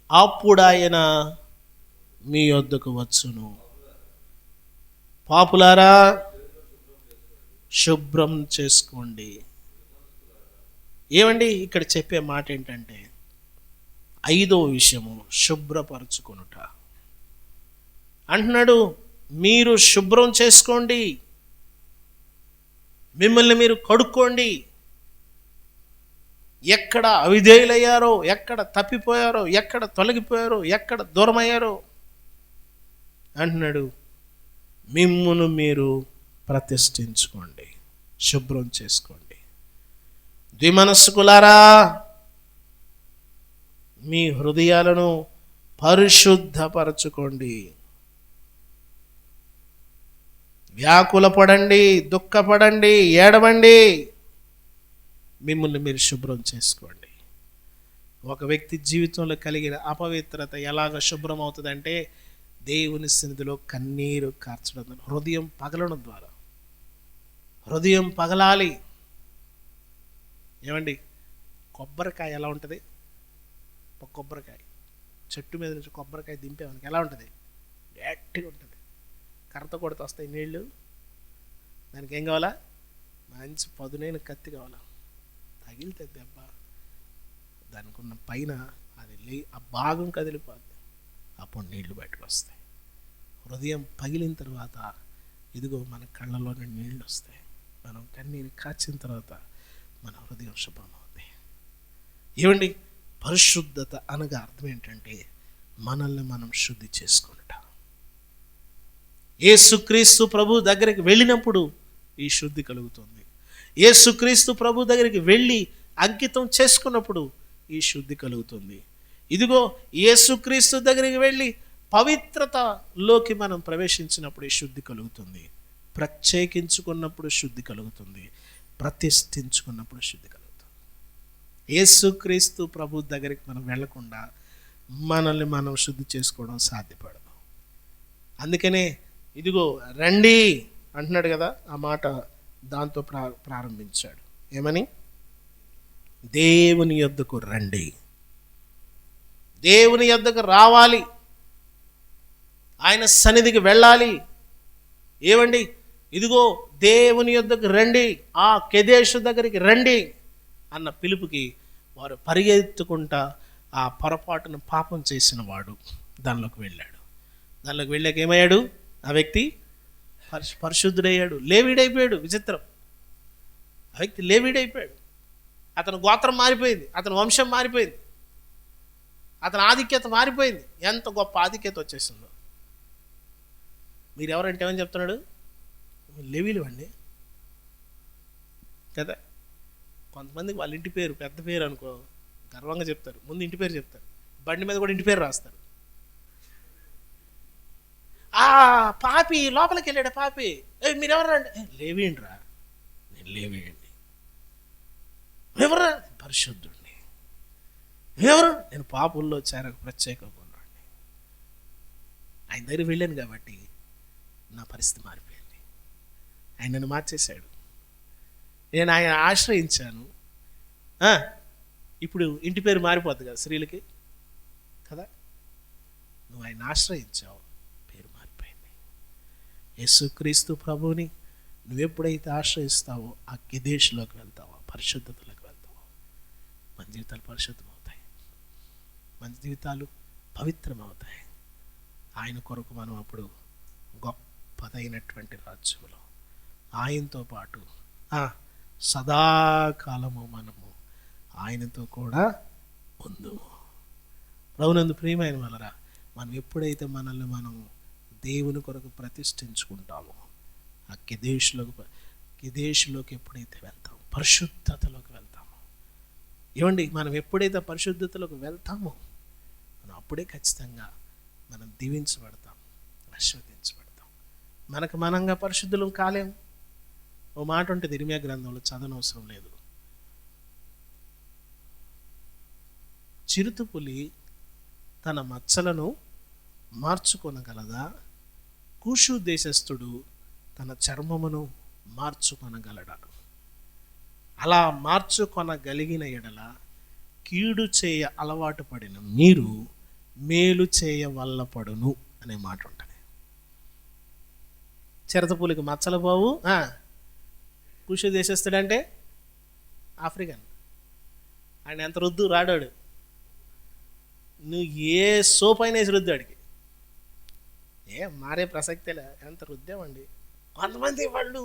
అప్పుడు ఆయన మీ యొద్దకు వచ్చును. పాపులారా, శుభ్రం చేసుకోండి. ఏమండి, ఇక్కడ చెప్పే మాట ఏంటంటే, 5వ విషయము శుభ్రపరచుకొనుట అంటున్నాడు. మీరు శుభ్రం చేసుకోండి, మిమ్మల్ని మీరు కడుక్కోండి. ఎక్కడ అవిధేయులయ్యారో, ఎక్కడ తప్పిపోయారో, ఎక్కడ తొలగిపోయారో, ఎక్కడ దూరమయ్యారో అంటున్నాడు. మిమ్మును మీరు ప్రతిష్ఠించుకోండి, శుభ్రం చేసుకోండి. ద్విమనస్కులారా, మీ హృదయాలను పరిశుద్ధపరచుకోండి. వ్యాకులపడండి, దుఃఖపడండి, ఏడవండి. మిమ్మల్ని మీరు శుభ్రం చేసుకోండి. ఒక వ్యక్తి జీవితంలో కలిగిన అపవిత్రత ఎలాగ శుభ్రం అవుతుందంటే, దేవుని సన్నిధిలో కన్నీరు కార్చడం, హృదయం పగలడం ద్వారా. హృదయం పగలాలి. ఏమండి, కొబ్బరికాయ ఎలా ఉంటుంది? ఒక కొబ్బరికాయ చెట్టు మీద నుంచి కొబ్బరికాయ దింపేవానికి ఎలా ఉంటుంది? గట్టిగా ఉంటుంది. కర్రతో కొడితే వస్తాయి నీళ్ళు. దానికి ఏం కావాలా? మంచి పదునైన కత్తి కావాలా. తగిలితే దెబ్బ దానికి ఉన్న పైన అది ఆ భాగం కదిలిపోద్ది. అప్పుడు నీళ్లు బయటకు వస్తాయి. హృదయం పగిలిన తర్వాత ఇదిగో మన కళ్ళలోనే నీళ్ళు వస్తాయి. మనం కన్నీరు కాచిన తర్వాత మన హృదయం శుభ్రమవుతుంది. ఏమండి, పరిశుద్ధత అనగా అర్థం ఏంటంటే, మనల్ని మనం శుద్ధి చేసుకున్నట. యేసుక్రీస్తు ప్రభు దగ్గరికి వెళ్ళినప్పుడు ఈ శుద్ధి కలుగుతుంది. యేసుక్రీస్తు ప్రభు దగ్గరికి వెళ్ళి అంకితం చేసుకున్నప్పుడు ఈ శుద్ధి కలుగుతుంది. ఇదిగో యేసుక్రీస్తు దగ్గరికి వెళ్ళి పవిత్రతలోకి మనం ప్రవేశించినప్పుడు శుద్ధి కలుగుతుంది, ప్రత్యేకించుకున్నప్పుడు శుద్ధి కలుగుతుంది, ప్రతిష్ఠించుకున్నప్పుడు శుద్ధి కలుగుతుంది. యేసుక్రీస్తు ప్రభు దగ్గరికి మనం వెళ్లకుండా మనల్ని మనం శుద్ధి చేసుకోవడం సాధ్యపడదు. అందుకనే ఇదిగో రండి అంటున్నాడు కదా, ఆ మాట దాంతో ప్రారంభించాడు. ఏమని? దేవుని యొద్దకు రండి. దేవుని యొద్దకు రావాలి, ఆయన సన్నిధికి వెళ్ళాలి. ఏమండి? ఇదిగో దేవుని యొద్దకు రండి, ఆ కెదేషు దగ్గరికి రండి అన్న పిలుపుకి వారు పరిగెత్తుకుంటా ఆ పొరపాటును పాపం చేసిన వాడు దానిలోకి వెళ్ళాడు. దానిలోకి వెళ్ళాక ఏమయ్యాడు? ఆ వ్యక్తి పరిశుద్ధుడయ్యాడు, లేవీడైపోయాడు. విచిత్రం, ఆ వ్యక్తి లేవీడైపోయాడు. అతని గోత్రం మారిపోయింది, అతని వంశం మారిపోయింది, అతని ఆధిక్యత మారిపోయింది. ఎంత గొప్ప ఆధిక్యత వచ్చేసిందో. మీరు ఎవరంటే ఏమని చెప్తున్నాడు? లేవీలు అండి కదా. కొంతమందికి వాళ్ళ ఇంటి పేరు పెద్ద పేరు అనుకో, గర్వంగా చెప్తారు. ముందు ఇంటి పేరు చెప్తారు, బండి మీద కూడా ఇంటి పేరు రాస్తారు. ఆ పాపి లోపలికి వెళ్ళాడు. పాపి, మీరెవరండి? లేవీండ్రా. నేను లేవీయండి. ఎవరా? పరిశుద్ధుడిని. ఎవరు? నేను పాపుల్లో చేరకు ప్రత్యేకంగా ఉన్నాడిని. ఆయన దగ్గర వెళ్ళాను కాబట్టి నా పరిస్థితి మారిపోయింది. ఆయన నన్ను మార్చేశాడు. నేను ఆయన ఆశ్రయించాను. ఇప్పుడు ఇంటి పేరు మారిపోద్ది కదా స్త్రీలకి కదా. నువ్వు ఆయన ఆశ్రయించావు, పేరు మారిపోయింది. యేసుక్రీస్తు ప్రభువుని నువ్వెప్పుడైతే ఆశ్రయిస్తావో ఆ కెదేష్లోకి వెళ్తావో, పరిశుద్ధతలోకి వెళ్తావో, మన జీవితాలు పరిశుద్ధమవుతాయి, మన జీవితాలు పవిత్రమవుతాయి. ఆయన కొరకు మనం అప్పుడు గొప్పదైనటువంటి రాజ్యంలో ఆయనతో పాటు సదాకాలము మనము ఆయనతో కూడా ఉందుము. ప్రభునందు ప్రియమైన వాళ్ళరా, మనం ఎప్పుడైతే మనల్ని మనము దేవుని కొరకు ప్రతిష్ఠించుకుంటామో ఆ కెదేష్లోకి ఎప్పుడైతే వెళ్తామో, పరిశుద్ధతలోకి వెళ్తామో, ఏమండి, మనం ఎప్పుడైతే పరిశుద్ధతలోకి వెళ్తామో మనం అప్పుడే ఖచ్చితంగా మనం దీవించబడతాం, ఆశీర్వదించబడతాం. మనకు మనంగా పరిశుద్ధులం కాలేము. ఓ మాట ఉంటుంది ఇర్మియా గ్రంథంలో, చదవనవసరం లేదు. చిరుతపులి తన మచ్చలను మార్చుకొనగలదా? కూషు దేశస్థుడు తన చర్మమును మార్చుకొనగలడా? అలా మార్చుకొనగలిగిన ఎడల కీడు చేయ అలవాటు పడిన మీరు మేలు చేయ వల్లపడును అనే మాట ఉంటుంది. చిరుతపులికి మచ్చలు పోవు. కూషు దేశస్థుడంటే ఆఫ్రికన్, ఆయన ఎంత రుద్దు రాడాడు. నువ్వు ఏ సోప్ అయినా వేసి రుద్దాడికి మారే ప్రసక్తిలే. ఎంత రుద్దామండి. కొంతమంది వాళ్ళు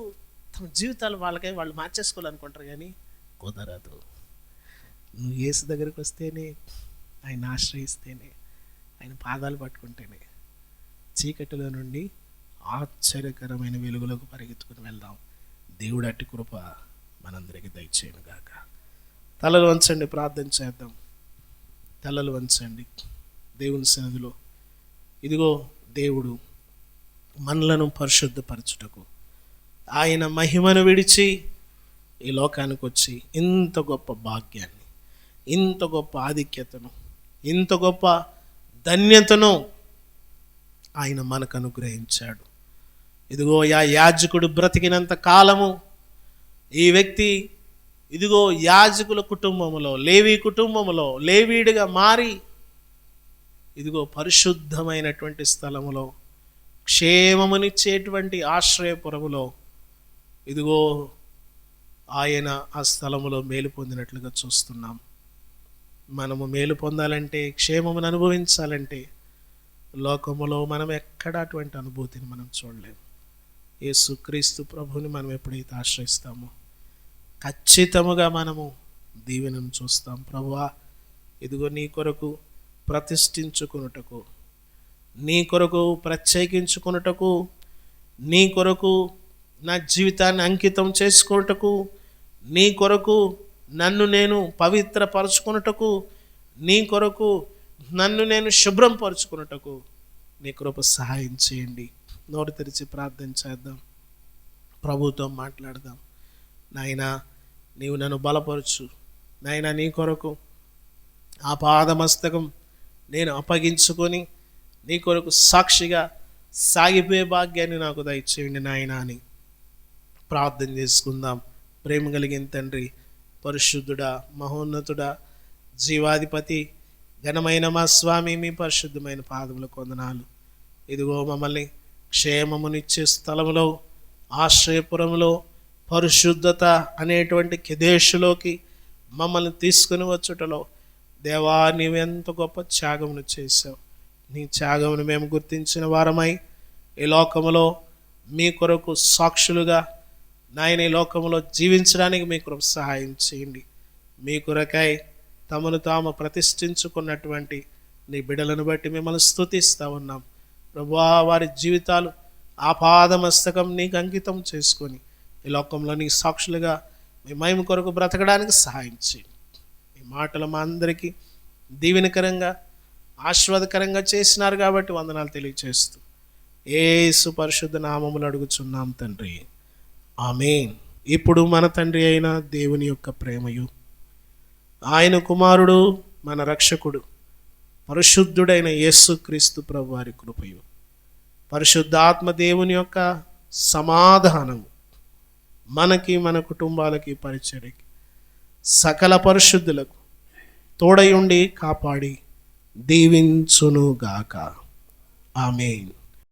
తమ జీవితాలు వాళ్ళు మార్చేసుకోవాలనుకుంటారు, కానీ కుదరదు. నువ్వు యేసు దగ్గరికి వస్తేనే, ఆయన ఆశ్రయిస్తేనే, ఆయన పాదాలు పట్టుకుంటేనే చీకటిలో నుండి ఆశ్చర్యకరమైన వెలుగులోకి పరిగెత్తుకుని వెళ్దాం. దేవుడు అట్టి కృప మనందరికీ దయచేయను గాక. తలలు వంచండి, ప్రార్థన చేద్దాం. తలలు వంచండి దేవుని సన్నిధిలో. ఇదిగో దేవుడు మనలను పరిశుద్ధపరచుటకు ఆయన మహిమను విడిచి ఈ లోకానికి వచ్చి ఇంత గొప్ప భాగ్యాన్ని, ఇంత గొప్ప ఆధిక్యతను, ఇంత గొప్ప ధన్యతను ఆయన మనకు అనుగ్రహించాడు. ఇదిగో యాజకుడు బ్రతికినంత కాలము ఈ వ్యక్తి ఇదిగో యాజకుల కుటుంబంలో, లేవీ కుటుంబంలో లేవీడిగా మారి ఇదిగో పరిశుద్ధమైనటువంటి స్థలములో, క్షేమమునిచ్చేటువంటి ఆశ్రయపురములో ఇదిగో ఆయన ఆ స్థలములో మేలు పొందినట్లుగా చూస్తున్నాం. మనము మేలు పొందాలంటే, క్షేమమును అనుభవించాలంటే లోకములో మనం ఎక్కడ అటువంటి అనుభూతిని మనం చూడలేము. యేసుక్రీస్తు ప్రభువుని మనం ఎప్పుడైతే ఆశ్రయిస్తామో ఖచ్చితముగా మనము దీవెనను చూస్తాం. ప్రభువా, ఇదిగో నీ కొరకు ప్రతిష్ఠించుకొనుటకు, నీ కొరకు ప్రత్యేకించుకొనుటకు, నీ కొరకు నా జీవితాన్ని అంకితం చేసుకొనుటకు, నీ కొరకు నన్ను నేను పవిత్రపరచుకొనుటకు, నీ కొరకు నన్ను నేను శుభ్రం పరుచుకొనుటకు నీ కృప సహాయం చేయండి. నోరు తెరిచి ప్రార్థన చేద్దాం, ప్రభుతో మాట్లాడదాం. నాయనా, నీవు నన్ను బలపరచు. నాయనా, నీ కొరకు ఆ పాదమస్తకం నేను అప్పగించుకొని నీ కొరకు సాక్షిగా సాగిపోయే భాగ్యాన్ని నాకు దయచేయండి నాయనా అని ప్రార్థన చేసుకుందాం. ప్రేమ కలిగిన తండ్రి, పరిశుద్ధుడా, మహోన్నతుడా, జీవాధిపతి, ఘనమైన మా స్వామి, మీ పరిశుద్ధమైన పాదములకు వందనాలు. ఇదిగో మమ్మల్ని క్షేమమునిచ్చే స్థలంలో, ఆశ్రయపురంలో, పరిశుద్ధత అనేటువంటి కెదేశులోకి మమ్మల్ని తీసుకుని వచ్చుటలో దేవా, నీవెంత గొప్ప త్యాగమును చేశావు. నీ త్యాగమును మేము గుర్తించిన వారమై ఈ లోకములో మీ కొరకు సాక్షులుగా నాయన ఈ లోకంలో జీవించడానికి మీ కొరకు సహాయం చేయండి. మీ కొరకై తమను తాము ప్రతిష్ఠించుకున్నటువంటి నీ బిడ్డలను బట్టి మిమ్మల్ని స్తుతిస్తూ ఉన్నాం. ప్రభువా, వారి జీవితాలు ఆపాదమస్తకం నీకు అంకితం చేసుకొని ఈ లోకంలో నీ సాక్షులుగా మీ మహిమ కొరకు బ్రతకడానికి సహాయం చేయండి. ఈ మాటలు మా అందరికీ దీవెనకరంగా, ఆశీర్వాదకరంగా చేసినారు కాబట్టి వందనాలు తెలియజేస్తూ యేసు పరిశుద్ధ నామములు అడుగుచున్నాం తండ్రి, ఆమేన్. ఇప్పుడు మన తండ్రి అయిన దేవుని యొక్క ప్రేమయు, ఆయన కుమారుడు మన రక్షకుడు పరిశుద్ధుడైన యేసుక్రీస్తు ప్రభు వారి కృపయు, పరిశుద్ధాత్మ దేవుని యొక్క సమాధానము మనకి, మన కుటుంబాలకి, పరిచర్యకి, సకల పరిశుద్ధులకు తోడయుండి కాపాడి దీవించునుగాక. ఆమేన్.